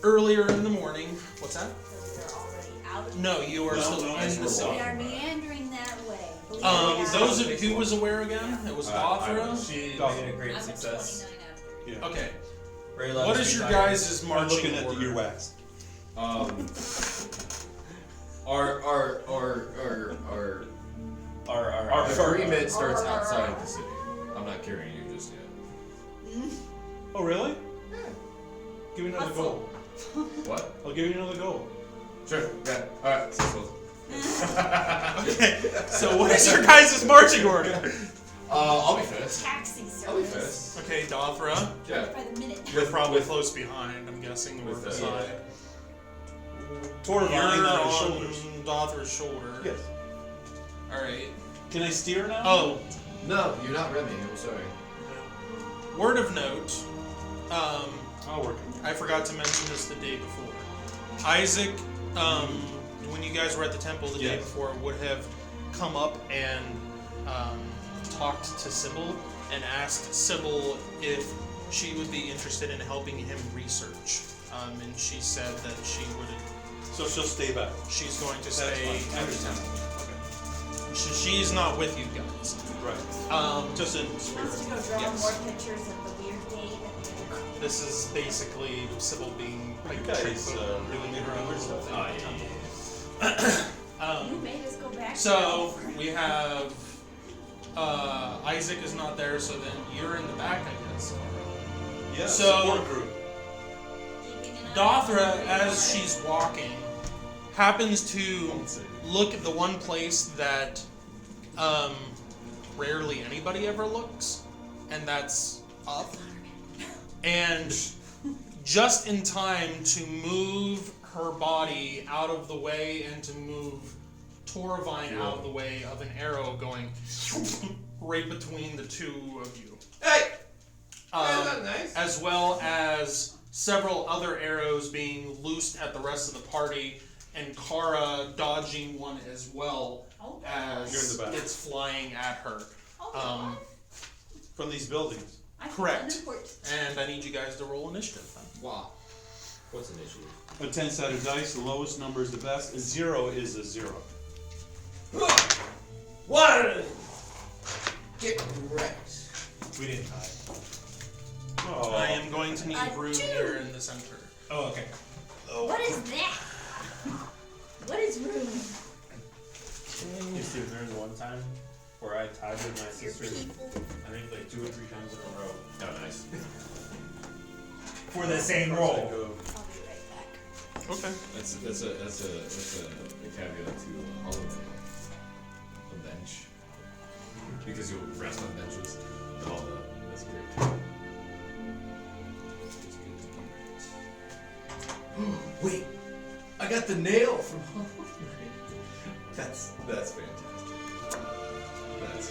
earlier in the morning. What's that? So we are already out of No, you are No, still no, in as the we're city. We are meandering that way. Believe Um, it or those not. of who was aware again, it was Dothra. She Gothra. made a great I'm a success. 29 out of 30. Yeah. Okay, Very loud what is street your tire. guys' I'm marching looking at the order? earwax. Our Our agreement starts outside of the city. I'm not carrying you just yet. Oh, really? Give me another Hustle. goal. What? I'll give you another goal. Sure. Yeah. Alright, so Okay, so what is your guys' marching order? I'll be first. Taxi I'll be service. first. Okay, Dothra, Yeah. By the minute. you're probably close behind. I'm guessing or With the- beside. Torvine You're on his on shoulders. Dothra's shoulder. Yes. All right. Can I steer now? Oh, No, you're not Remy. I'm sorry. word of note. I'll work. I forgot to mention this the day before. Isaac, when you guys were at the temple the day Yes. before, would have come up and talked to Sybil and asked Sybil if she would be interested in helping him research. And she said that she would. So she'll stay back. She's going to That's stay. fine. I understand. She's not with you guys. Right. Just in spirit. Wants to go draw Yes. more pictures of the weird date at the end. This is basically Sybil being You like guys really made her own weird stuff. You made us go back. So we have Isaac is not there, so then you're in the back, I guess. Yeah. So- support group. Keeping an eye Dothra, on as she's walking, happens to look at the one place that rarely anybody ever looks, and that's up. And just in time to move her body out of the way and to move Torvine out of the way of an arrow going right between the two of you. Hey! Nice. As well as several other arrows being loosed at the rest of the party, and Kara dodging one as well Oh, as You're in the back. it's flying at her. oh, From these buildings. I feel correct. unimportant. And I need you guys to roll initiative then. Wow. What's an issue? A 10-sided dice, the lowest number is the best. A 0 is a 0. What? Get wrecked. We didn't tie. Oh. I am going to need A room 2. here in the center. Oh, okay. What is that? What is room? You see, there was one time where I tied with my Your sister, people. I think like 2 or 3 times in a row. Oh, nice. For the same First I roll. go. I'll be right back. Okay. That's a caveat to a bench. Because you'll rest on benches and all that. That's great. It's good to be right. Wait! I got the nail from Hollow Knight. That's fantastic. That's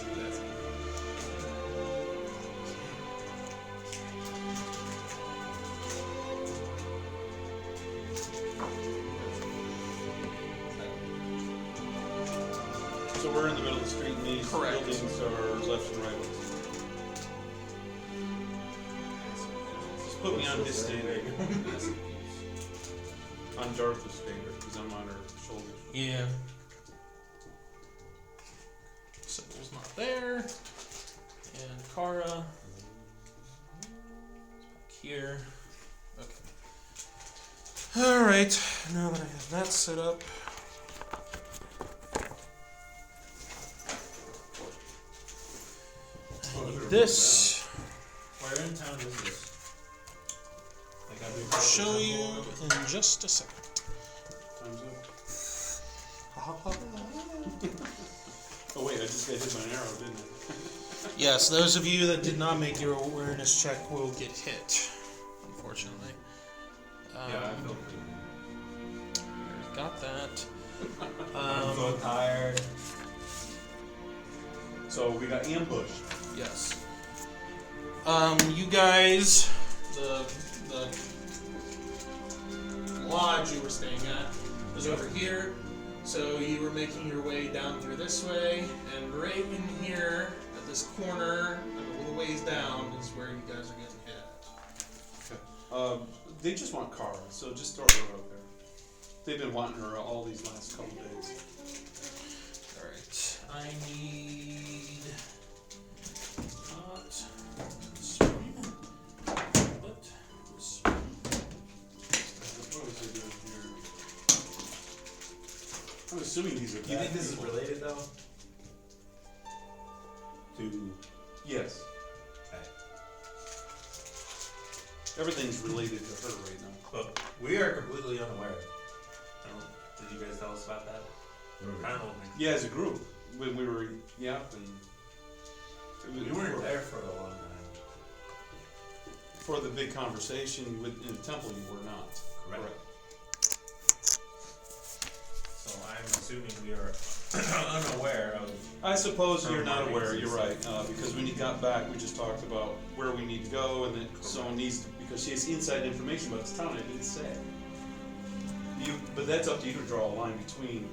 So we're in the middle of the street and these Correct. buildings are left and right of us. Just put me on his favor. On Dartha's favor, because I'm on her shoulders. Yeah. Sybil's not there. And Kara. Back here. Okay. Alright, now that I have that set up. I need this. Where in town is this? Like I'll show you in just a second. Time's up. Haha. just got hit by an arrow, didn't it? Yes, those of you that did not make your awareness check will get hit, unfortunately. Yeah, I feel pretty. Already got that. I'm so tired. So we got ambushed. Yes. You guys, the lodge you were staying at was over here. So you were making your way down through this way, and right in here at this corner, and a little ways down, is where you guys are getting hit. Okay. They just want Kara, so just throw her out there. They've been wanting her all these last couple days. All right. I need not this one, but this one. What was I doing here? I'm assuming these are Do you bad think this is people. related though? To Yes. okay. Everything's related to her right now. But We are completely unaware. I don't, did you guys tell us about that? I don't think. Yeah, as a group, when we were, yeah, and We weren't there for a long time. for the big conversation in the temple, you were not. Correct. So I'm assuming we are unaware of. I suppose Her you're not findings aware. and You're right, because when you got back, we just talked about where we need to go, and that someone needs to, because she has inside information about this town. I didn't say. But that's up to you to draw a line between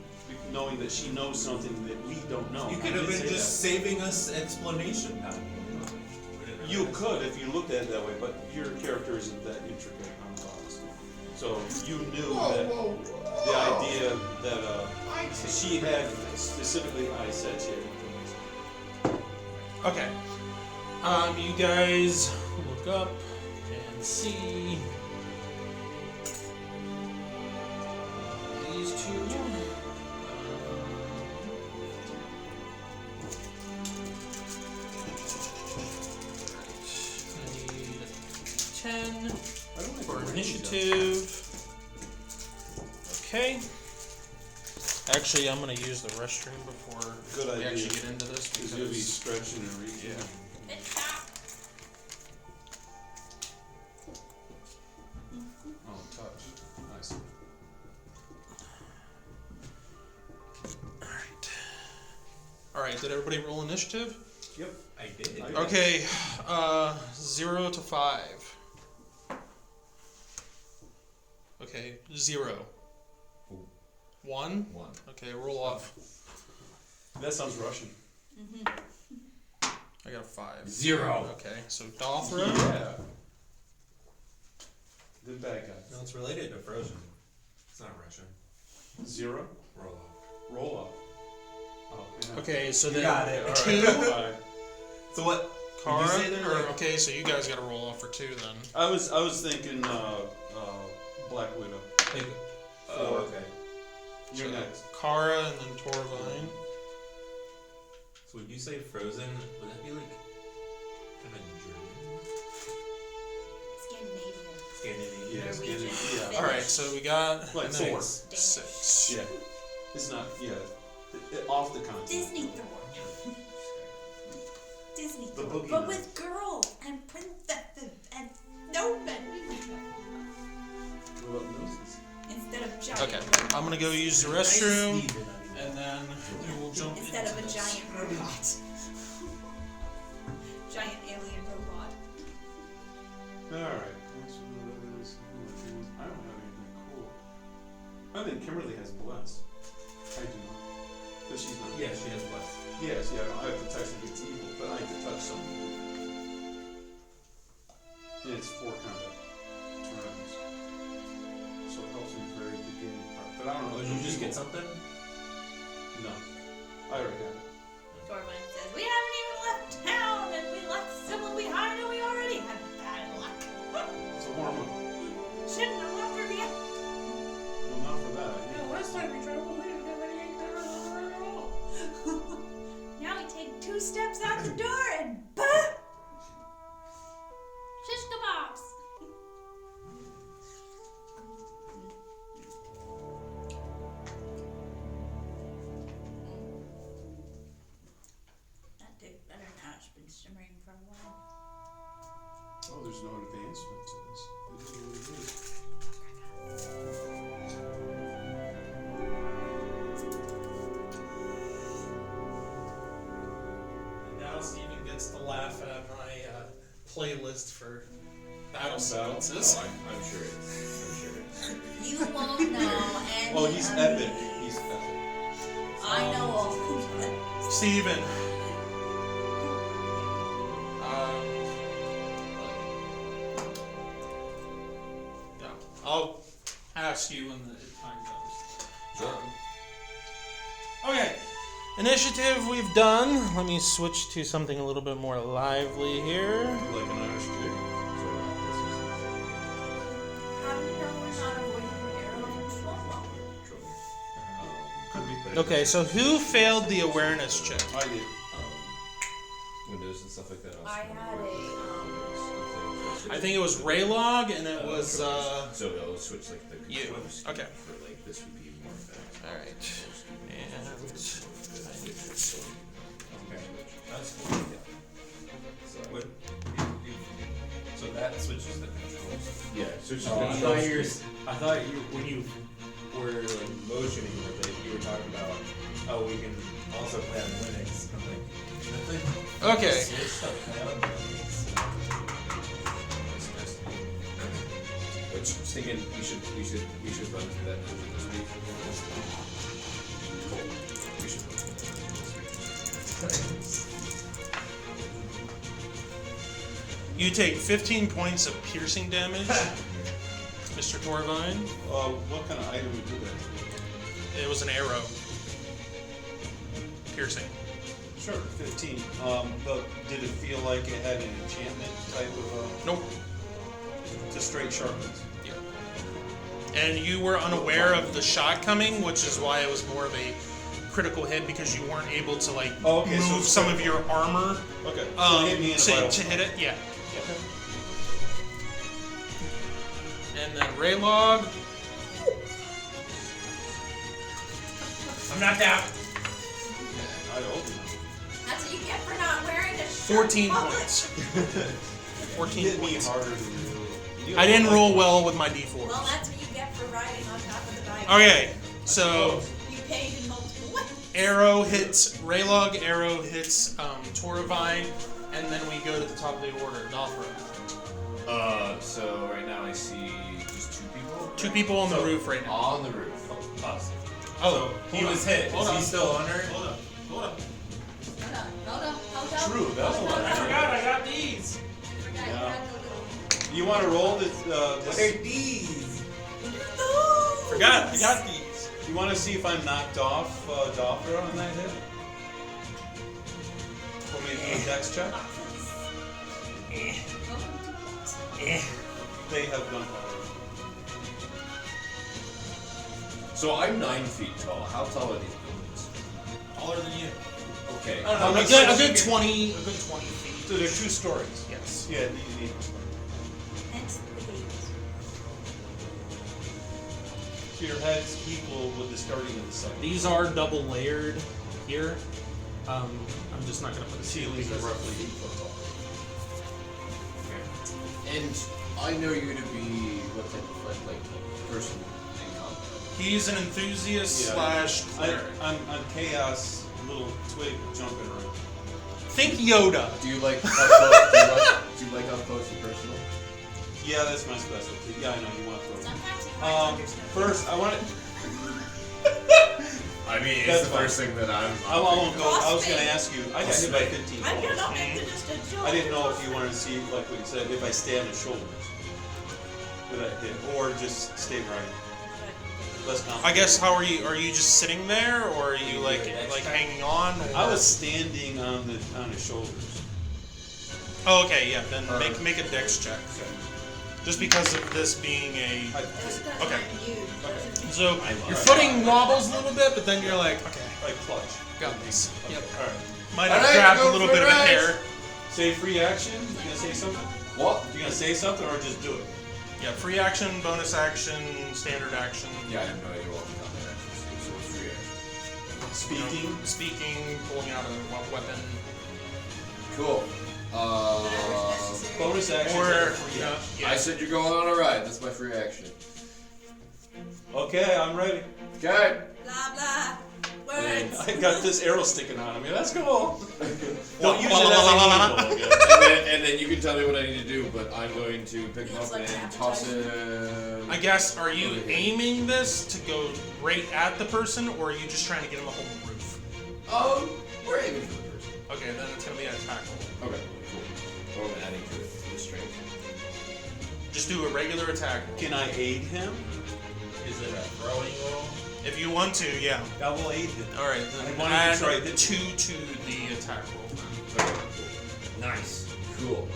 knowing that she knows something that we don't know. You I could have did been say just saving us explanation time. that. You could if you looked at it that way, but your character isn't that intricate on the box. So you knew that the idea that she had specifically, I said she had information. Okay. You guys look up and see these two. I need 10 I don't think for we're ready, initiative. Okay. Actually, I'm gonna use the restroom before Good we idea. actually get into this Because you'll be because stretching and reaching. Yeah. Oh, touch. Nice. all right. Did everybody roll initiative? Yep. I did. I- Okay. 0 to 5. Okay. 0. Ooh. 1. One. Okay. Roll off. That sounds Russian. I got a 5. 0. Okay. So Dothra. Yeah. The bad guy. No, it's related to Frozen. It's not Russian. 0. Roll off. Roll off. Oh, yeah. Okay. So You then got it. 2. Fine. So what? Kara. Did you say they're Or, like- okay. So you guys got to roll off for 2 then. I was thinking Black Widow. Like, Four. okay. You're So next. Kara and then Torvine. So when you say Frozen, would that be like kind of German? Scandinavian. Scandinavian? Yeah, Norwegian. Scandinavian. All right. So we got Like and then Thor. 6. Yeah. It's not. Yeah. Off the continent. Disney Thor. Disney The Thor. boogeyman. But with girls and princesses and snowmen. What about noses? Instead of giant. Okay. I'm gonna go use the restroom, and then we will jump Instead of into a this. giant robot. Giant alien robot. Alright. I don't have anything cool. I think Kimberly has bless. I do not. But she's not. Yeah, she has blessed. Yes, yeah, I have protection against evil, but I have to touch something. And it's 4 combat turns. So it helps in the very beginning part. But I don't know. Did you just get something? No. I already have it. Torvine says, we haven't even left town and we left Sybil behind and we already had bad luck. It's a warm up. Shouldn't have left her yet. Well, not for that. Last time we traveled, we didn't have any anchors at all. Now we take 2 steps out the door and bah! Shish kebabs! shimmering for a while. Oh, there's no advancement to this. It is what it is. And now Steven gets to laugh at my playlist for battle sequences. Oh, I'm sure it is. I'm sure it is. You won't know any Oh, he's of epic. these. He's epic. I know all of them. Steven. Yeah, I'll ask you when the time comes. Sure. Okay, initiative we've done. Let me switch to something a little bit more lively here. Like an Irish jig. How do you know we're not avoiding the arrow and swallow? Could be. But it Okay, doesn't- so who failed the awareness check? I did. Windows and stuff like that. I had a, I think it was Raylog and it was So it'll switch like the you. controls Okay. For like this would be more fast. Alright. And Okay, that's cool. So, What? So that switches the controls. yeah, switches Oh, the I controls. thought you when you were like motioning with it, you were talking about we can also play on Linux. I'm like, Okay. switch to play on Linux. Which I was thinking we should run through that dungeon this week. We should run through that dungeon this week. you take 15 points of piercing damage, Mr. Torvine. What kind of item would do that? It was an arrow. Piercing. Sure, 15. But did it feel like it had an enchantment type of, Nope. just straight sharpness? Yeah. And you were unaware of the shot coming, which is why it was more of a critical hit because you weren't able to like Oh, okay, so move it's some of critical. your armor Okay. So it hit me in the vital to hit spot. it. Yeah. And then Raylog. I'm knocked out. I hope that's what you get for not wearing a shirt. 14 Public. points. not. 14 Hit me points. harder than you. I didn't roll well with my d4s. Well, that's what you get for riding on top of the bike. Okay, so You paid in multiple ways. arrow hits Raylog, arrow hits Toravine, and then we go to the top of the order, Dothra. So right now I see just two people. Two people on the roof right now. On the roof. Pause. Oh, He was hit. Hold Is on. he still under? Hold up, hold up. Hold up. True, that's Hold what up. I forgot I got these. Forgot you Yeah. had the little- You want to roll this? These. Forgot, I got these. You want to see if I'm knocked off Dothra on that hit? For me to do a dex check? They have gunpowder. So I'm 9 feet tall. How tall are these buildings? Taller than you. Okay. I don't How know, many a good steps you 20, a good 20 feet. So they're 2 stories. Yes. Yeah, these need. Hence the gate. So your head's equal with the starting of the second. These are double layered here. I'm just not gonna put the ceilings ceiling are roughly 8 foot tall. And I know you to be what type of like person in combat? He's an enthusiast Yeah. slash cleric. I'm chaos, little twig jumping around. Think Yoda. Do you like up close, do you like up close and personal? Yeah, that's my specialty. Yeah, I know you want to throw. Sometimes you might understand. First, I want to. I mean, That's it's the fine. first thing that I'm. I won't go. I was Crossfade. going to ask you. I got hit by 15 I'm balls. gonna make it just a joke. I didn't know if you wanted to see, like what you said, if I stay on his shoulders with that hit, or just stay right. Less complicated. I guess how are you? Are you just sitting there, or are you like hanging on? I was standing on his shoulders. Oh, okay, yeah. Then make a dex check. Just because of this being a. Just because Okay. I'm huge doesn't So your footing wobbles a little bit, but then you're like, okay, Like clutch. got this. Yep. Alright. Might have Alright, grabbed go a little for bit of a it. hair. Say free action. You gonna say something? What? You gonna say something or just do it? Yeah, free action, bonus action, standard action. Yeah, I have no idea what the combat action is, so it's free action. Speaking. Speaking, pulling out a weapon. Cool. Whatever's necessary. Bonus actions Or are free. yeah. I said you're going on a ride. That's my free action. Okay, I'm ready. Okay. Blah blah. Words. I got this arrow sticking out of me. That's cool. Don't use it Wah, as an evil. And then you can tell me what I need to do, but I'm going to pick him Looks up like and appetizing. toss him. I guess, are you aiming this to go right at the person, or are you just trying to get him a hold of the roof? We're aiming for the person. Okay, then it's gonna be an attack roll. Okay, cool. What am I adding to it? The strength. Just do a regular attack roll. Can I aid him? Is it a throwing roll? If you want to, yeah. I will aid him. All right, I then wanted to add try it. 2 to the attack roll. Then. Okay, cool. Nice. Cool.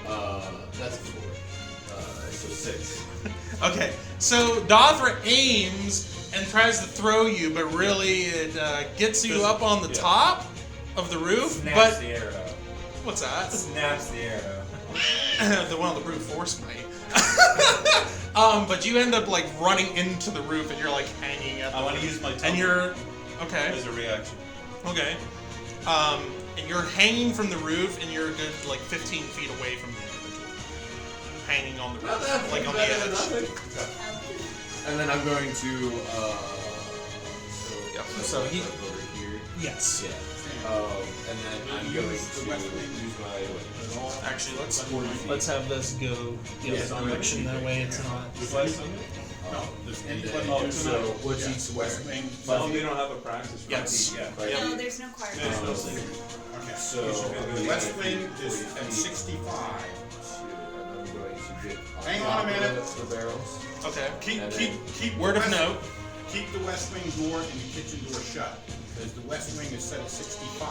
That's a 4. So 6. Okay, so Dothra aims and tries to throw you, but really it gets you up on the Yeah. top of the roof. Snaps But the arrow. what's that? Snaps the arrow. The one on the brute force might. But you end up like running into the roof, and you're like hanging at. I the want to roof. use my tongue And you're okay. as a reaction. Okay. And you're hanging from the roof, and you're a good like 15 feet away from the individual, hanging on the roof, like on the edge. And then I'm going to. Yep. So he. over here. Yes. Yeah. And then I'm going to use my. Actually, let's 40 feet. let's have this go the other Yeah. direction. That way, it's not. No, there's And then, Oh, so what's each square? West Wing. No, we don't have a practice. Yes. Yeah. Right. No, there's no card. There's no Okay. So The West Wing is at 65. And I'm going to get. Hang on a minute. The barrels. Okay. Keep Word the of West- note. Keep the West Wing door and the kitchen door shut, because the West Wing is set at 65.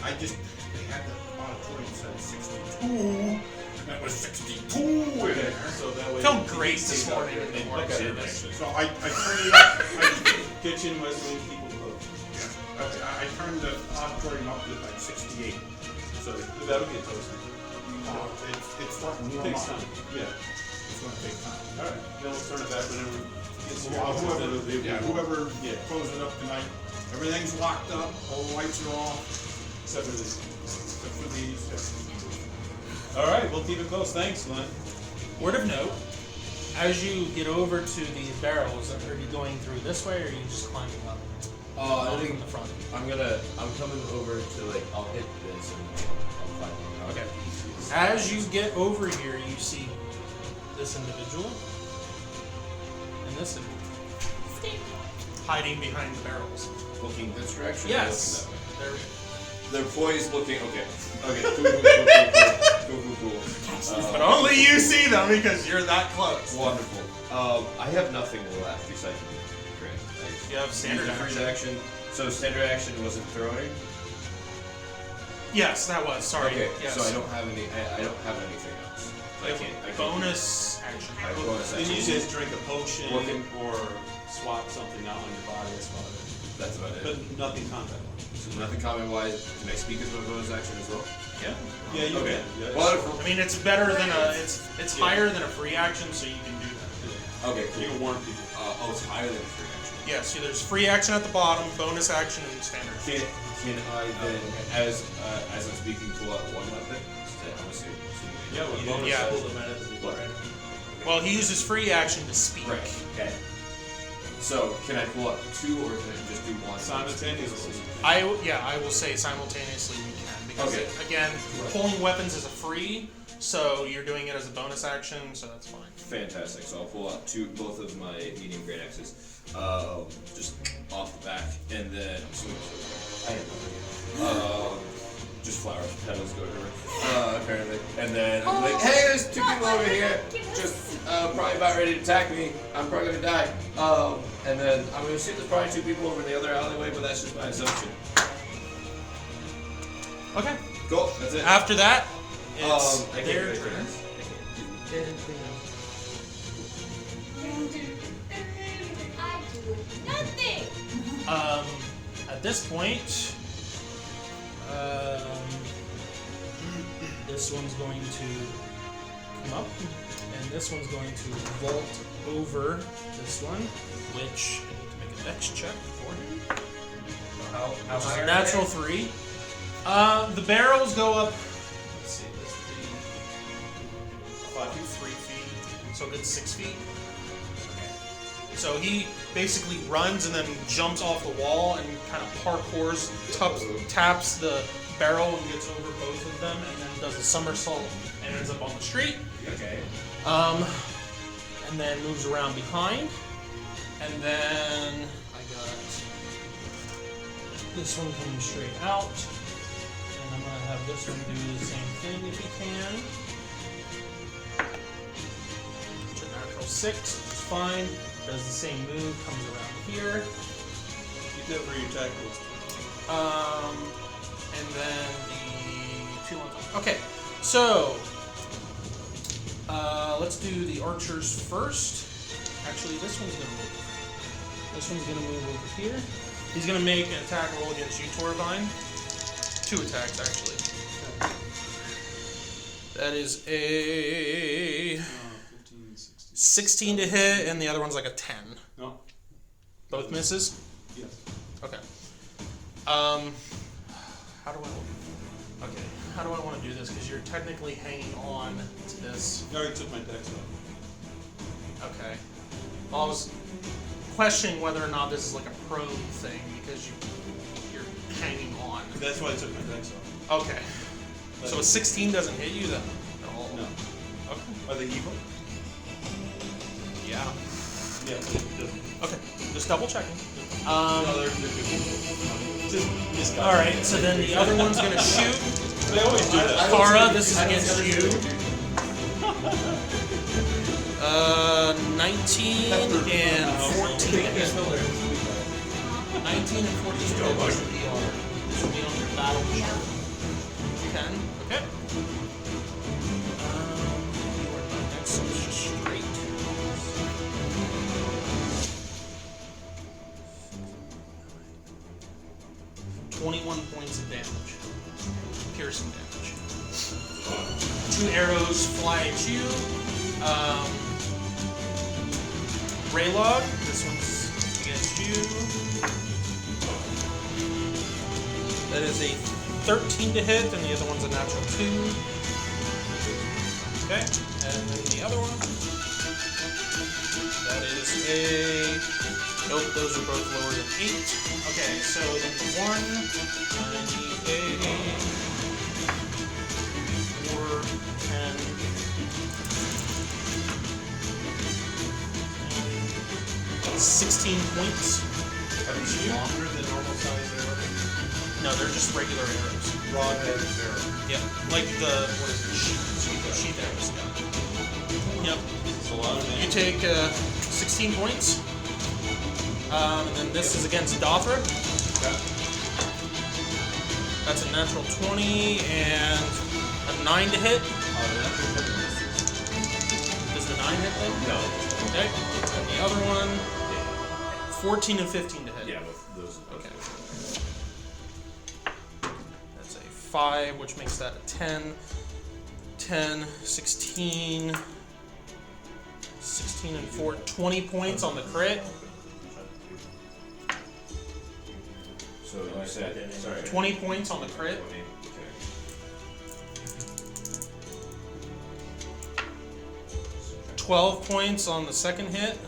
They had the auditorium set at 62, and that was 62 in there. So that way. Felt you great can this stay out morning there. in the And- morning okay. service. So I turned it up. Kitchen, West Wing, people close. I turned the auditorium up to like 68. So That'll get toasted. it's starting to warm Takes up. time. Yeah. It's going to take time. All right. Then we'll turn it back whenever it gets Whoever Yeah. closes it up tonight, everything's locked up, all the lights are off, Except for this. except for these. All right, we'll keep it close. Thanks, Glenn. Word of note. As you get over to these barrels, are you going through this way, or are you just climbing up? I from think the front. I'm coming over to like, I'll hit this and I'll climb on. Okay. As you get over here, you see this individual and this individual hiding behind the barrels. Looking this direction? or Yes. Looking that way? They're They're poised looking, okay. Okay, cool. But only you see them because you're that close. Wonderful. I have nothing left besides correct. You have standard Free action. action. So standard action wasn't throwing? Yes, that was. Sorry. Okay, Yes. so I don't have any, I don't have anything else. You have a bonus action. I have bonus Then action. you just drink a potion Working. or swap something out on your body. That's about it. That's about it. But nothing combat. So nothing comment wise, can I speak as my bonus action as well? Yeah. Yeah, you Okay. can. Yeah. Wonderful. I mean, it's better than a. It's Yeah. higher than a free action, so you can do that. Okay, You cool. can warn people. Oh, it's higher than free action. Yeah. So there's free action at the bottom, bonus action, and standard. Can I then, as I'm speaking, pull out one weapon? I'm assuming. Yeah, with You bonus Yeah. pull them out as a What? Well, he uses free action to speak. Right. Okay. So can I pull out two, or can I just do one Simultaneously. I will say simultaneously you can because Okay. again, pulling weapons is a free, so you're doing it as a bonus action, so that's fine. Fantastic. So I'll pull out both of my medium great axes, just off the back, and then I don't know. Just flowers, petals go everywhere. Apparently, and then I'm like, hey, there's two people over here, just probably about ready to attack me. I'm probably gonna die. And then I'm gonna assume there's probably two people over in the other alleyway, but that's just my assumption. Okay. Cool. That's it. After that, it's I can't their do anything turn. else. I can't do anything else. I do nothing. At this point, this one's going to come up, and this one's going to vault over this one, which I need to make a dex check for him. How Which is high a are natural they? 3. The barrels go up. Let's see. This would be 5 feet, 3 feet, so a good 6 feet. So he basically runs and then jumps off the wall and kind of parkours, taps the barrel and gets over both of them, and then does a somersault and ends up on the street. Okay. And then moves around behind, and then I got this one coming straight out, and I'm gonna have this one do the same thing if he can. It's a natural 6, which is fine. Does the same move, comes around here. You did for your attack was And then the 2 on top. Okay, so let's do the archers first. Actually, this one's gonna move. This one's gonna move over here. He's gonna make an attack roll against you, Torvine. 2 attacks, actually. That is a 15, 16. 16 to hit, and the other one's like a 10. No. Both misses? Yes. Okay. How do I want to do this? Because you're technically hanging on to this. You already took my dex off. Okay. Well, I was questioning whether or not this is like a prone thing because you're hanging on. That's why I took my dex off. Okay. So a 16 doesn't hit you then at all? No. Okay. Are they evil? Yeah. Yeah. it doesn't. Okay. Just double checking. No, they're good. Just misguided. All right. So then the other one's gonna shoot. They always do that. Kara, this is against you. 19 and 14. 19 and 14. This will be on your battle chart. 10. Okay. Next one's just straight. .21 points of damage. Piercing damage. 2 arrows fly at you. Raylog, this one's against you. That is a 13 to hit, and the other one's a natural 2. Okay, and then the other one. That is a. Nope, those are both lower than 8. Okay, so then the 1, I need a 4, 10. 16 points. Are these longer than normal size arrows? No, they're just regular arrows. Broadhead arrow. Yeah, like the, what is it, sheath arrows. Yeah. Yep. It's a lot of You damage. take 16 points. And then this is against Dothra. That's a natural 20 and a 9 to hit. Does the 9 hit then? No. Okay. And the other one, 14 and 15 to hit. Yeah, with those. Okay. That's a 5, which makes that a 10. 10, 16, 16 and 4, 20 points on the crit. So you said, sorry. 20 points on the crit. Okay. 12 points on the second hit.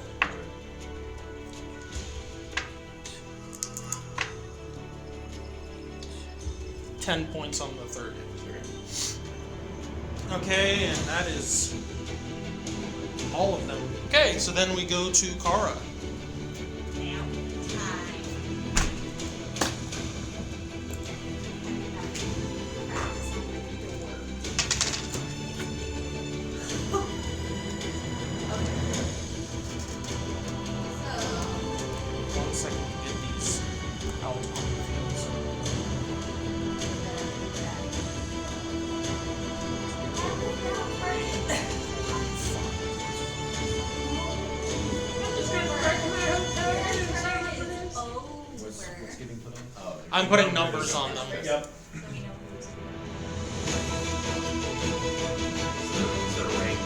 Ten points on the third hit. Okay, and that is all of them. Okay, so then we go to Kara. One second to get these out on the field. What's getting put on? Oh, I'm putting numbers on them. Yep. Is there a rank?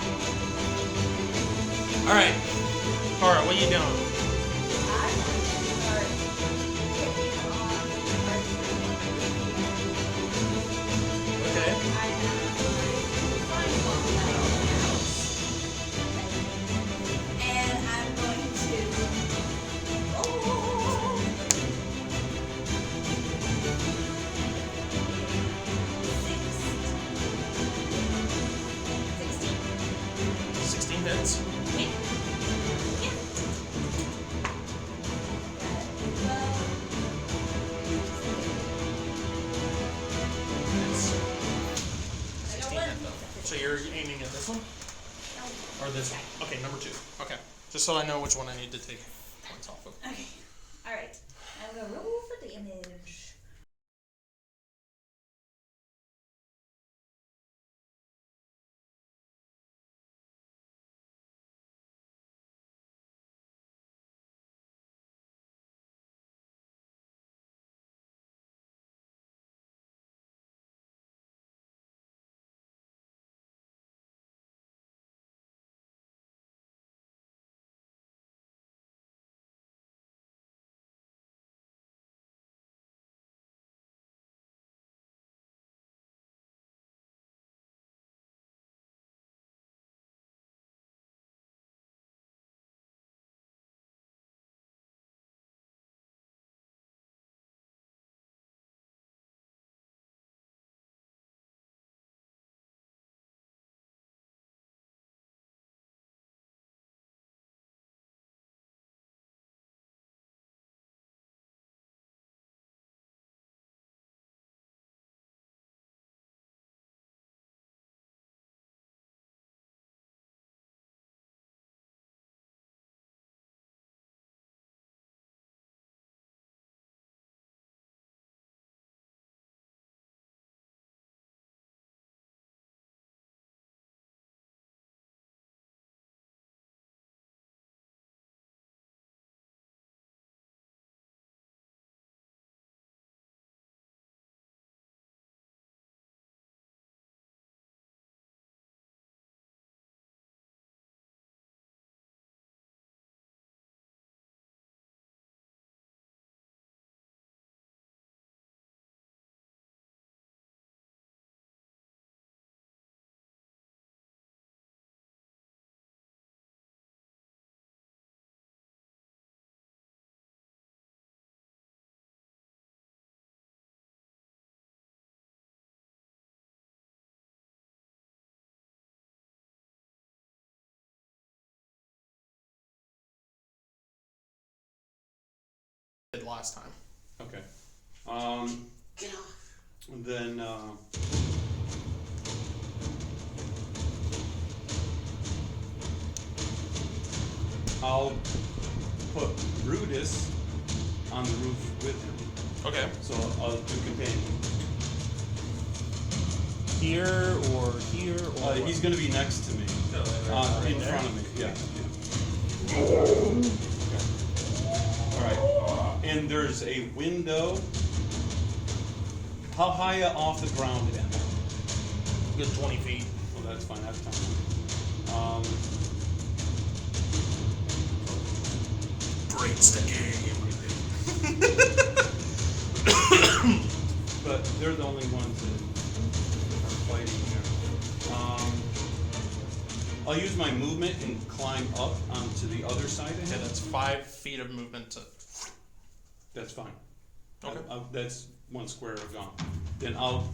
All right, Kara, what are you doing? So you're aiming at this one? Or this one? Okay, number 2. Okay. Just so I know which one I need to take points off of. Okay. Alright. I'm gonna roll for damage. Did last time. Okay. Then I'll put Brutus on the roof with him. Okay. So I'll do companion. Here or here or He's going to be next to me. In there? front of me. Yeah. Okay. All right. And there's a window. How high off the ground am I? good 20 feet. Well, that's fine. That's time. Breaks the game. But they're the only ones that are fighting here. I'll use my movement and climb up onto the other side of Okay, him. that's 5 feet of movement to. That's fine. Okay. That's one square gone. Then I'll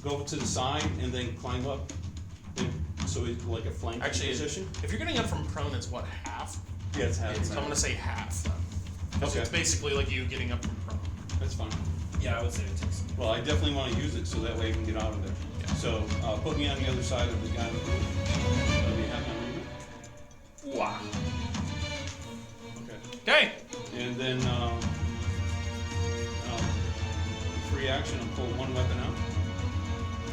go to the side and then climb up. So it's like a flanking Actually, position. if you're getting up from prone, it's what, half? Yeah, it's half. So I'm gonna say half then. So Okay. it's basically like you getting up from prone. That's fine. Yeah, I would say it takes. Well, I definitely want to use it so that way I can get out of there. Yeah. So put me on the other side of the guy. Let me have my movement. Wow. Okay. Okay. And then free action, I'll pull one weapon out,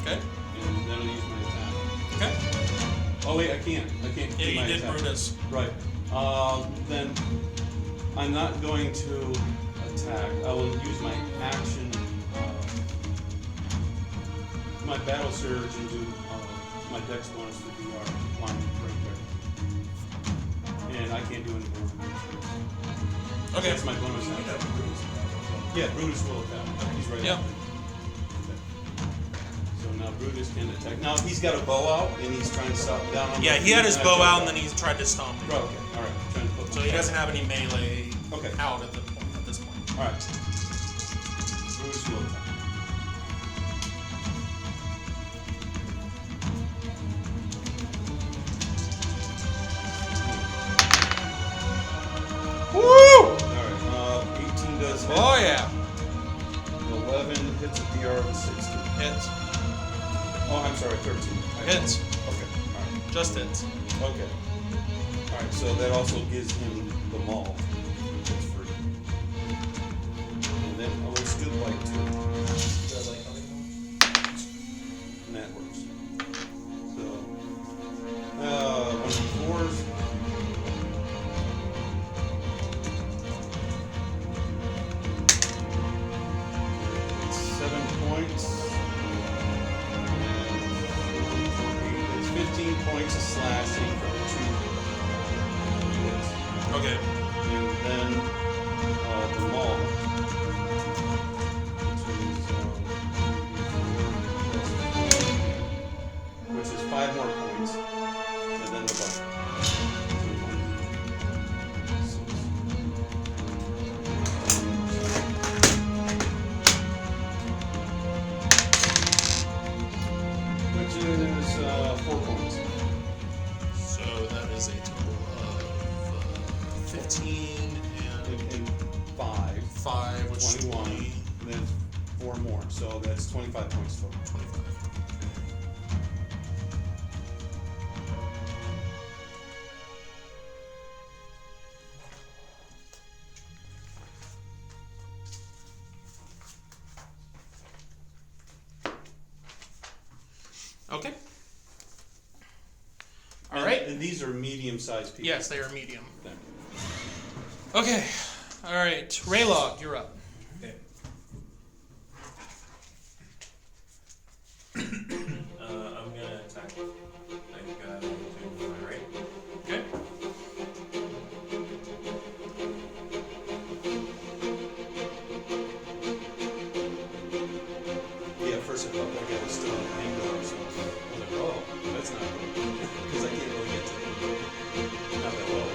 Okay. and then I'll use my attack. Okay. Oh wait, I can't. Yeah, do you my did attack. Brutus. Right. Then I'm not going to attack. I will use my action, my battle surge, and do my dex bonus to do our line right there. And I can't do any more. Okay. That's my bonus action. Yeah, Brutus will attack. He's right. Yeah. up there. So now Brutus can attack. Now he's got a bow out and he's trying to stop down on Yeah, my he feet, had his and I bow jump out and then he tried to stomp me. Right, okay, alright. Trying to put So my he back. doesn't have any melee Okay. out at this point. Alright. Brutus will attack. Woo! Alright, 18 does hit. Oh yeah. 11 hits a DR of 60. Hits. Oh, I'm sorry, 13. Hits. Okay, alright. Just hits. Okay. Alright, so that also gives him the maul. It's free. And then I will still like 2. And that works. So, 1d4s. It's 7 points. It's 15 points of slashing for 2 hits. Okay. And then the maul, which is 5 more points, and then the bite. Which is 4 points. So that is a total of 15 And 5. 5, which is 21, 20. and then 4 more, so that's 25 points total. 25. Okay. All right. And these are medium-sized people. Yes, they are medium. Then. Okay. All right. Raylog, you're up. Okay. I'm gonna attack. Like, to my right. Okay. Yeah, first I thought that guy was still in the indoor, so I was like, oh, that's not good. Because I can't really get to him. Not that well.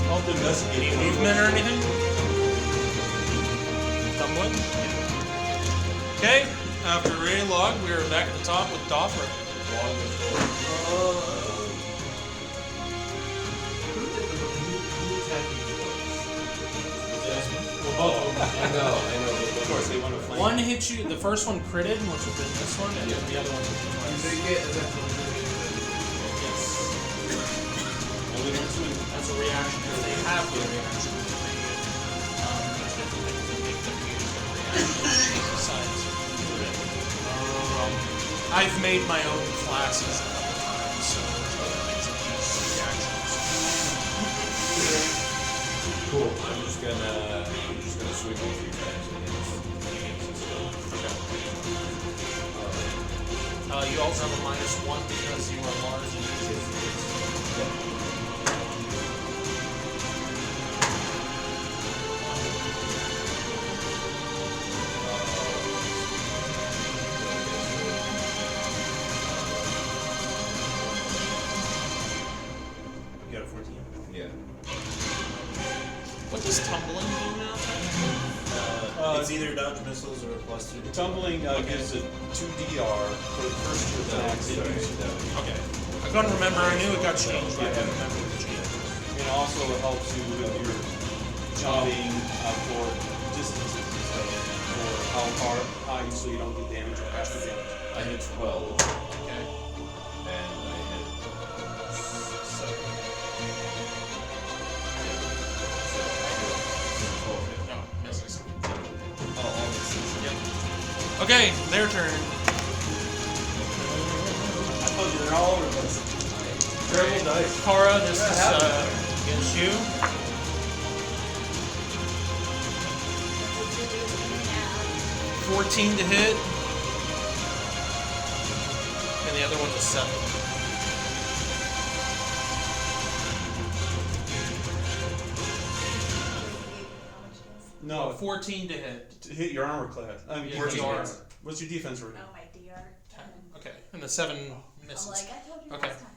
I'll investigate. Any movement or anything? Tumbling? Okay. After Raylog, we are back at the top with Dothra. I know. Of course, they want to flank. One hit you, the first one critted, which would have been this one, and then the other one hit you twice. Yes. Only one swing. As a reaction, because they have the reaction. There's different things that make them use their reaction besides crit. I've made my own classes a couple times, so there's other things that use reactions. Cool. I'm just gonna swing a few times against this guy. You also have a -1 because you are large and easy. You got a 14. Yeah. What does tumbling do now? It's either dodge missiles or +2. Tumbling gives a 2 DR for the first 2 attacks. Okay. I couldn't remember. I knew it got changed, but I couldn't remember the change. It also helps you with your jumping for distances and stuff, or how high so you don't get damage or half the damage. I hit 12, Okay. and I hit 7. So I hit 12 hit. No, misses. Oh, all misses. Yep. Okay, their turn. I told you they're all over the place. Terrible dice. Kara, this is against you. What you do to me now? 14 to hit. And the other one's a 7. No, 14 to hit. to hit your armor class. I mean, Yeah, your your defense. What's your defense rating? Oh, my DR. 10. Okay. And the 7 misses. I'm like, I told you Okay. last time.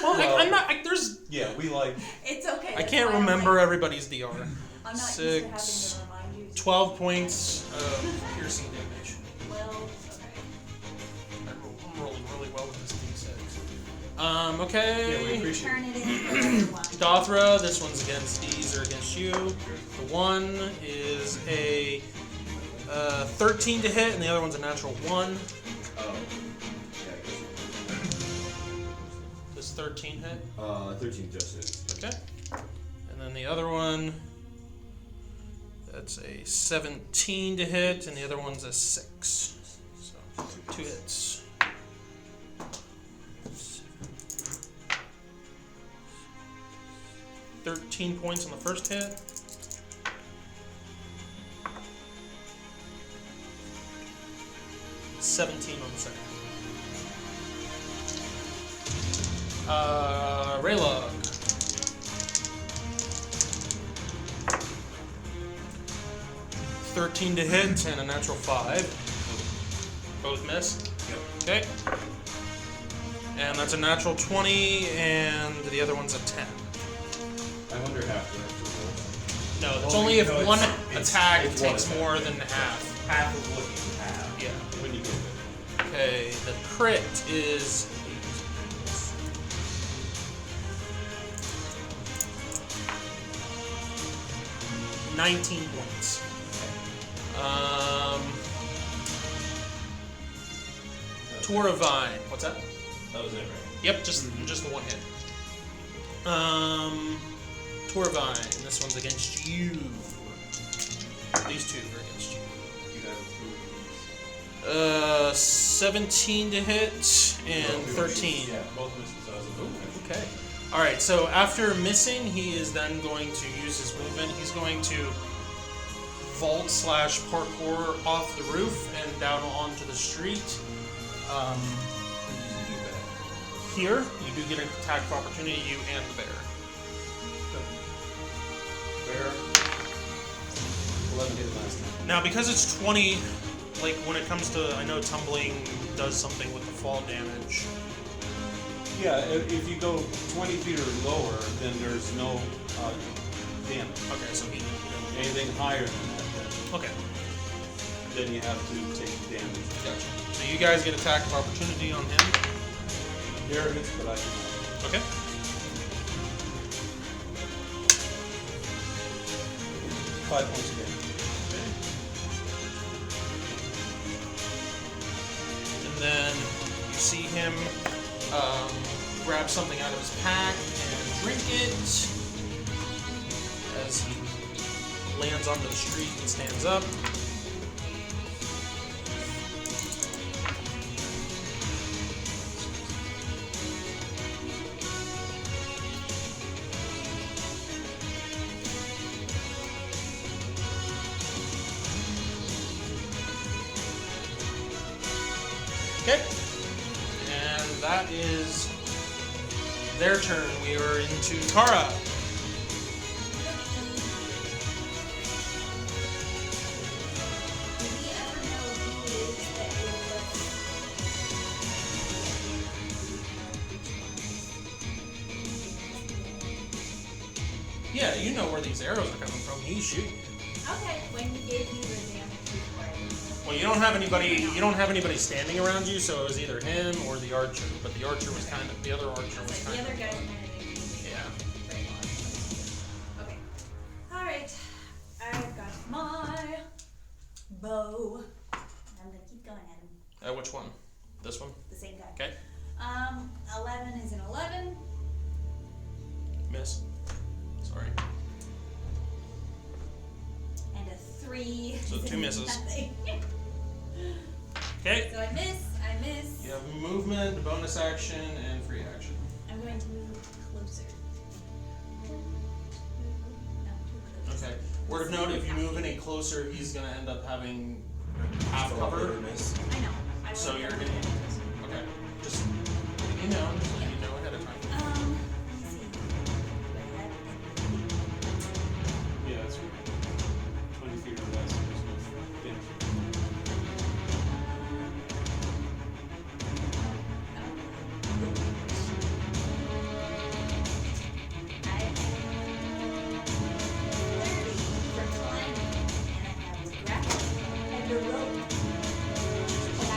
Well, Well- I'm not. There's. Yeah, we like. It's okay. I that's can't why I'm remember like, everybody's DR. I'm not used to 6, having to remind you. 12 points of piercing damage. 12. Okay. I'm rolling really well with this Okay. Yeah, we appreciate Turn it in for everyone. Dothra, this one's against these or against you. The one is a 13 to hit, and the other one's a natural 1. Oh. Yeah, I guess. Does 13 hit? 13 just hits. Okay. And then the other one, that's a 17 to hit, and the other one's a 6. So 2 hits. 13 points on the first hit. $17 on the second. Raylog. $13 to hit and a natural 5. Both miss. Yep. Okay. And that's a natural 20, and the other one's a 10. I wonder half the rest of No, that's Only- only if no, it's- one it's- attack it's one takes attack, more yeah. than half. Half of what you have. Yeah. the when you get it. Okay, the crit is 19 points. Toravine. What's that? That was it, right? Yep, just the one hit. Toravine. This one's against you. These two are against you. You have 17 to hit and 13. Yeah, both misses. I was like, ooh. Okay. All right. So after missing, he is then going to use his movement. He's going to vault / parkour off the roof and down onto the street. Here, you do get an attack of opportunity, you and the bear. Bear. 11 hit last time. Now, because it's 20, like when it comes to, I know tumbling does something with the fall damage. Yeah, if you go 20 feet or lower, then there's no damage. Okay, so he. Anything higher than that, Okay, then you have to take damage. gotcha. So you guys get attack of opportunity on him. Arrogance, but I can. Okay. Five points of damage. And then you see him grab something out of his pack and drink it as he lands onto the street and stands up. Okay. And that is their turn. We are into Tara. Do we ever know who it is that Yeah, you know where these arrows are coming from. He's shooting you. Okay, when you gave me the damage before. Well, you don't have anybody standing around you, so it was either him or the archer. But the archer was kind of the other archer was The kind other of guy's kind of yeah. Okay. Alright. I've got my bow. I'm gonna keep going at him. Which one? This one. The same guy. Okay. 11 is an 11. Miss. Sorry. And a 3. So is two misses. nothing. Okay. So I miss. You have movement, bonus action, and free action. I'm going to move closer. No, too close. Okay. Word of note: if you move any closer, he's gonna end up having half Hit cover. or miss. I know. I So will you're go gonna. closer. Okay. Just you know, ahead of time. Let me see. Yeah, that's right. 20 feet or less. There's no damage. I have 30 for climbing, and I have grappling and a rope. And I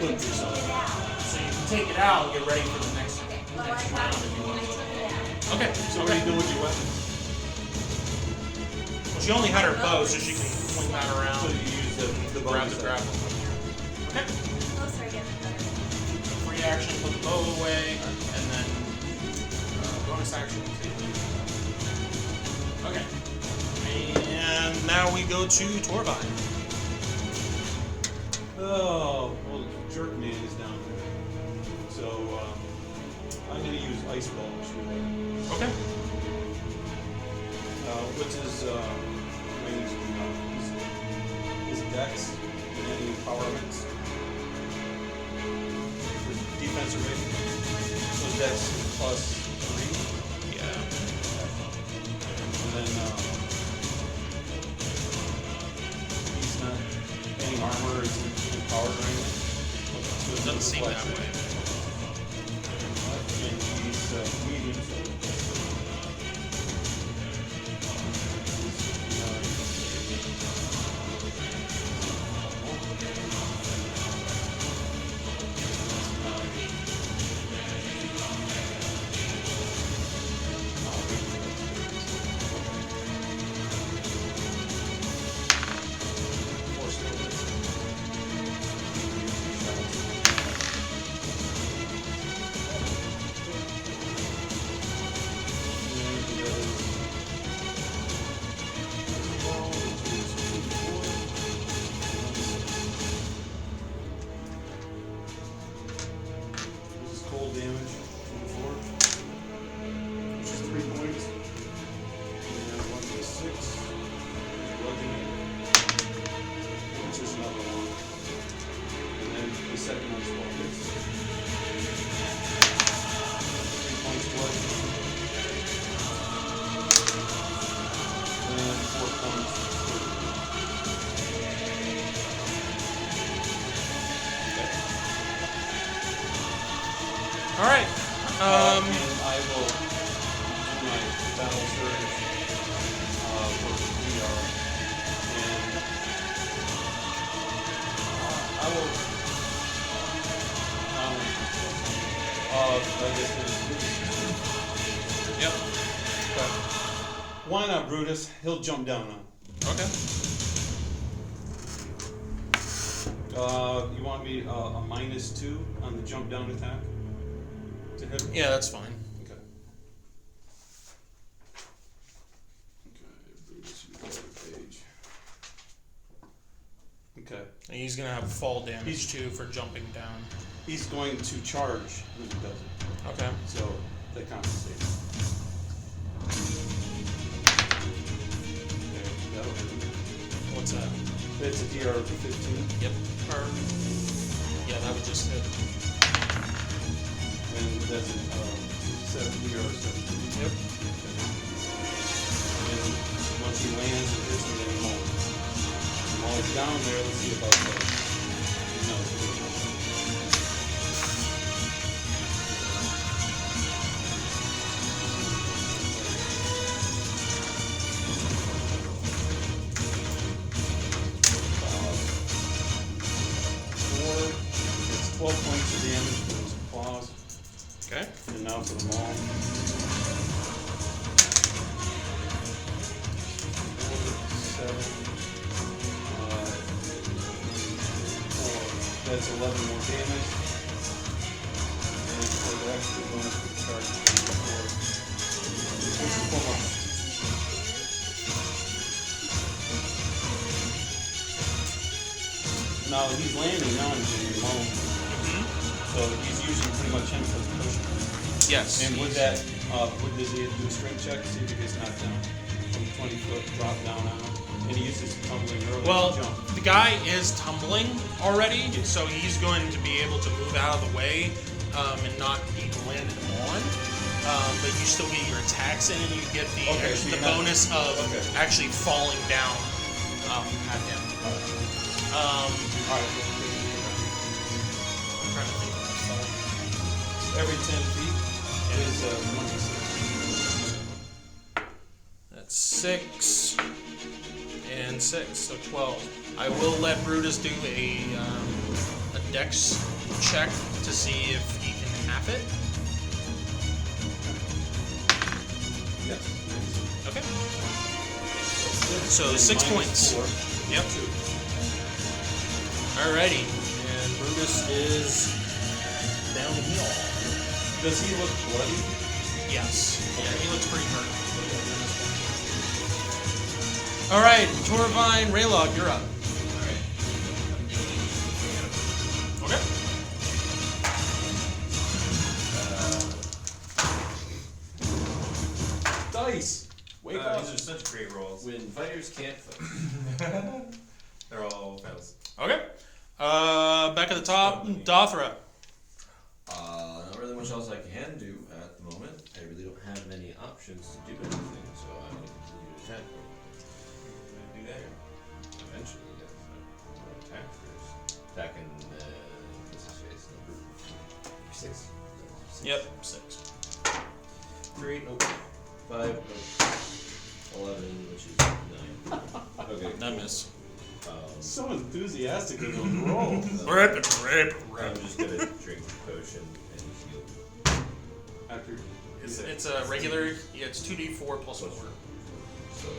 equip yourself. Take it out. So you can take it out and get ready for the next Okay. Well, next I round if you took want. it out. Okay. So what are you doing with your weapon? Well, she only had her bow, so she can swing that So around. you use the Grab bonus the grapple. Okay. Closer again, the better. Free action, put the bow away, and then bonus action. Okay. And now we go to Torvine. Oh, well, Jerkman is down there. So I'm going to use Ice Ball to shoot him. Okay. What's his range? His dex and any empowerments? For defensive rating? So his dex is plus 3. Yeah. And then he's not any armor is empowered or anything. So It doesn't seem that way. And he's medium, so This is cold damage, 24, which is 3 points. And 1d6, bludgeoning, which is another 1. And then the second one's 12 hits. 3 points bludgeoning. And 4 points. All right. And I will do my battle surge for VR. And I will. I guess Yep. why not Brutus? He'll jump down on. Okay. You want me a -2 on the jump down attack to hit him? Yeah, that's fine. Okay. Okay, Brutus, you got a page. Okay. And he's gonna have fall damage too for jumping down. He's going to charge when he does it. Okay. So that compensates. Okay, that'll do. What's that? It's a DR of 15, Yep. Or yeah, that would just hit. and that's a 70 or 17. Yep. And once he lands, it hits him, then he won't. And while he's down there, let's see about that. No. It's 12 points of damage for his claws. Okay. And now for the maul. 4, 7, 4. That's 11 more damage. And for the extra bonus for the charge, 4 more. Now he's landing on Jimmy alone, so he's using pretty much him for the cushion. Yes. And with that, does he do a strength check to see if he gets knocked down? From 20 foot, drop down on him. And he uses tumbling early Well, to jump. the guy is tumbling already, so he's going to be able to move out of the way and not be landed on. But you still get your attacks in, and you get the Okay, so the you're not- bonus of okay. actually falling down at him. Alright, I'm trying to think of that fall. every 10 feet is 1d6. That's 6 and 6, so 12. I will let Brutus do a dex check to see if he can half it. Yes. Okay. So 6 points. Yep. Alrighty. And Brutus is downhill. Does he look bloody? Yes. Yeah, he looks pretty hurt. Alright, Torvine, Raylog, you're up. Okay. Dice! Wake up! These are such great rolls. When fighters can't fight. They're all fails. Okay. Back at the top, Dothra. Not really much else I can do at the moment. I really don't have many options to do anything, so I'm going to continue to attack. Do that. Eventually, yes. I'll attack first. Attacking what's his face? Number 6. Yep, 6. 3, nope. 5, nope. 11, which is 9. Okay. That miss. So enthusiastic in those rolls. Rip. I'm just gonna drink the potion and heal. After It's a regular, yeah, it's 2d4 plus 4. So 8.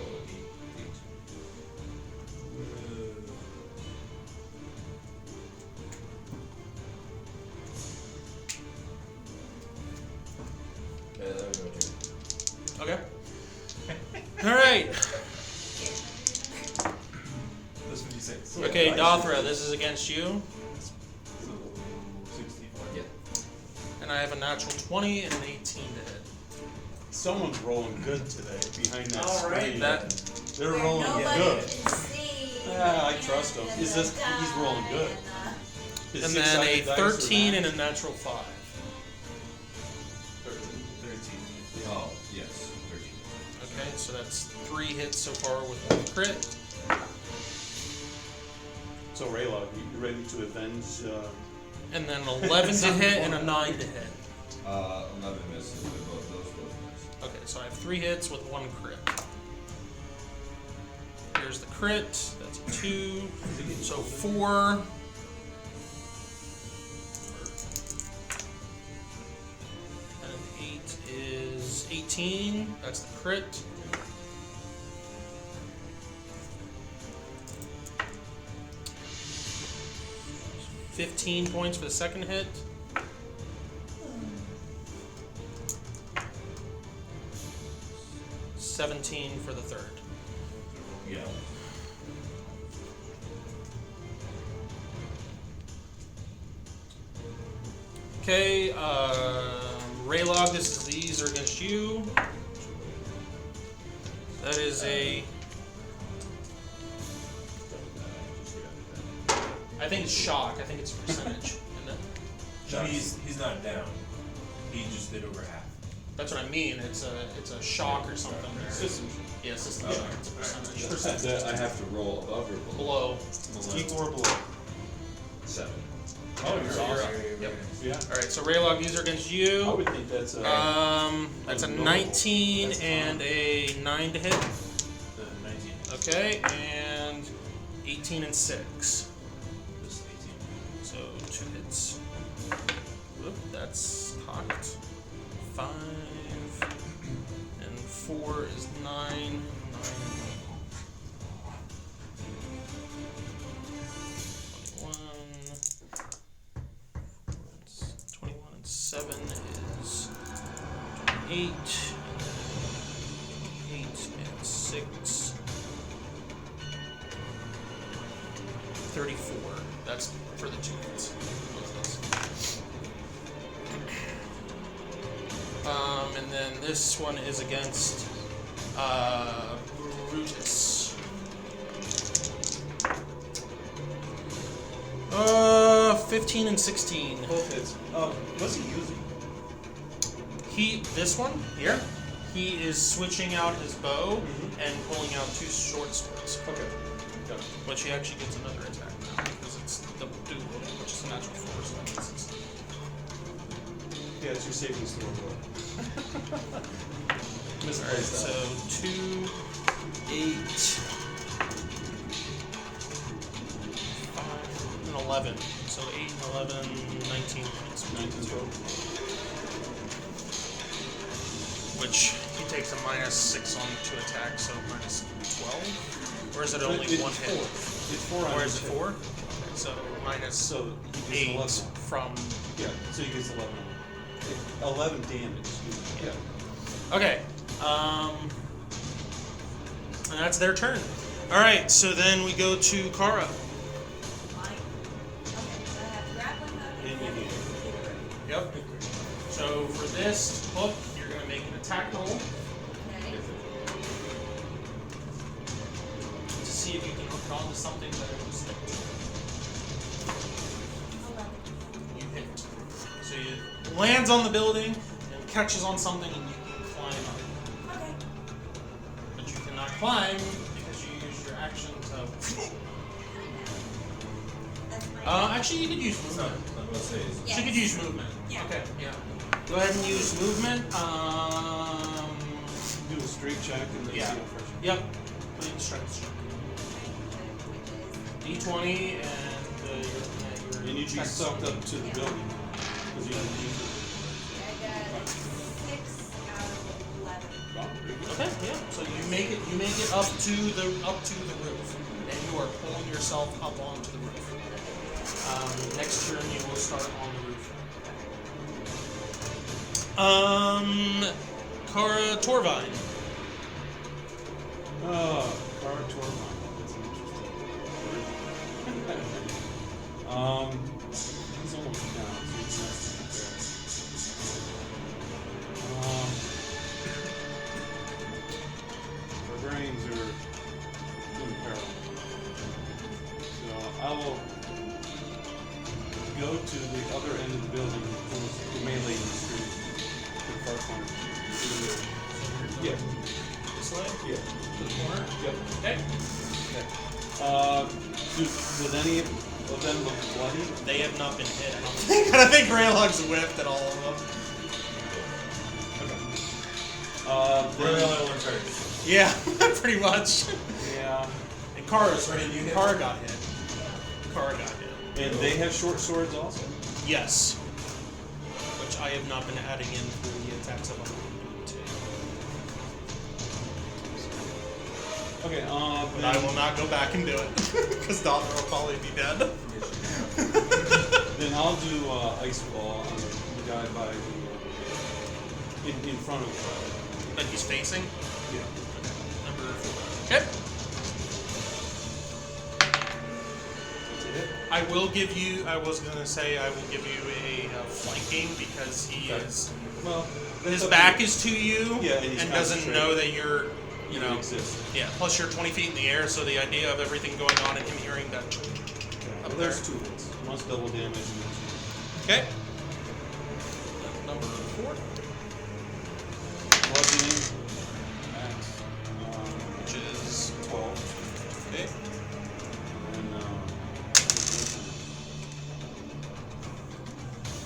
That was my turn. Okay. Alright. This 56. Okay, Dothra, this is against you. So 64. Yeah. And I have a natural 20 and an 18 to hit. someone's rolling good today behind that All right. screen. That They're Where rolling nobody good. can see. Yeah, I trust him. and Is the this- he's rolling good. sky Is and then a six-sided dice or 13 not? and a natural 5. 13. Oh, yes. 13. Okay, so that's 3 hits so far with 1 crit. So Raylog, you ready to avenge? And then 11 to hit and a 9 to hit. 11 misses, but those both miss. Okay, so I have 3 hits with 1 crit. Here's the crit. That's a 2. So 4. And an 8 is 18. That's the crit. $15 points for the second hit. $17 for the third. Yeah. Okay, Raylog, these are against you. That is a. I think it's shock. I think it's a percentage. Isn't it? No, he's not down. He just did over half. That's what I mean. It's a shock or something. System. Yeah, system shock. It's a percentage. Percent. That I have to roll above or below? Below. Equal or below? 7. Oh, you're awesome. Yep. Yeah. All right. So Raylog, these are against I you. would think that's That's a 19 and a 9 to hit. 19. Okay, and 18 and 6. This 18. So 2 hits. Whoop, that's cocked. 5 and 4 is 9. 21 and 7 is 28. 8 and 6. 34. That's for the 2 hits. Both those. And then this one is against Brutus. 15 and 16. both hits. What's he using? This one here, he is switching out his bow and pulling out 2 short swords, Okay. Got it. which he actually gets another attack now because it's double dual, which is a natural 4, so that makes sense. Yeah, it's your savings throw. Alright, so 2, 8, 5, and 11. So 8, 11, 19 points. 19 total. Which he takes a -6 on to attack, so minus 12. Or is it only It's one hit? 4. It's 4 on Or is each it hit. 4? So minus So he 8 gets 11. from. Yeah, so he gets 11. 11 damage, excuse me. Yeah. Okay. And that's their turn. Alright, so then we go to Kara. Mine. Okay, so I have grappling hook And and you then need it. Yep. So for this hook, you're going to make an attack roll Okay. to see if you can hook it onto something that it will stick to. 11. You hit. So it lands on the building and catches on something and you can climb up. Okay. But you cannot climb because you used your action to. That's my. Actually, you could use It's not, movement. I'm gonna say is Yeah. She could use movement. Yeah. Okay, yeah. Go ahead and use movement. Do a straight check and then Yeah. see how fresh. Yep. Clean strength check. D20 and your And you'd be check. sucked up to the Yeah. building. Because you didn't use it. I got 6 out of 11. Wow, pretty good. Okay, yeah. So you make it up to the roof, and you are pulling yourself up onto the roof. Next turn you will start on the roof. Kara Torvine. Oh, Kara Torvine. That's an interesting word. He's almost down, so it's nice to Our brains are in peril. So I will go to the other end of the building, towards the melee in the street, to the far corner. Yeah, This way? yeah. To the corner? Yep. Okay. Does any of them look bloody? They have not been hit. I don't think Raylog's whipped at all of them. we're the Then, only one trying to. Yeah, pretty much. yeah. And Kara's Or did you hit? Kara got hit. Kara got hit. And they have short swords also? Yes. Which I have not been adding in through the attacks of opportunity. Okay, But I will not go back and do it. Because Dother will probably be dead. Then I'll do ice ball on the guy by the in front of That he's facing. yeah. Number 4. Okay. That's a hit. I will give you, I was going to say, I will give you a flanking because he Okay. is. Well, His back is to you Yeah, and he's doesn't concentrating. know that you're, you know. exist. Yeah, plus you're 20 feet in the air, so the idea of everything going on and him hearing that. Well, there's 2 hits. One's double damage and then Okay. Number 4, bludgeoning at which is 12. okay. And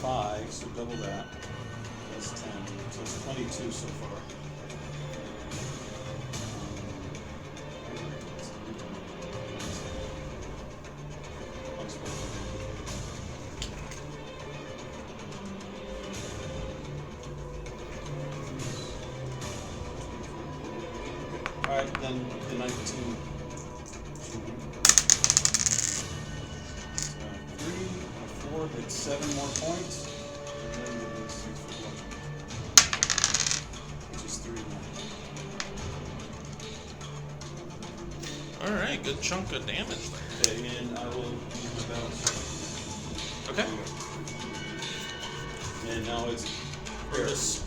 5, so double that. That's 10. So it's 22 so far. Alright, then the 19. 3 and a 4, that's 7 more points. And then the 6 for bludgeoning. Which is 3 now. Alright, good chunk of damage there. Okay, and I will use my battle sword. Okay. And now it's Brutus.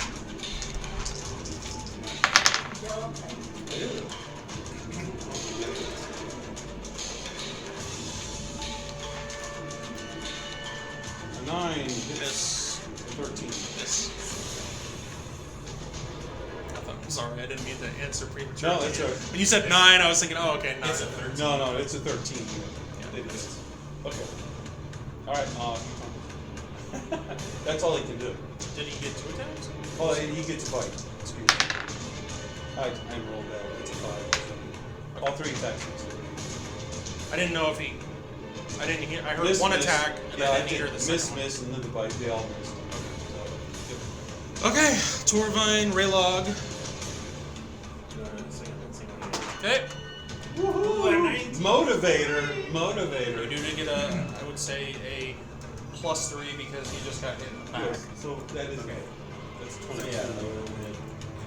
a 9 hits Miss. 13. Miss. I'm sorry, I didn't mean to answer prematurely. No, that's all right. When you said 9, I was thinking, oh, okay, 9. It's a 13. No, it's a 13. Yeah. It is. Okay. Alright, that's all he can do. Did he get 2 attacks? Oh, and he gets a bite. Excuse me. I rolled that. It's a 5. All 3 attacks. I didn't know if he I didn't hear. I heard Miss, one miss. attack, and Yeah, I I didn't hear think the second miss, and then the bite. They all missed. So, one. Okay, Torvine, Raylog. Okay. Motivator. We do get a, I would say a +3 because he just got hit in the back. Yes, so that is Okay. That's 20. Yeah, I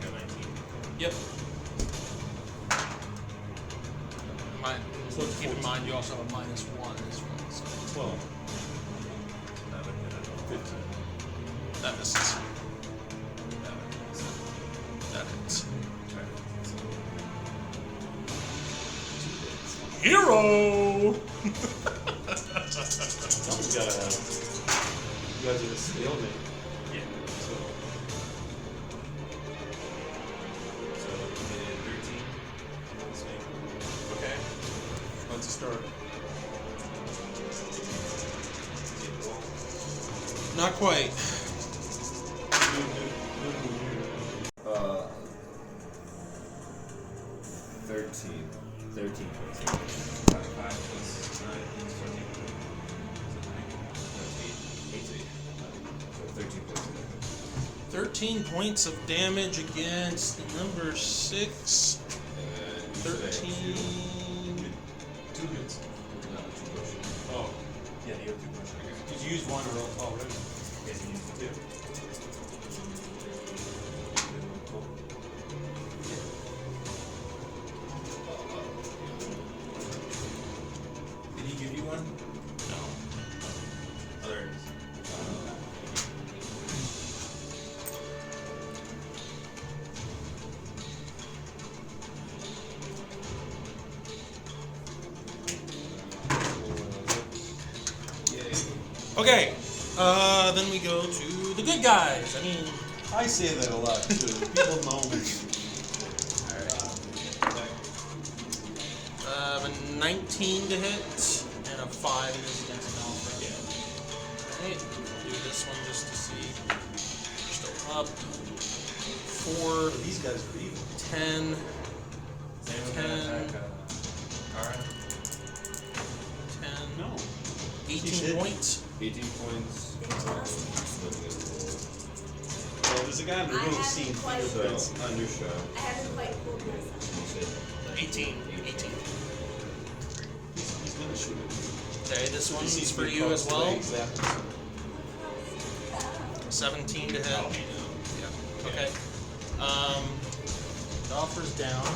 got 19. Yep. Mind, So it's keep in 14. mind you also have a -1 as well. So 12. That would hit it all. 15. that misses. That would hit it. That hits. Okay. Hero. Someone's gotta have. You guys are a stalemate. Yeah. So, So we did 13. This week. Okay. let's start. Not quite. 13. 13 points. 5 plus 9 plus 13. Is it 9? So 8. 13 points. 13 points of damage against number 6. And 13. 2 hits. Not 2 potions. Oh, Yeah, you have 2 points. did you use one already? Yes, you used Yeah. 2. Cool. Did he give you one? No. Other. Okay. Then we go to the good guys. I mean, I say that a lot too. People know me. a 19 to hit and a 5 is against Alfred. Alright, do this one just to see. We're still up. 4, These guys are evil. 10, Same 10, Kara? 10, No. 18 hit. points. 18 points. Well, there's a guy in the I room haven't seeing quite- So, fingerprints. on your show. I haven't quite pulled myself. 18. 18. He's gonna shoot it. Okay, this He one's sees for me you across as the well. way, exactly. 17 to hit. Yeah. Okay. The offer's down.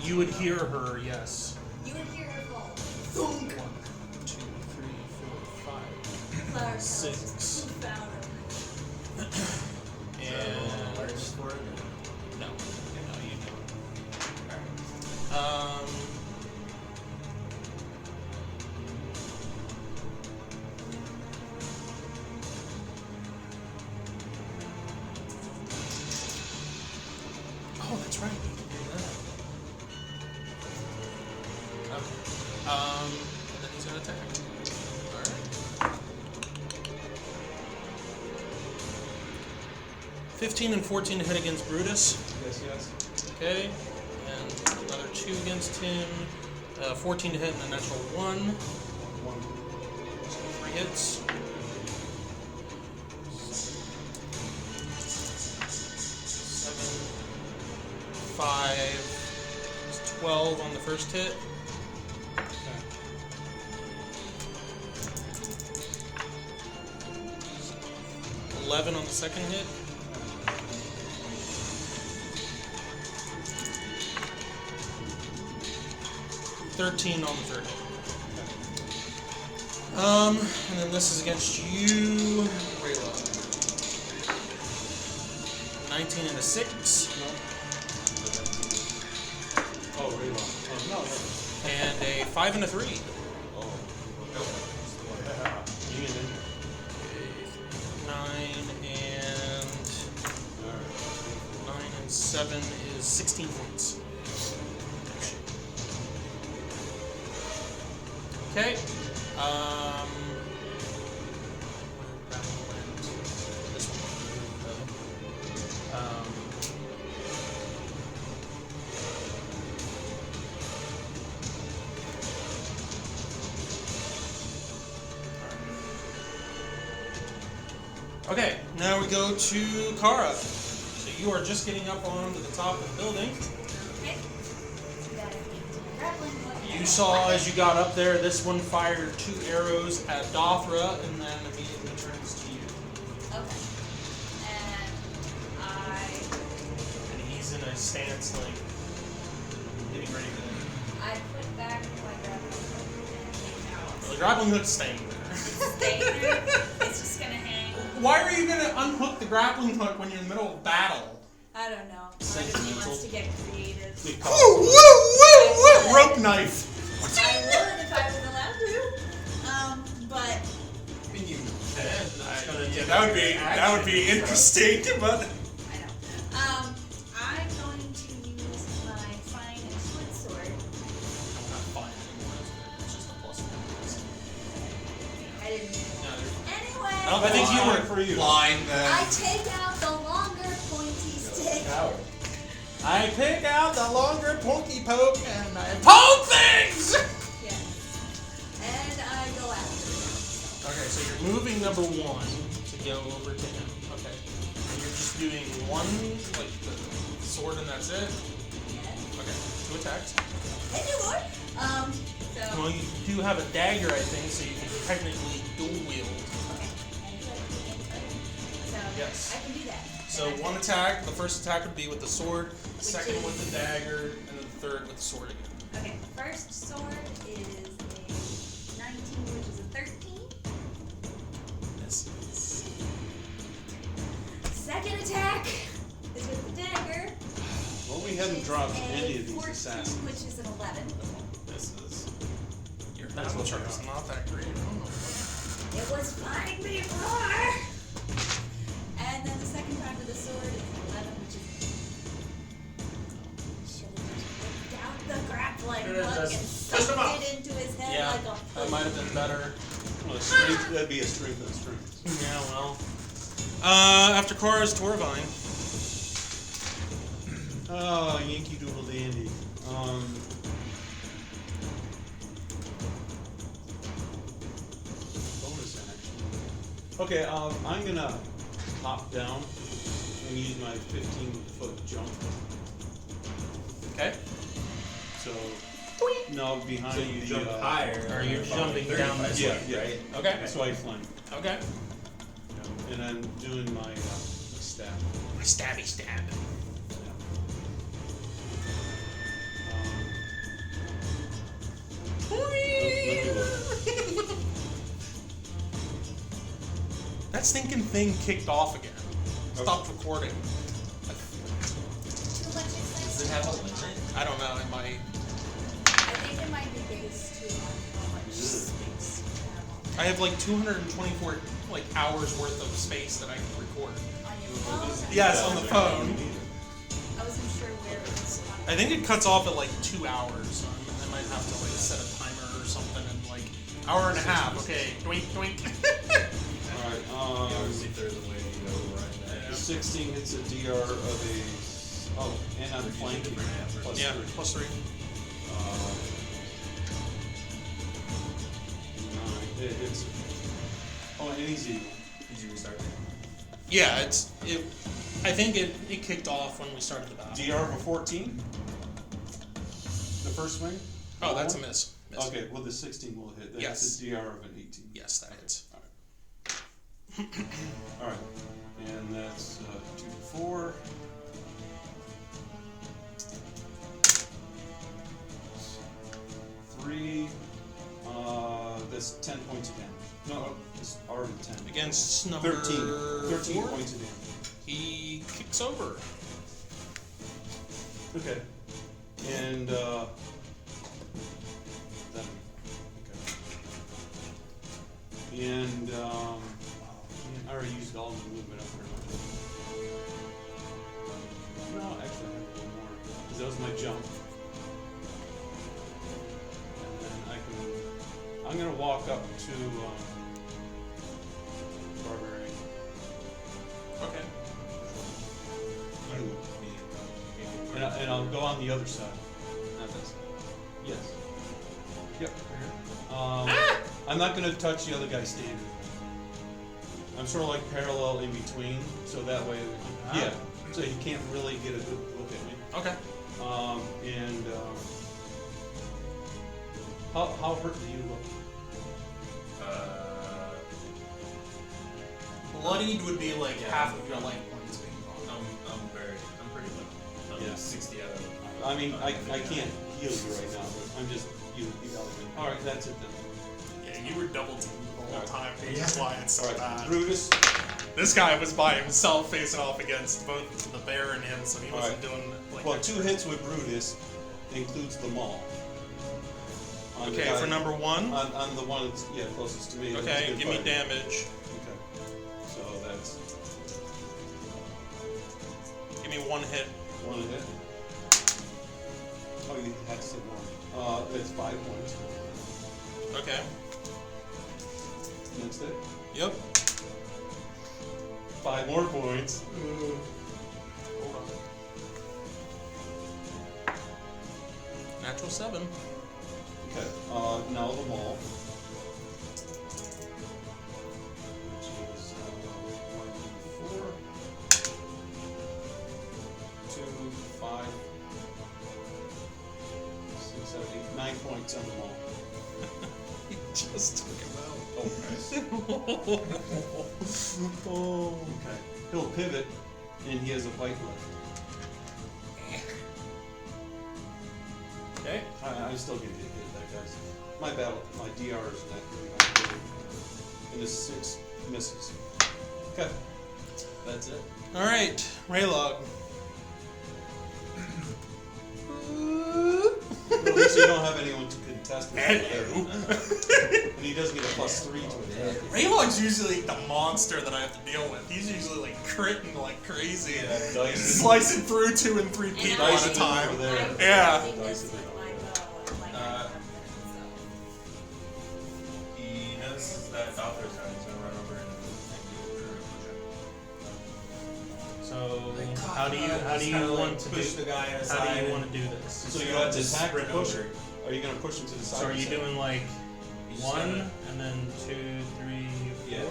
You would hear her, yes. You would hear her fall. 1, 2, 3, 4, 5, Flower tells 6. who found her. And Alerts for it? no, you don't. Oh, that's right. You can do that. Okay. And then he's gonna attack. All right. 15 and 14 to hit against Brutus. Yes, yes. Okay, and another 2 against him. 14 to hit and a natural 1. 3 hits. 7, 5, it's 12 on the first hit. 11 on the second hit. $13 on the third hit. And then this is against you, Rayla. 19 and a 6, Oh, Raylon. Oh, no. and a 5 and a 3. Oh. Yeah. You get in. 9 and 7 is 16 points. Okay. This one. Okay, now we go to Kara. So you are just getting up onto the top of the building. Okay. Got a grappling hook. You saw as you got up there, this one fired 2 arrows at Dothra and then immediately turns to you. Okay. And he's in a stance like getting ready to. I put back my grappling hook and hang out. The grappling hook's staying there. Stay there. It's just gonna hang. Why are you gonna unhook the grappling hook when you're in the middle of battle? I don't know. Part of me Sentimental. wants to get creative. Rope knife. I would if I was allowed to. But That would be interesting, but. I know. I'm going to use my fine and short sword. Not fine anymore. It's just a +1. I didn't know. No, Anyway, I think you were for you. Fine then. I take out the longer pointy stick. I pick out the longer pokey poke and I poke things! Yes. And I go after him. Okay, so you're moving number 1 to go over to him. Okay. And you're just doing one, like the sword and that's it? Yes. Okay. 2 attacks. And do more. So. Well, you do have a dagger, I think, so you can technically dual wield. Okay. So Yes. I can do that. So And I 1 can- attack, the first attack would be with the sword, the Which second is- with the dagger, and then the third with the sword again. Okay. First sword is a 19, which is a 13. Misses. Second attack is with the dagger. Well, we haven't It's dropped a any of these 14, assassins. which is an 11. Misses. Your battle chart is not that great. I don't know. It was fine before. And then the second time with the sword is 11, which is. Should have just whipped out the grappling Should've hook and just pushed him sucked up. it into his head Yeah, like a that might have been better. Well, a strength, that'd be a strength on strength. Yeah, well. After Cora's Torvine. Oh, Yankee Doodle Dandy. Bonus action. Okay, I'm gonna hop down and use my 15-foot jump. Okay. So, no, behind So you the, jump higher. Are you you're probably jumping down 35 this yeah, way? yeah. right? Okay. That's why I flank. Okay. And I'm doing my stab. My stabby stab. Let me look. That stinking thing kicked off again. Stopped recording. too much Does it excitement. have a limit? I don't know, it might. I think it might be based too on how much space you have I have like 224 like hours worth of space that I can record. on your phone. Yes, on the phone. I wasn't sure where it was on. I think it cuts off at like 2 hours. I might have to like set a timer or something and like hour and a half. Okay, doink doink. Alright, Yeah, see if there's a way to override that. 16 hits a DR of a. Oh, and I'm flanking. Plus Yeah, 3. +3. 9. It hits. Oh, and he's evil. Did you restart? Yeah, I think it kicked off when we started the battle. DR of a 14? The first swing? Oh, that's a miss. Miss. Okay, well, the 16 will hit. That's Yes. a DR of an 18. Yes, that hits. Alright. And that's 2 to 4. Three. That's 10 points of damage. No, it's already 10. Against number 13 4, points of damage. he kicks over. Okay. And that. Okay. And I already used all the movement up there. No, actually, I have one more because that was my jump. And then I'm gonna walk up to Barbarian. Okay. And I'll go on the other side. Not this. Yes. Yep. I'm not gonna touch the other guy standing. I'm sort of like parallel in between, so that way, yeah. So he can't really get a good look at me. Okay. How hurt do you look? Bloodied would be like half of your life points being gone. I'm pretty low. I'm Yeah. 60 out of. I mean, I can't heal you right now, but I'm just evaluating. All right, that's it then. Yeah, you were double teamed the whole Alright. time, which is why it's so All right, bad. Brutus. This guy was by himself facing off against both the bear and him, so he wasn't Alright. doing like. Well, 2 hits with Brutus includes the maul. On the Okay, guy- for number 1. On the one that's closest to me. that's Okay, good give me fighting. damage. Okay. So that's Give me 1 hit. 1 hit. Oh, you had to say 1. That's 5 points. Okay. That's it. Yep. 5 more points. Hold on. Natural 7. Okay. Now the maul. Which is 1d4. 2, 5, 6, 7, 8, 9 points on the maul. He just took him out. Oh, nice. Oh. Okay. He'll pivot, and he has a bite left. Okay. I'm still gonna get hit, that guy's. My DR is not really good. And his 6 misses. Okay. That's it. All right, Raylog. Well, at least you don't have anyone to contest with. Hello. And he doesn't get a +3 to attack. Raylog's usually the monster that I have to deal with. He's usually like critting like crazy, Dice slicing through 2 and 3 people Dice at a is time. over there. Yeah. I this with my bow and like He notices that Falthor's down. He's gonna run over and So how do you want to push do? the guy aside? How do you want to do this? So you have to Just attack or sprint push over. it? Are you gonna push him to the side? So are you doing like You just 1 gotta- and then 2, 3, 4? Yeah.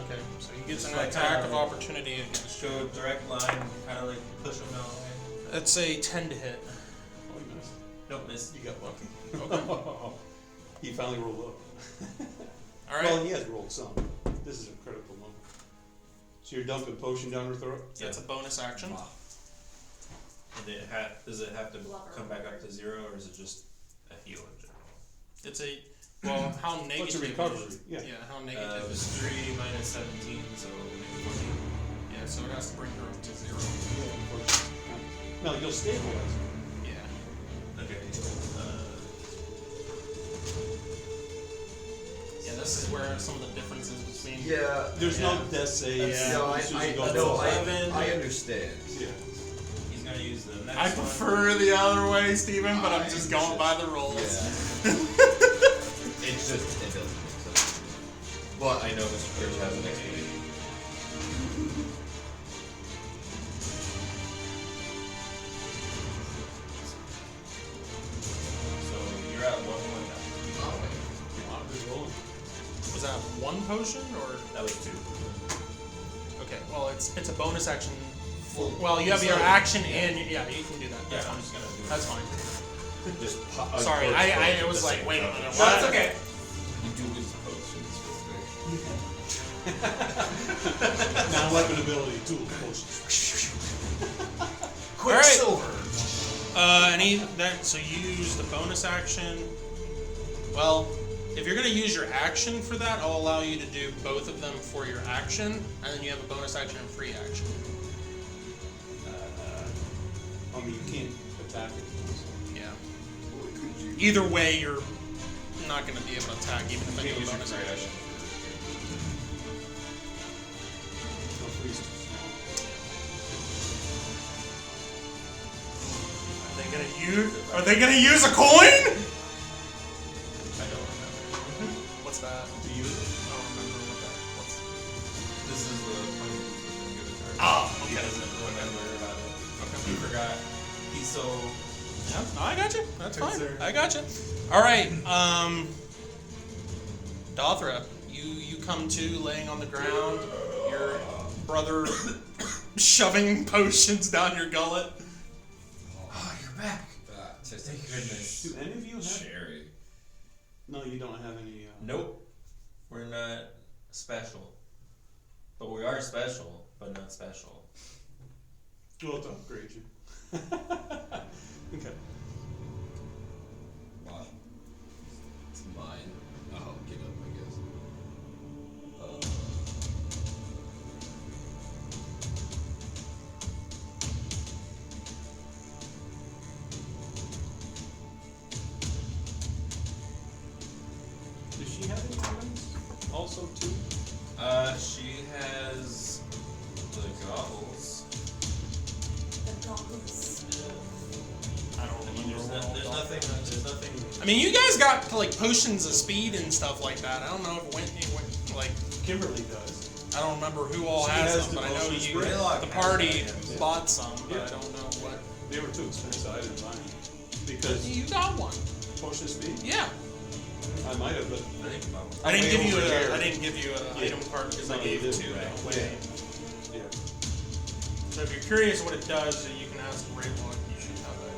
Okay, so he gets Just an like, attack of opportunity Just against go you. direct line, kind of like push him out. That's a 10 to hit. Oh, you missed. Don't miss. You got lucky. He finally rolled up. All right. Well, he has rolled some. This is a critical one. So you're dumping potion down her throat? That's a bonus action. And does it have to Blubber. come back up to 0, or is it just a heal in general? It's a well, how negative? What's a recovery? Is it? Yeah. Yeah, how It negative was is 3 minus 17, so maybe 14. Yeah, so it has to bring her up to 0. No, you'll stabilize her. Yeah. Okay. Yeah, this is where some of the differences between. Yeah. There's no death saves. Yeah. No, As soon as you go I below understand. Yeah. He's gonna use the next I one. prefer the other way, Steven, but I'm I just going by the rules. Yeah. It's just, it doesn't make sense. But I know Mr. Church has an explanation. So you're at 1 now. Wow, good rolling. Was that 1 potion or? That was 2. Okay, well it's a bonus action. Well, Well, you have your so- action and yeah, you can do that. Yeah, That's I'm fine. just gonna do it. That's fine. Just Sorry, I was like, wait a minute. No, What? it's okay. You do his potions with Non-weapon ability, tool, potions. Quicksilver. So you use the bonus action. Well, if you're gonna use your action for that, I'll allow you to do both of them for your action, and then you have a bonus action and free action. I mean, you can't attack it. Yeah. Either way, you're not gonna be able to attack, even if I do a bonus action. No, freeze too small. Are they gonna use a coin? I don't remember. What's that? To use it? I don't remember what that. What's? This is the point of give it to her. Oh, He okay. doesn't remember about it. He forgot. He's so. Yeah, no, I got you. That's fine. Concerned. I got you. All right, Dothra, You come to laying on the ground. Your brother shoving potions down your gullet. Oh, you're back. Thank Goodness. Do any of you have? Cherry. No, you don't have any. Nope. We're not special. But we are special, but not special. We'll upgrade you. Okay. Wow. It's mine. I'll give up, I guess. Does she have any items? Also, too. She has the goggles. The goggles. I don't remember. There's nothing. I mean, you guys got like potions of speed and stuff like that. I don't know if it went like Kimberly does. I don't remember who all She has has them, the but I know potions you. Greylock The has party items, yeah. bought some, but Yeah. I don't know what. They were too expensive. I didn't buy them because You got one. potion speed. Yeah. I might have, but I think about I didn't way give you over here. I didn't give you an Yeah. item card because No, I you gave it to didn't, you right. away. yeah. So if you're curious what it does, you can ask Raylock. You should have a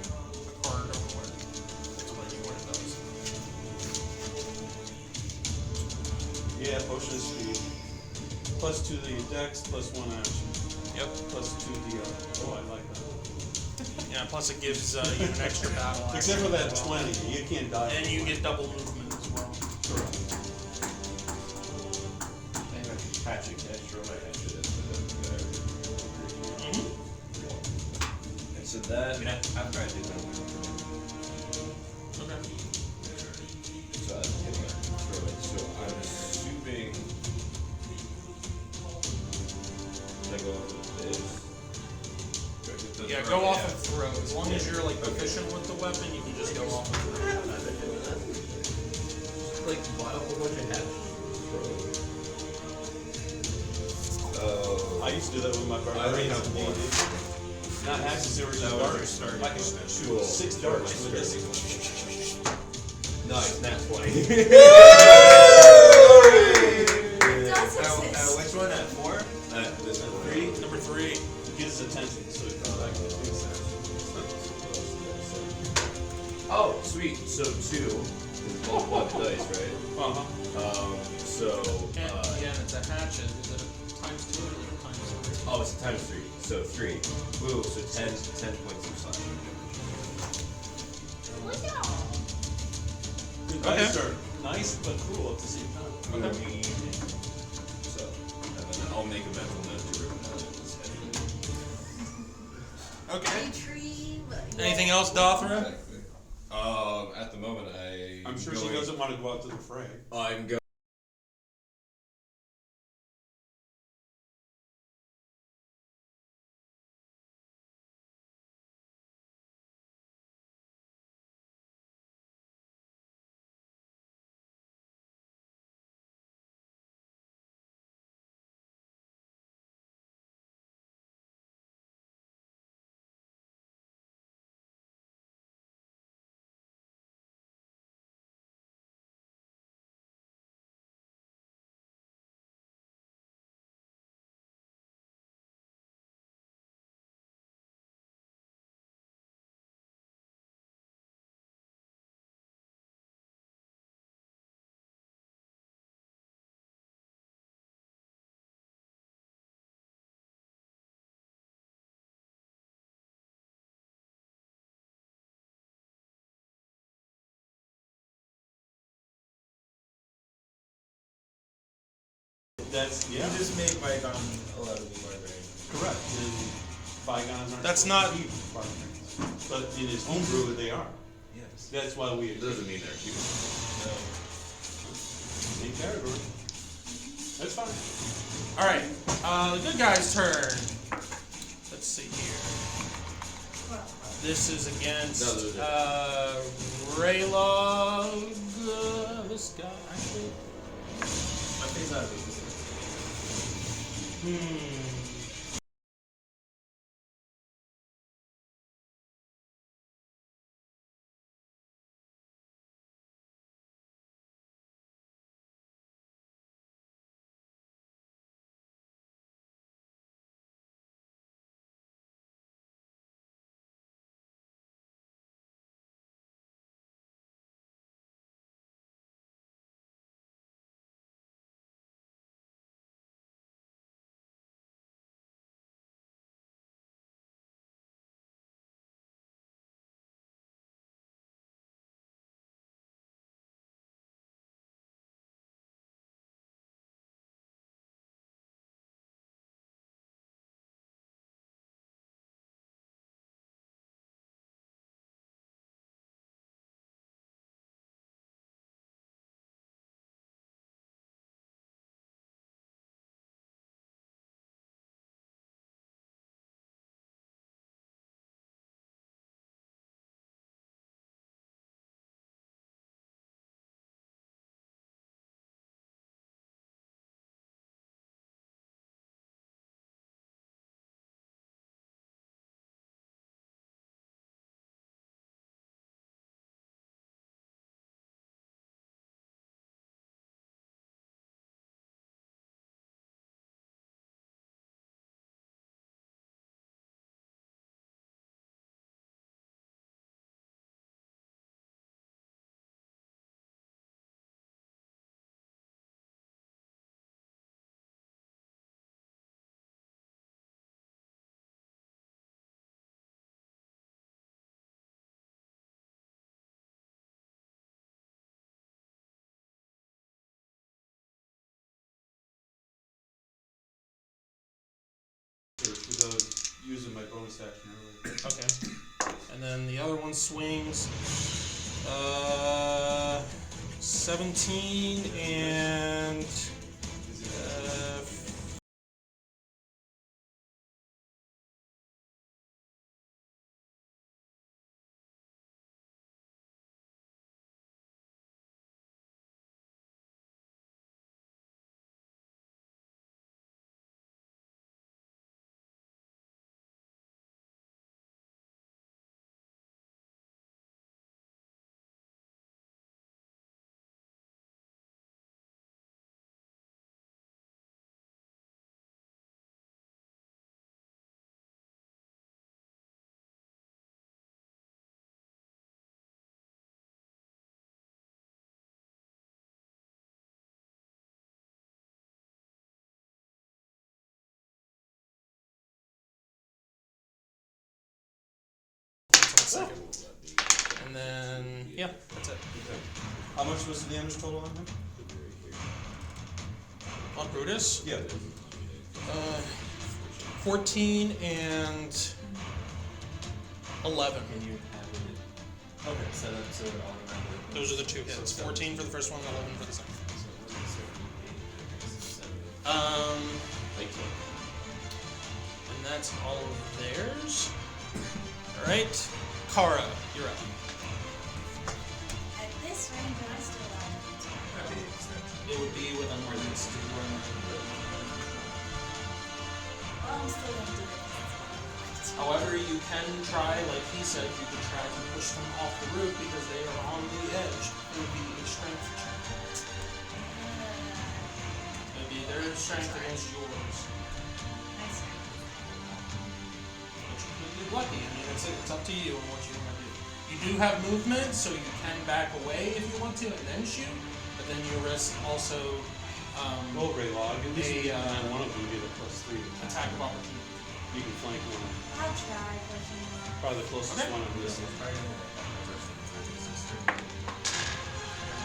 card somewhere explaining what it does. Yeah, potion of speed. Plus 2 the dex, plus 1 action. Yep. Plus 2 the. Oh, I like that. Yeah. Plus it gives you an extra battle. action Except for that as well. 20, you can't die. And you get double movement as well. Correct. Hatchet, can I throw my hatchet at the Mm-hmm. And so that. I mean, I've tried to do that. Okay. So I can throw it. So I'm assuming. Can I go off of this? Yeah, go off of throw. As long as you're like proficient with the weapon, you can just go off of throw. Like, buy a whole bunch of hats. Oh. I used to do that with my I only barbarians. have in one. D&D. Not axes, they were just That was your darts. starting I could weapon. shoot Cool. 6 darts with this. Nice, nat 20. Does exist. Which one? At 4? This one. 3, Number 3. get his attention so he comes back to the things. Oh, sweet. So 2 is multiply the dice, right? Uh-huh. So. And again, it's a hatchet. Is it a times 2 or times 3? Oh, it's times 3. So 3. Woo, so 10 points of slashing. The dice are nice but cruel at the same time. Okay. So, and then I'll make a mental note to rip it out of his head. Okay. Retrieve. Anything else, Dothra? Exactly. At the moment, I'm sure she doesn't want to go out to the fray. I'm going. That's, yeah, You just made Bygone allowed to be barbarian. correct. And bygones aren't. That's supposed not- to be barbarians. But in his home brew, they are. Yes. That's why we It doesn't mean they're human. same category. That's fine. Alright. The good guy's turn. Let's see here. This is against No, those Raylog. This guy actually. My face out of it. Hmm. bonus action earlier. Okay. And then the other one swings. 17 and. Second. And then, yeah, that's it. How much was the damage total on him? On Brutus, Yeah. 14 and 11. Can you have it Okay. set up so it automatically? Those are the two hits. 14 for the first one, 11 for the second. I can't. And that's all of theirs. Alright. Kara, you're up. At this range, I still have That'd be an extension. It would be with unlimited speed run. Well, I'm still gonna do it. However, you can try, like he said, you can try to push them off the roof because they are on the edge. It would be a strength check. It would be their strength against yours. Nice. Which could be lucky. I mean, it's up to you on what you want to do. You do have movement, so you can back away if you want to and then shoot, but then you risk also Roll Ray Log. At least A, one of them get a +3 attack of opportunity. You can flank one. I'll try pushing more. Probably the closest Okay. one on this. I'm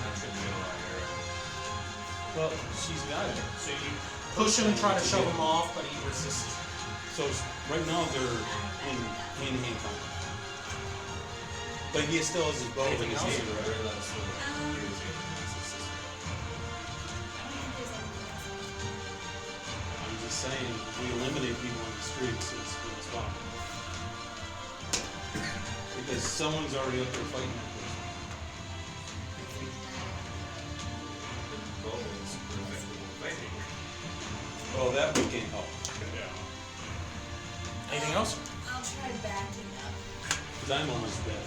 not sure the middle area. Well, she's got it. So you push him and try to shove him off, but he resists. So right now they're in hand-to-hand combat. But he still has his bow in Anything his else? hand, right? I don't think there's anything else. I'm just saying, we eliminate people on the streets, it's fine. Because someone's already up there fighting that person. The bow is perfectly fighting. Well, that we can't help, Anything else? I'll try backing up. because I'm almost dead,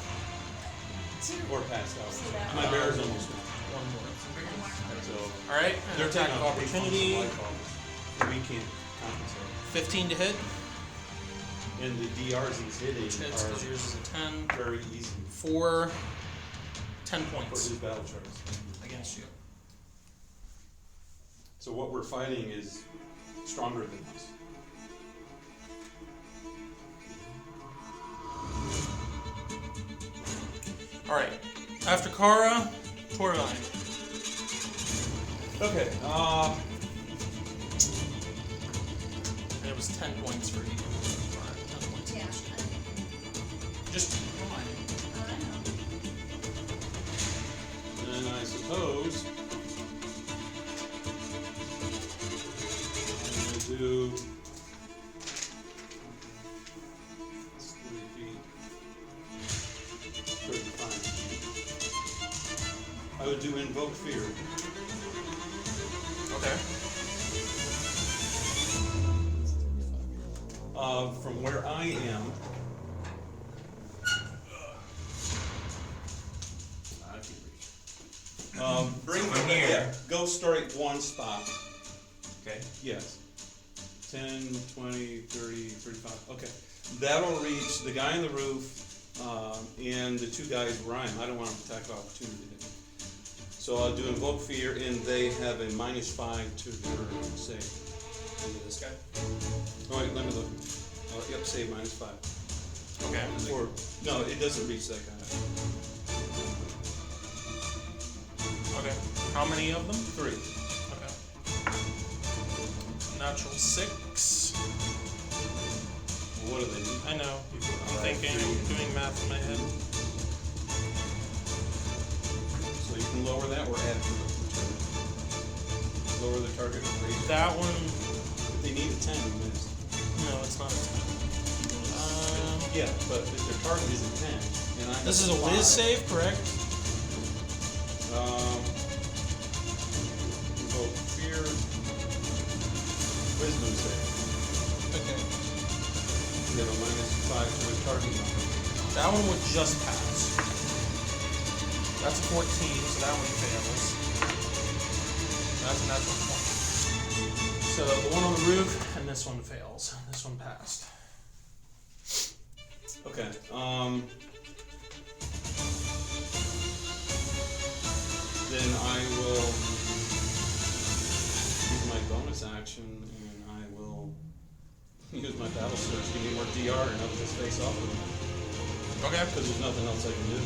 or passed out. So that My bear's almost gone. One more. So, Alright, they're attack taking of off big chunks opportunity. life almost. We can't compensate. 15 to hit. And the DRs he's hitting Which hits because yours is a 10. are very easy For 10 for points his battle charts. against you. So what we're fighting is stronger than us. Alright. After Kara, Torvine. Okay, And it was 10 points for you. Alright, 10 points Yeah. against you. Just remind me. I know. and I suppose I'm gonna do 3 feet, 35. I would do invoke fear. Okay. From where I am. Bring From here. Yeah, go straight one spot. Okay. Yes. 10, 20, 30, 35. Okay. That'll reach the guy on the roof and the two guys where I am. I don't want them to attack of opportunity. So I'll do invoke fear, and they have a -5 to their save. This guy? Oh wait, let me look. Yep, save -5. Okay. Or no, it doesn't reach that guy. Okay. How many of them? 3. Okay. Natural 6. what do they need? I know. I'm thinking, doing math in my head. So you can lower that or add it to the target. Lower the target or raise it. That one, If they need a 10, you missed. no, it's not. Yeah, but if their target is a 10, and I This is have a whiz 5, save, correct? Invoke fear. Wisdom save. Okay. You have a -5 to the target number. That one would just pass. That's a 14, so that one fails. That's a natural 20. So the one on the roof and this one fails. This one passed. Okay. Then I will use my bonus action, and I will use my battle surge. Give me more DR, and I'll just face off with them. Okay. Because there's nothing else I can do.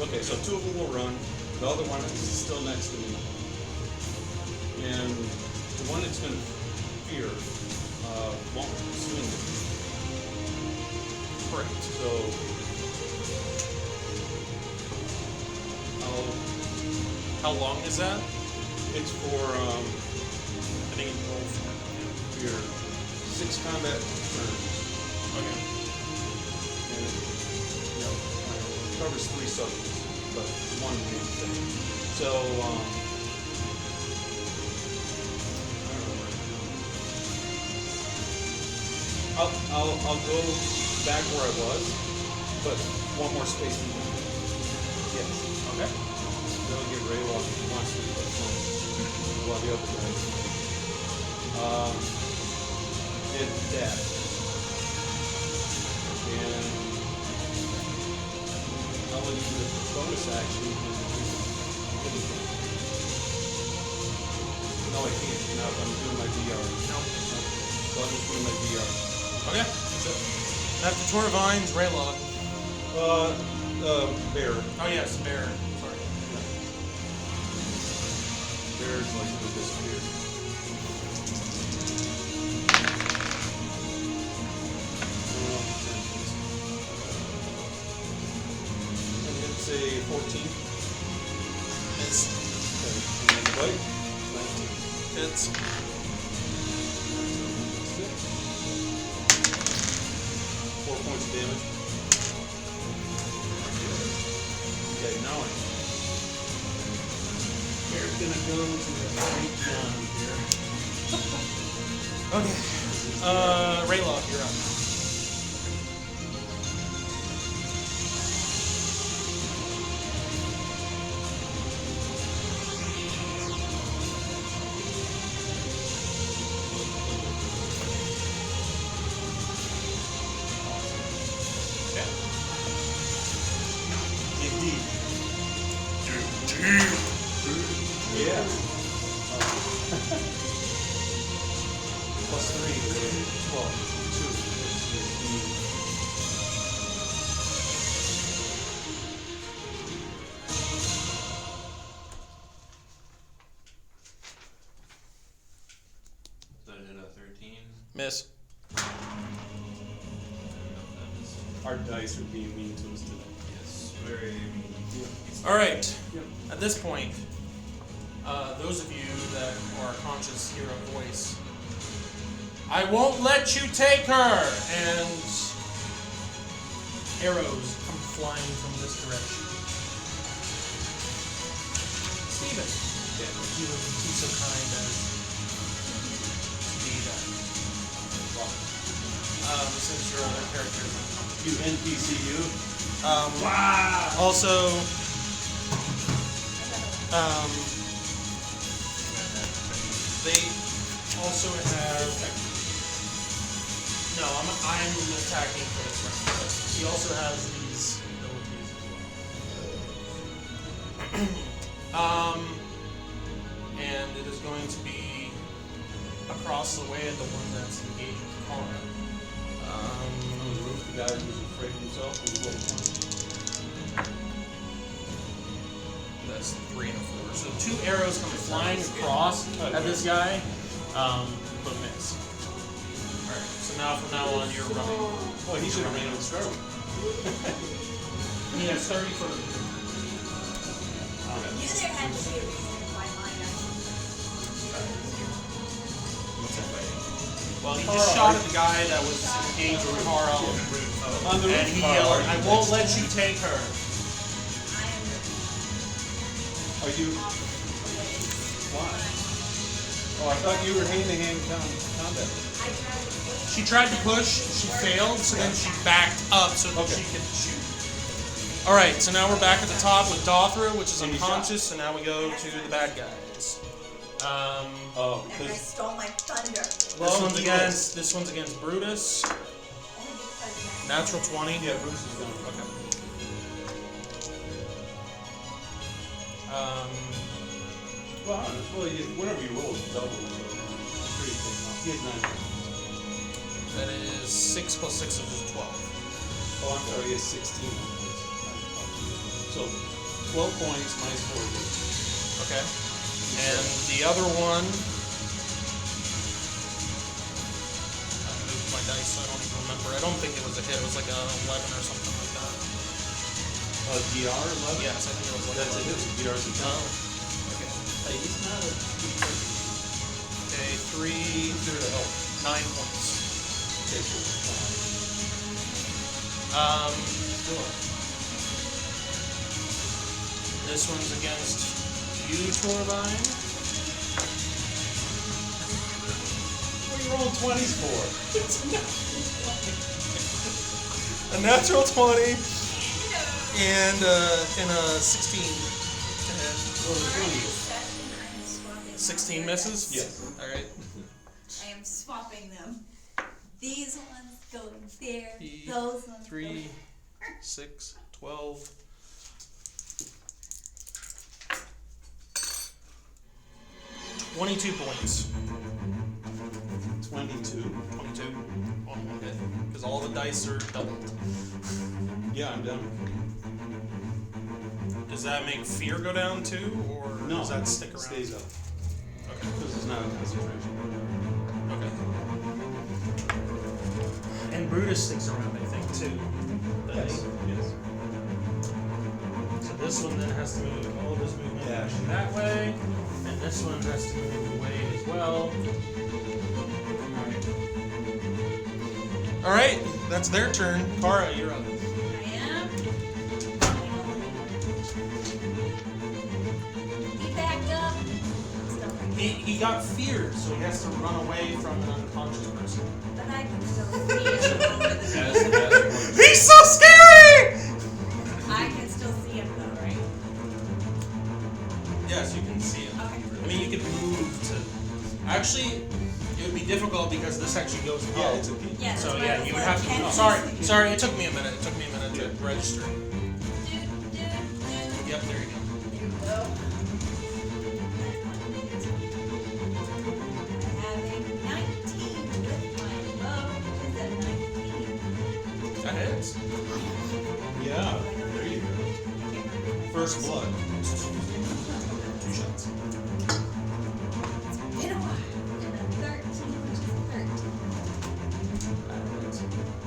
Okay, so 2 of them will run. The other one is still next to me. And the one that's going to fear won't swing it. Correct. So How long is that? it's for I think it's roll for it. your 6 combat turns. Okay. And it covers 3 subjects, but 1 main thing. So, I don't know where I'll go back where I was, but 1 more space in there. Yes. Okay. They'll get Raylock if he wants to, but while the other guys did that. And I will use the bonus action and hit it. No, I can't. Now I'm doing my DR. No. So I'll just do my DR. Okay. So after Tour of Vines, Raylog. Bear. Oh yes, bear. Sorry. Bear's like to disappear. And it's a 14. It's Okay. And bite. 19. it's 4 points of damage. Okay, now we're gonna go to the right down here. okay. Raylog, you're up. Dig deep. Yeah. Plus 3 is 12. 2. So I did a 13. Miss. Our dice are being mean to us today. Yes, very mean. All right. Yep. At this point, those of you that are conscious hear a voice. I won't let you take her! And arrows come flying from this direction. Stephen, if you would be so kind as to be that. Since your other characters are coming. You NPCU. Also, they also have. No, I'm attacking for this round. But he also has these abilities as well. And it is going to be across the way of the one that's engaged with Connor. On the roof, the guy who's afraid of himself is level 20. That's 3 and a 4. So 2 arrows come flying across at this guy, but miss. Alright, so now from now on you're running. Oh, he should have ran with start. He has 30 for. Knew there had to be a reason in my mind. What's it fighting? Well, he just shot at the guy that was engaged with Carl, On the and roof he car, yelled, are "I you won't next? let you take her." I am Are you? off the ways. Why? Oh, I thought you were hand-to-hand combat. I tried to push. She tried to push, she failed, so then she backed up so that Okay. she could shoot. Alright, so now we're back at the top with Dothra, which is And you unconscious, and now we go to the bad guys. Oh, That guy because stole my thunder. This one's against Brutus. Only because Natural 20. yeah, Bruce is going. Okay. Well, whenever you roll, it's double. So three things off. He has 9. That is 6 plus 6 is 12. Oh, I'm sorry. He has 16. So 12 points minus 4 is Okay. And the other one. I moved my dice, so I don't even remember. I don't think it was a hit. It was like a 11 or something like that. DR 11. Yes, I think it was like That's a 11. hit. DR's a 10. Oh. Okay. Hey, he's not a Okay, 3, 9 points. Okay, so This one's against you, Torvine. what are you rolling 20s for? A natural 20 and a 16 to hit. Well, the 20 this is. session, I am swapping. 16 misses? Yes. Alright. I am swapping them. These ones going there. E- Those ones 3, going. 6, 12. $22 points. 22. 22 on one hit. Because all the dice are doubled. Yeah, I'm done. Does that make fear go down too? Or No, does that stick around? Stays up. Okay. Because it's not a concentration. Okay. And Brutus sticks around, I think, too. Yes. Yes. So this one then has to move all of his movement Dash. that way, and this one has to move away as well. Alright, that's their turn. Kara, you're up. I am. He backed up. Stuff like He got feared, so he has to run away from an unconscious person. But I can still see him over the That's the best. He's so scary! I can still see him though, right? Yes, you can see him. Okay. I mean, you could move to. Actually, it would be difficult because this actually goes up. Yeah, it's a peak. Yeah, So that's why yeah, I was you would like, have can to. he Sorry, see? sorry. It took me a minute. It took me a minute to register. Yep, there you go. There we go. I have a 19 with my bow, which is a 19. That hits. Yeah, there you go. First blood. 2 shots. Been a while. And a 13, which is 13.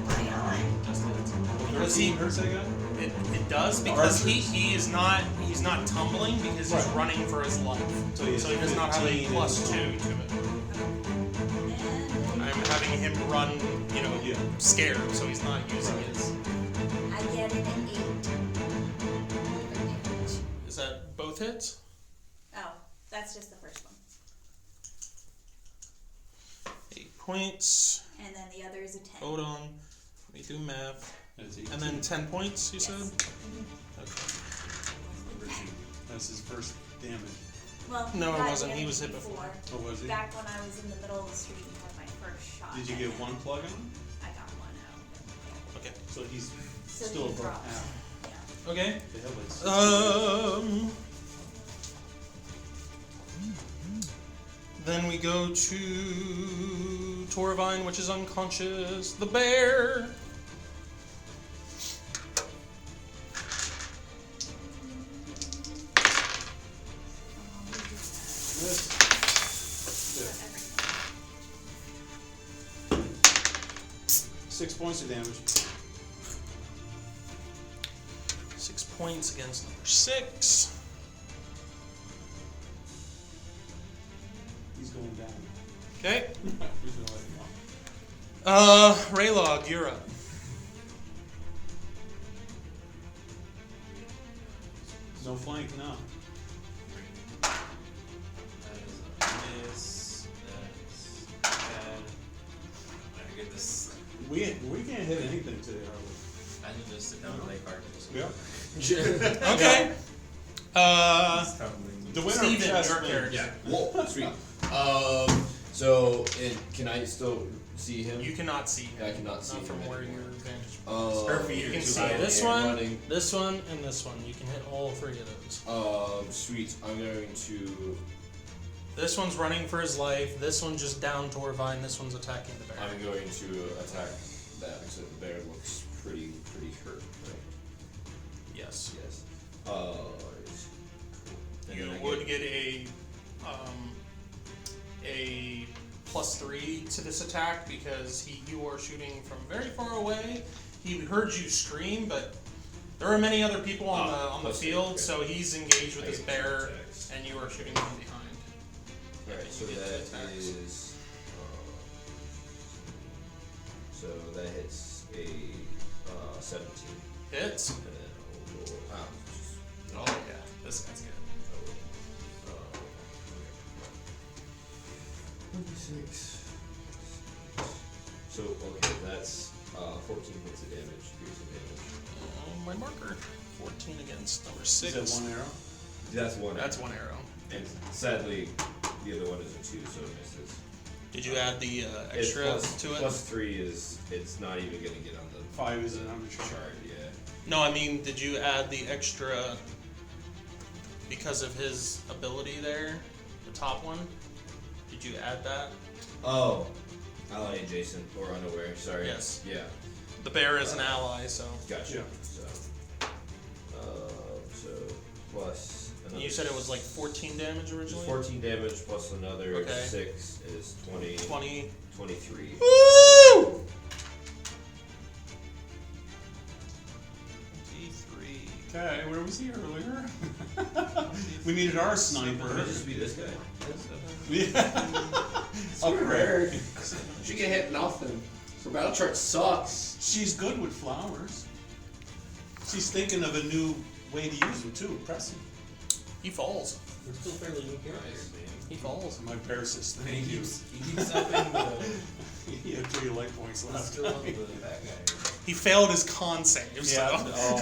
Right on. Just hits. 13 hurts that guy? It does because Archers. he's not tumbling because he's Right. running for his life. So he has So he does not have a 15 +2 to and- it. And I'm having him run, Yeah. scared, so he's not using his. I get an 8 for damage. Is that both hits? Oh, that's just the first one. 8 points. And then the other is a 10. Hold on. Let me do math. That's And then 10 points, you said? Yes. Okay. That's his first damage. Well, No, it got wasn't. He damage was hit before. What was he? Back when I was in the middle of the street and had my first shot. Did you at get him, one plug on? I got one out. Okay. So he's So still he above drops. half. Yeah. Okay. The hell is Then we go to Torvine, which is unconscious. The bear. this. points of damage. 6 points against number 6. He's going down. Okay. He's gonna let him off. Raylog, you're up. No flank now. That is a miss. That's bad. I get this. We can't hit anything today, are I can just sit down and play cards. we? Yeah. Okay. He's tumbling. The winner Steven, of chess your wins. character. Yeah. Whoa, sweet. So, can I still see him? You cannot see him. I cannot see Not him from where anymore. your vantage point. Or You can too see high this and one, running. this one, and this one. You can hit all 3 of those. Sweet. I'm going to. This one's running for his life. This one just down Torvine. This one's attacking the bear. I'm going to attack that because the bear looks pretty hurt. Right? Yes. Yes. And You then I would get a +3 to this attack because you are shooting from very far away. He heard you scream, but there are many other people on the +3, field, okay. so he's engaged with I his get bear, two attacks. and you are shooting from behind. Alright, so You get 2 that attacks. is. So that hits a 17. Hits. And then I'll roll. Oh yeah, this guy's good. 26. So, okay, that's 14 points of damage, piercing damage. My marker. 14 against number Is 6. that one arrow? That's one. That's 1 arrow. And sadly, the other one is a 2, so it misses. Did you add the It's extra plus- to it? Plus 3 is, it's not even gonna get on the 5 is an under chart, chart. yeah. No, I mean, did you add the extra because of his ability there? The top one? Did you add that? Oh, ally adjacent or unaware, sorry. Yes. Yeah, The bear is an ally, so. gotcha. Yeah. So plus another. You said it was like 14 damage It's originally? 14 damage plus another Okay. 6 is 20. 20. 23. Woo! 23. Okay, where was he earlier? We needed our Could sniper. it just be this guy? Yeah. Super rare. She can hit nothing. Her battle chart sucks. She's good with flowers. She's thinking of a new way to use them too. Pressing. He falls. We're still fairly new characters, man. He falls. My bear system. And he keeps upping the. He had 3 life points He's left. still on the bad guy. He failed his con save, Yeah. so. Oh,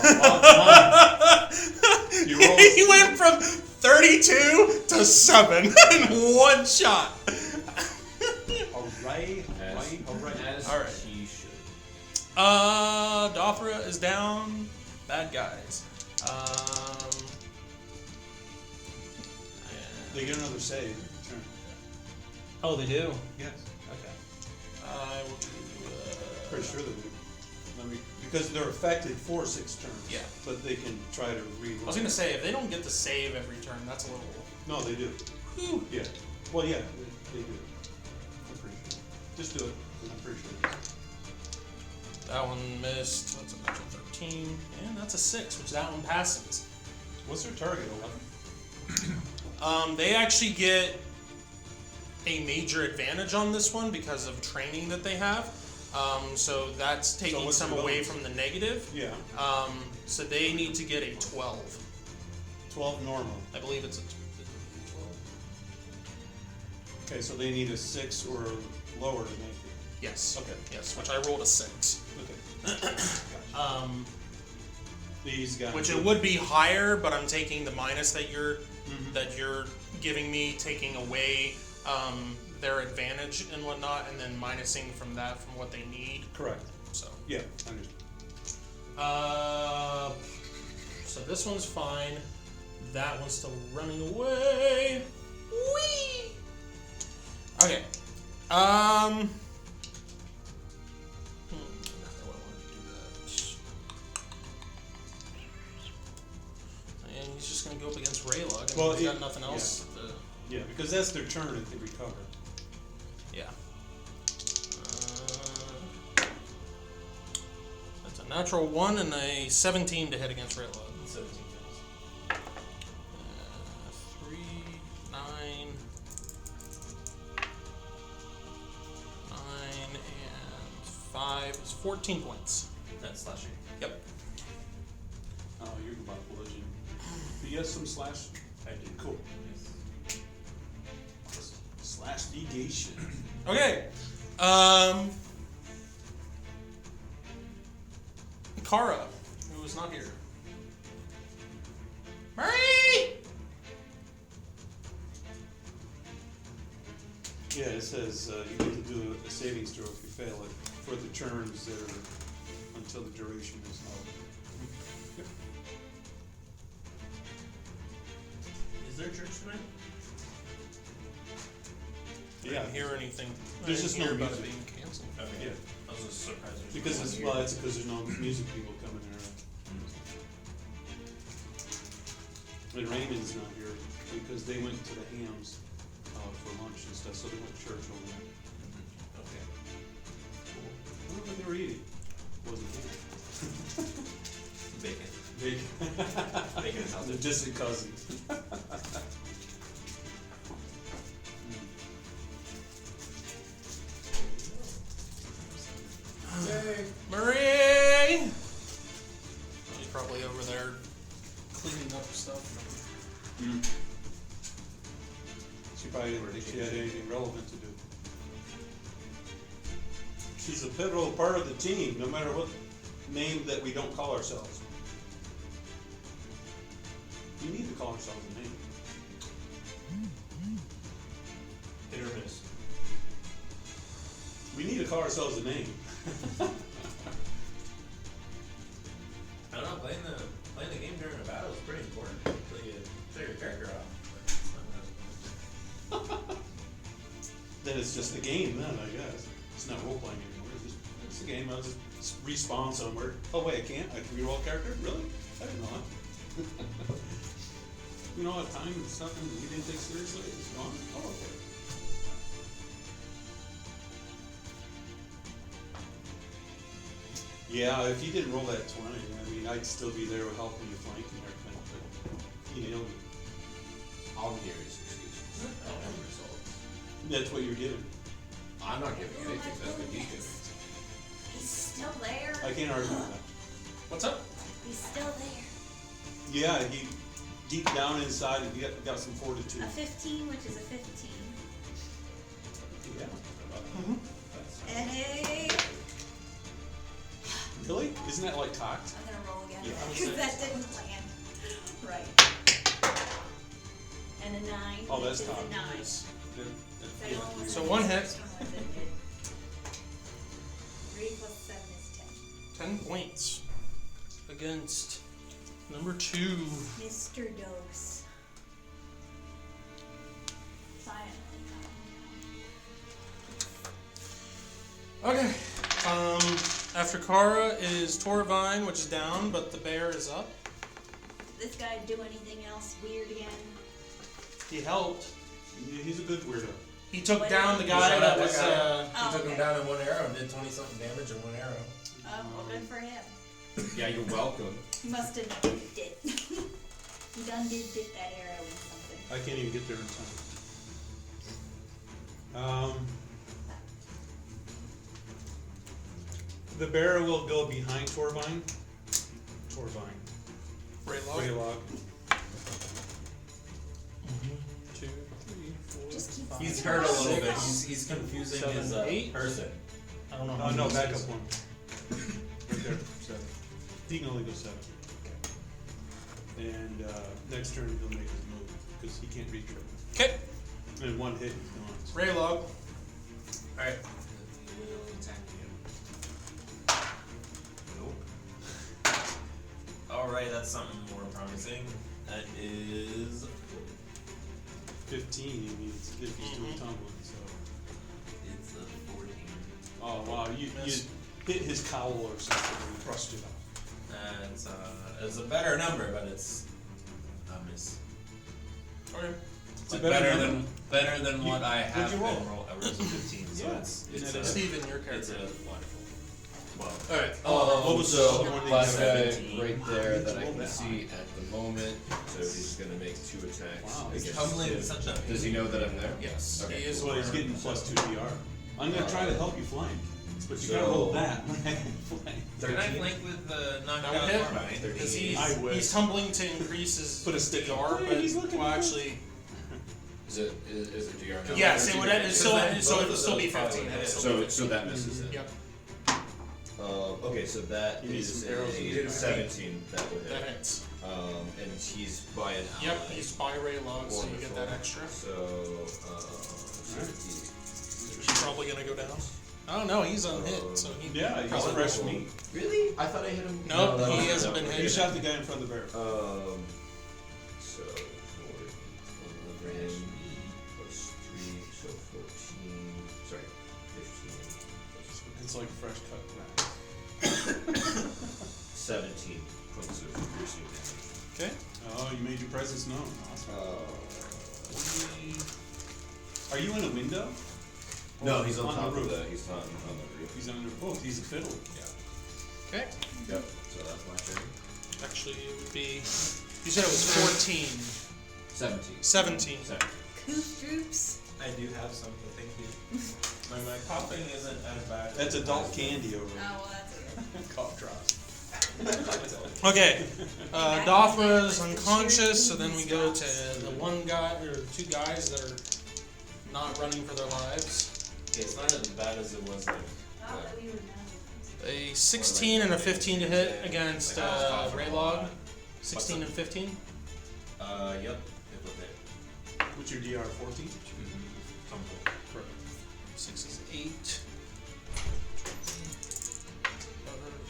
You rolled- He went from 32 to 7 in 1 shot. alright, alright. As All right. he should. Dothra is down. Bad guys. They get another save. Turn. Oh, they do? Yes. Okay. I will do, Pretty sure they do. Because they're affected for 6 turns. Yeah. But they can try to read. I was gonna say, if they don't get to save every turn, that's a little. No, they do. Whew. Yeah. Well, yeah, they do. I'm pretty sure. Just do it. I'm pretty sure. That one missed. That's a natural 13. And that's a 6, which that one passes. What's their target? 11. They actually get a major advantage on this one because of training that they have. So that's taking what's some their away bonus? from the negative. Yeah. So they need to get a 12. 12 normal. I believe it's a 12. Okay, so they need a 6 or lower to make it. Yes. Okay. Yes, which I rolled a 6. Okay. These guys. Which it would be higher, but I'm taking the minus that you're giving me, taking away their advantage and whatnot, and then minusing from that from what they need. Correct. So. Yeah, understood. So this one's fine. That one's still running away. Whee! Okay. How do I want to do that? And he's just gonna go up against Raylog. I mean, Well, he's got it- nothing else. Yeah, because that's their turn if they recover. Yeah. natural 1 and a 17 to hit against Raylog. 17 kills. 3, 9, 9, and 5 is 14 points. That's slashing. Yep. Oh, you're about bludgeon. Do you have some slash? I do. Cool. Yes. Slash negation. Okay. Kara, who is not here. Murray! Yeah, it says you get to do a savings throw if you fail it for the turns that are until the duration is out. Is there church tonight? I Yeah, didn't hear anything. There's I just didn't no hear about it music. being canceled. Okay. Yeah. I was just surprised. there's because no it's one well, here. it's because there's no music people coming here. And Raymond's not here because they went to the Hams for lunch and stuff, so they went to church over there. Okay. I wonder what they were eating. Wasn't ham. Bacon. Bacon. Bacon is healthy. They're distant cousins. Marie! She's probably over there cleaning up stuff. She probably didn't think she had anything relevant to do. She's a pivotal part of the team, no matter what name that we don't call ourselves. We need to call ourselves a name. Hit or miss. We need to call ourselves a name. I don't know. Playing the game during a battle is pretty important. So you show your character off. Then it's just a game then, I guess. It's not role playing anymore. It's a game. I'll just respawn somewhere. Oh wait, I can't? I can reroll a character? Really? I didn't know that. You know, at time and stuff and we didn't take seriously, it's gone. Oh, okay. Yeah, if you didn't roll that 20, I mean, I'd still be there helping you flank and everything. But you nailed it. I'll hear his excuses. I don't have results. That's what you're giving. I'm not giving anything. That's what he's giving. He's still there. I can't argue with that. What's up? He's still there. Yeah, he deep down inside, he got some fortitude. A 15, which is a 15. Yeah. And a... Really? Isn't that like cocked? I'm gonna roll again. Yeah, I was Because saying. that didn't land. Right. And a 9. Oh, that's which is cocked. a 9. Yeah. So one hit. 3 plus 7 is 10 points against number 2. 10. Mr. Dose. Finally. Okay. After Kara is Torvine, which is down, but the bear is up. Did this guy do anything else weird again? He helped. He's a good weirdo. He took What down the did guy Shut that up, was. that guy. Oh, He took okay. him down in one arrow and did 20-something damage in one arrow. Oh, well, good for him. Yeah, you're welcome. He must have dipped it. He done did dip that arrow in something. I can't even get there in time. The bear will go behind Torvine. Raylog. Raylog. 2, 3, 4. Just keep He's saying hurt a little it. bit. He's confusing 7, his 8. person. I don't know Oh how no, many back this up is. one. Right there, 7. He can only go 7. And next turn he'll make his move because he can't reach her. Okay. And one hit, he's gone. Raylog. Alright. Will attack you. Nope. Alright, that's something more promising. That is 15, he means if he's doing tumbling, so. it's a 14. Oh wow, you Miss. hit his cowl or something and crushed it up. It's a better number, but it's a miss. Okay. It's a But better better number. than what I what'd have you been roll? roll. I was a 15, so Yeah. it's Isn't a that Steven, your it's character. a wonderful. 12. Alright, what was the one that you last said? guy right there that I Roll can that see at the moment. So he's gonna make 2 attacks. Wow, against Tumbling him. is such a. Does he know that I'm there? Yes. Okay. He is. Well, he's getting plus 2 DR. I'm gonna try to help you flank, but you gotta So- hold that. Flank. Can I flank with the That knockout would hit Warbine? because I would. he's tumbling to increase his Put a stick DR, in. but He's looking well, at it. actually, Is it DR now? yes, it would. It Because still, then so both it would of still be those probably 15. hit. So that misses it. Yep, Okay, so that You need is some arrows in your a back. 17 that would that hit. hits. And he's by an ally. Yep, he's by Ray Log, so you get that Wonderful. extra. So, He's probably gonna go down. Oh no, he's unhit, so he. Yeah, he's probably fresh will. meat. Really? I thought I hit him. Nope, No, he no, hasn't no. been You hit. shot the guy in front of the bear. so 11 plus 3, so 14. Sorry, 15. It's like fresh cut grass. 17 points of piercing damage. Okay. Oh, you made your presence known. Awesome. Uh, Are you in a window? no, he's on On the top of roof. the. He's on the roof. He's under. Oh, he's a fiddle. Okay. Yep. So that's my turn. Actually, it would be. You said it was 14. 17. 17. Sorry. Coof droops. I do have something, thank you. My coughing isn't as bad. That's adult candy over Oh, there. well, that's good. Cough drops. Okay. Dothra's unconscious, so then we go to the one guy or 2 guys that are not running for their lives. Yeah, it's not as bad as it was like. Not that we would know. A 16 and a 15 to hit against Raylog. 16 and 15. Yep, it will hit. What's your DR? 14? Tumble. 6 is 8.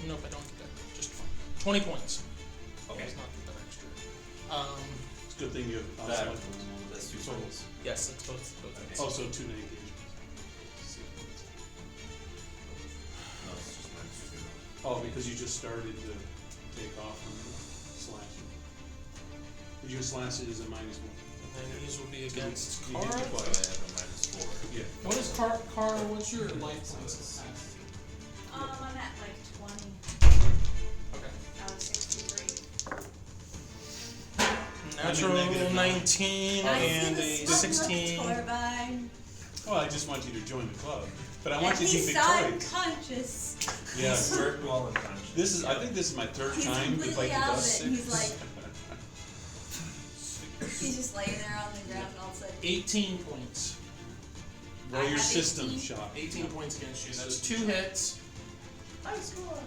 Nope, I don't get that. Just 20 points. Okay. Let's not get that extra. It's a good thing you have That- outside. That's 2 So- points. Yes, that's both. Oh, so 2 negations. No, it's just -2. Oh, because you just started to take off from the slash. Your slash is a -1. And these will be against You get Kara. your So I butt. have a -4. Yeah. What is Kara? What's your life points? I'm at like 20 Okay. out of 63. Natural negative 19 and a 16. Torbine. Well, I just want you to join the club, but I And want you to be he's victorious. unconscious. Yeah. Worked while unconscious. This is. I think this is my 3rd He's time to completely fight the out of dust. it. He's like, he's just laying there on the ground all of a sudden. 18 points. Roll I your have system 18. shot. 18 points against you. That's 2 hits. I scored.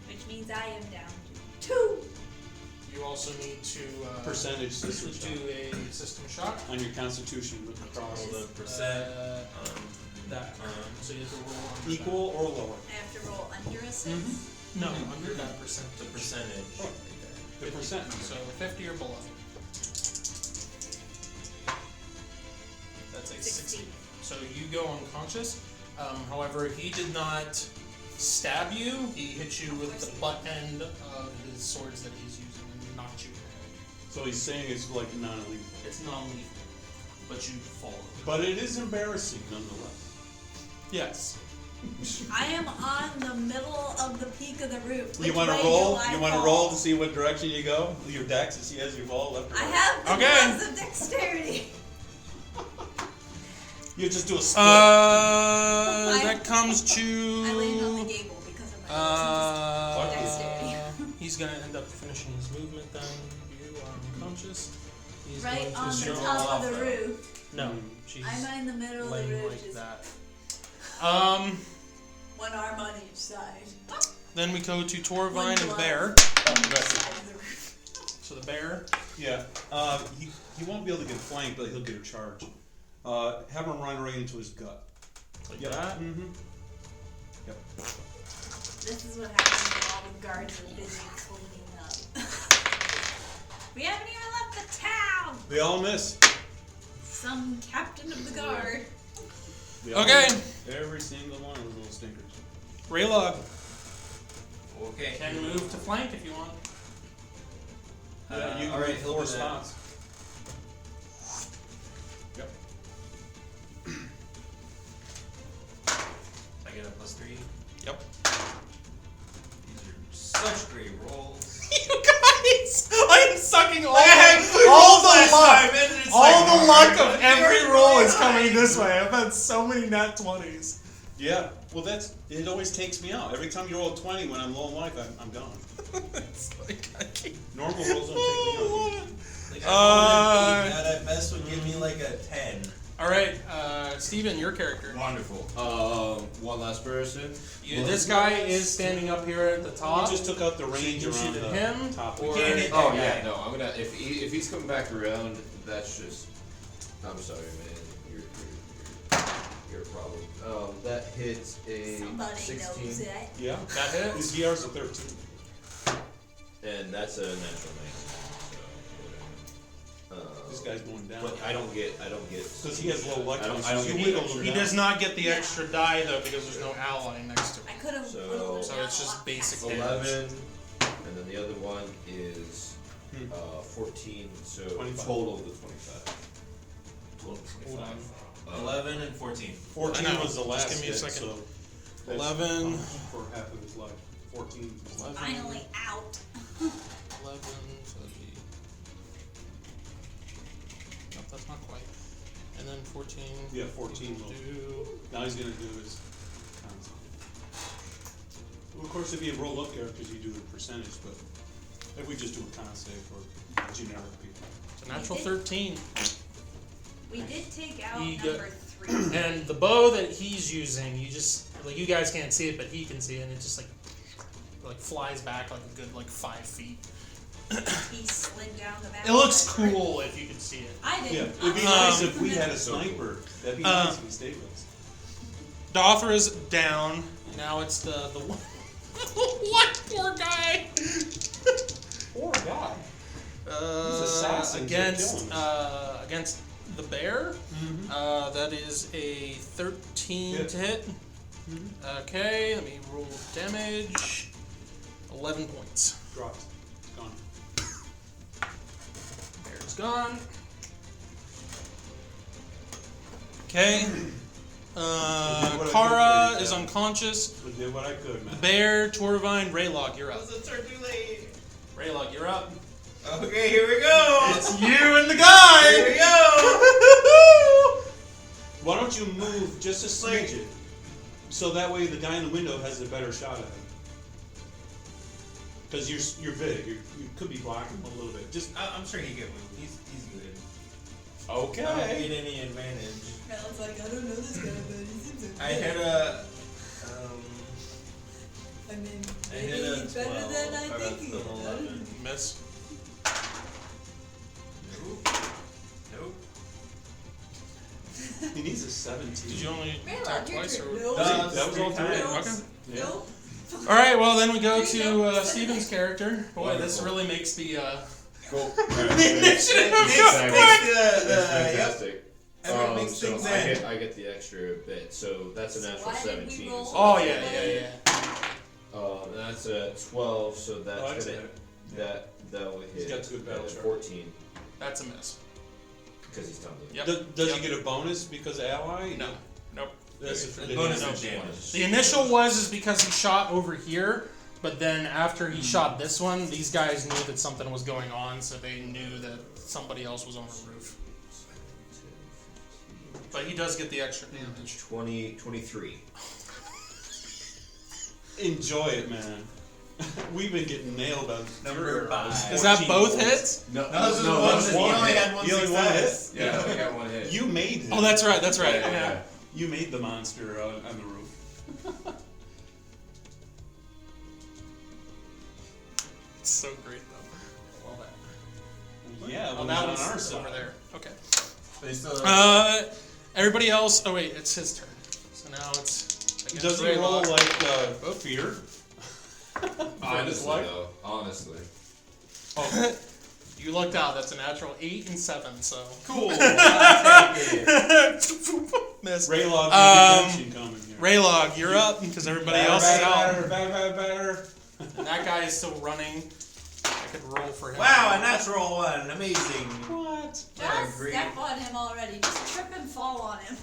Which means I am down to 2. You also need to Percentage system do shot. a system shot. On your constitution with the cross. Roll the percent. That. So you have to roll under Equal or lower. I have to roll under a 6. that. No, under that percent. The percentage. The percent. So 50 or below. That's a 60. 60. So you go unconscious. However, he did not stab you. He hit you with the butt end of his swords that he's using and knocked you in the head. So he's saying it's like non-lethal. It's non-lethal, but you fall. But it is embarrassing nonetheless. Yes. I am on the middle of the peak of the roof. You Which want way to roll? do I You want to fall? roll to see what direction you go? Your dex to see as you fall left or I right. have the Okay. gloves of dexterity. You just do a split. That comes I land on the to. gable because of my dexterity. He's gonna end up finishing his movement then. You are unconscious. He's Right going to on the show top off. of the roof. No, she's I'm in the middle of the laying roof, like just that. one arm on each side. Then we go to One Torvine and glove Bear. on each side of the roof. So the bear. Yeah. He won't be able to get flanked, but he'll get a charge. Have him run right into his gut. Like Yep. that. Mm-hmm. Yep. This is what happens when all the guards are busy cleaning up. We haven't even left the town! They all miss. Some captain of the guard. They all Okay. miss. Every single one of those little stinkers. Raylog Okay. can move to flank if you want. Yeah, you can alright, move he'll 4 do that. spots. Yep. I get a +3. Yep. great rolls. You guys, I am sucking all, Like, I had good all rolls the last luck. time, and it's All like, the oh, luck my of God, every you're roll really is coming high. this way. I've had so many nat 20s. Yeah, well, it always takes me out. Every time you roll a 20 when I'm low in life, I'm gone. It's like I can't. Normal rolls don't take me out. Like, I rolled an 8, that at best would give me like a 10. All right, Steven, your character. Wonderful. One last person. This guy is standing up here at the top. You just took out the range you around shoot the at him, top. or- Can't hit Oh that yeah, guy. no, I'm gonna if he's coming back around, that's just. I'm sorry, man. You're a problem. That hits a Somebody 16, knows it. Yeah, That hits. his DR's a 13. and that's a natural 19. So This guy's going down. but I don't get. Because he has low luck. I don't You get wiggle the him He down. does not get the extra die though because there's no ally next to I him. could have. So- So it's just basic damage. 11, and then the other one is 14. So 25. total of the 25. Total of Hold 25. on. 11 and 14. 14 I know, was the just last give me a hit, second. so that's 11. for half of his life. 14. 11, Finally out. 11, so that'd be... Nope, that's not quite. And then 14. Yeah, 14 will. Do... Now he's gonna do his concept. Well, of course, if you roll up characters, you do a percentage, but if we just do a con save for generic people. It's a natural 13. We did take out He number 3. And the bow that he's using, you just... Like, you guys can't see it, but he can see it, and it just, like flies back like a good, 5 feet. He slid down the back. It looks cool if you can see it. I Yeah, didn't. it'd be nice if we had a sniper. That'd be nice if he stayed with us. Dothra's down. Now it's the one. What poor guy? Poor guy. These assassins are killing us. Against the bear. That is a 13 Hit. to hit. Okay, let me roll damage. 11 points. Dropped. Gone. Bear's gone. Okay. Kara is unconscious. I did what I could, man. Bear, Torvine, Raylog, you're up. That was a turn too late. Raylog, you're up. Okay, here we go. It's you and the guy! Here we go. Why don't you move just a smidgen? So that way the guy in the window has a better shot at him. Because you're big. You could be blocking him a little bit. Just I'm sure he can move. He's good. okay. I don't get any advantage. Mel's like, I don't know this guy, but he seems okay. I hit a. I mean, I maybe hit a he's better 12. than I or think he an is. 11. Miss. Nope. He needs a 17. Did you only Raylog, attack your twice? turn. Or? Nope. That was all Three three. times. Okay. Yeah. Nope. Alright, well then we go Three to notes. Steven's character. Boy, this Wonderful. really makes the Cool. initiative Exactly. go quick. That's Yep. fantastic. Everyone makes So things I in. get the extra bit. So that's a natural Why did we 17. roll? So Oh yeah. that's a 12. So that's Oh, that's gonna it. that will hit. He's got good battle at chart. 14 That's a miss. because he's tumbling. Yep. Does Yep. he get a bonus because of ally? No. Nope. That's it for the Bonus damage. of damage. The initial was because he shot over here, but then after he shot this one, these guys knew that something was going on, so they knew that somebody else was on the roof. But he does get the extra damage. 23. Enjoy it, man. We've been getting nailed on Number 5. Is that both hits? No, No, this is one. that's He only hit. had one You only one success. Yeah, I got one hit. You made it. Oh, that's right. That's right. Yeah. You made the monster on the roof. It's so great though. I love that. Yeah, Oh, when that he's on one's our over side. there. Okay. They still. Everybody else. Oh wait, it's his turn. So now it's. against Does he roll Raylog. like fear? Honestly, though. Honestly. Oh, you lucked out. That's a natural 8 and 7. So. Cool. I'll take it. Miss. Raylog, redemption coming here. Raylog, you're up because everybody else is out. Better. And that guy is still running. I could roll for him. Wow, a natural 1. Amazing. What? I Just agree. step on him already. Just trip and fall on him.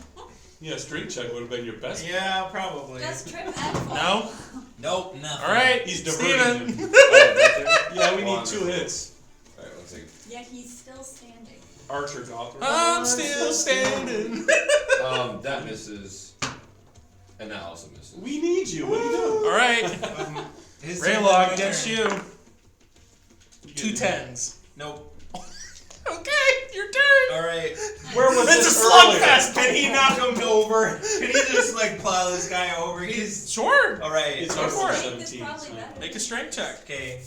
Yeah, string check would have been your best. Yeah, probably. Just trip and fall. No? Nope, nothing. All right, He's diverting Steven. him. Oh, right Yeah, we Oh, need 2 hits. there? Alright, 1 second. Yet he's still standing. Archer Gotham. I'm still standing. That misses. And that also misses. We need you. What are you doing? All right, His Raylog turn. against you. 2 10s. Nope. Okay, your turn. Alright. Where was It's this a earlier? slugfest. Can he knock him over? Can he just like plow this guy over? He's Sure. alright. It's Go our for it. 17. Probably so- better. Make a strength check. Okay.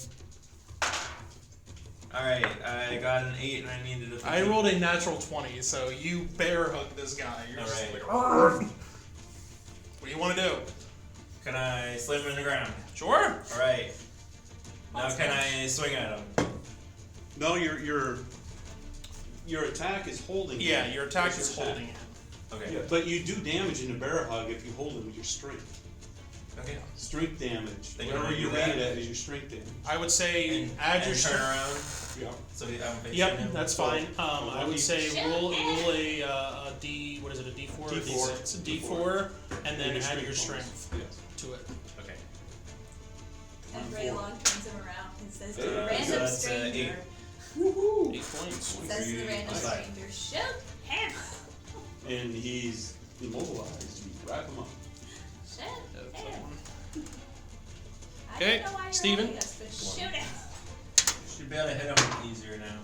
Alright, I got an 8 and I needed a 15. I rolled a natural 20, so you bear hug this guy. You're just Alright. like, "Arrgh." What do you want to do? Can I slam him in the ground? Sure. Alright. Now can I swing at him? No, your attack is holding. Yeah, him. your attack It's is your holding him. Okay. Yeah, but you do damage in a bear hug if you hold him with your strength. Okay. Strength damage. Then you Whatever wanna you do rate that? it at is your strength damage. I would say And, add and your turn strength. around. Yeah. So I'm facing Yep, him. that's fine. I would say Shit. roll a D. What is it? A D4 or D4. D6? D4, and then your add your bonus. strength Yes. to it. Okay. And I'm Raylog turns him around and says to the So random that's, stranger, 8 points. says to the random Five. stranger, shoot him! And he's immobilized. You wrap him up. Shoot him! I Okay, don't know why you're Steven? holding us, but shoot him! Should be able to hit him easier now.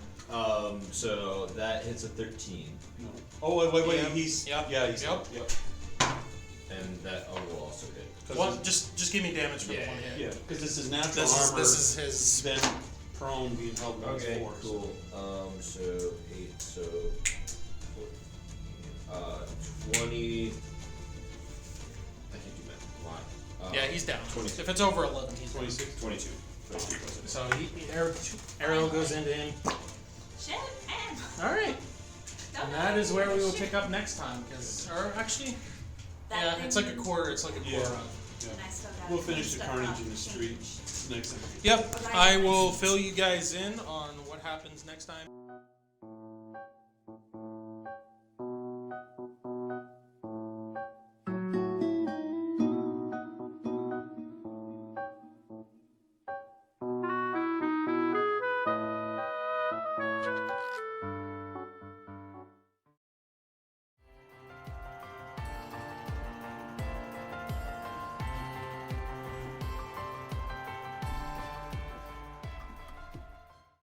So that hits a 13. No. Oh wait. Yeah. He's Yep. yeah. He's Yep. Yep. And that will also hit. 'Cause One, just give me damage for the Yeah, one hit. Yeah, because this is natural This is armor. his. then prone being held by Okay, his force. Cool. So 8, so 20. I can't do math. Why? Yeah, he's down. 26. If it's over 11, he's down. 26. 22. So arrow goes into him. Shoot him! All right, Don't and know that why is you're where we gonna will shoot pick up next time. Or actually, that yeah, thing it's like a means- quarter. It's like a Yeah. quarter. Of. Yeah. And I still gotta We'll clean finish the stuff carnage up in the and street change. next time. Yep, But I will fill you guys in on what happens next time.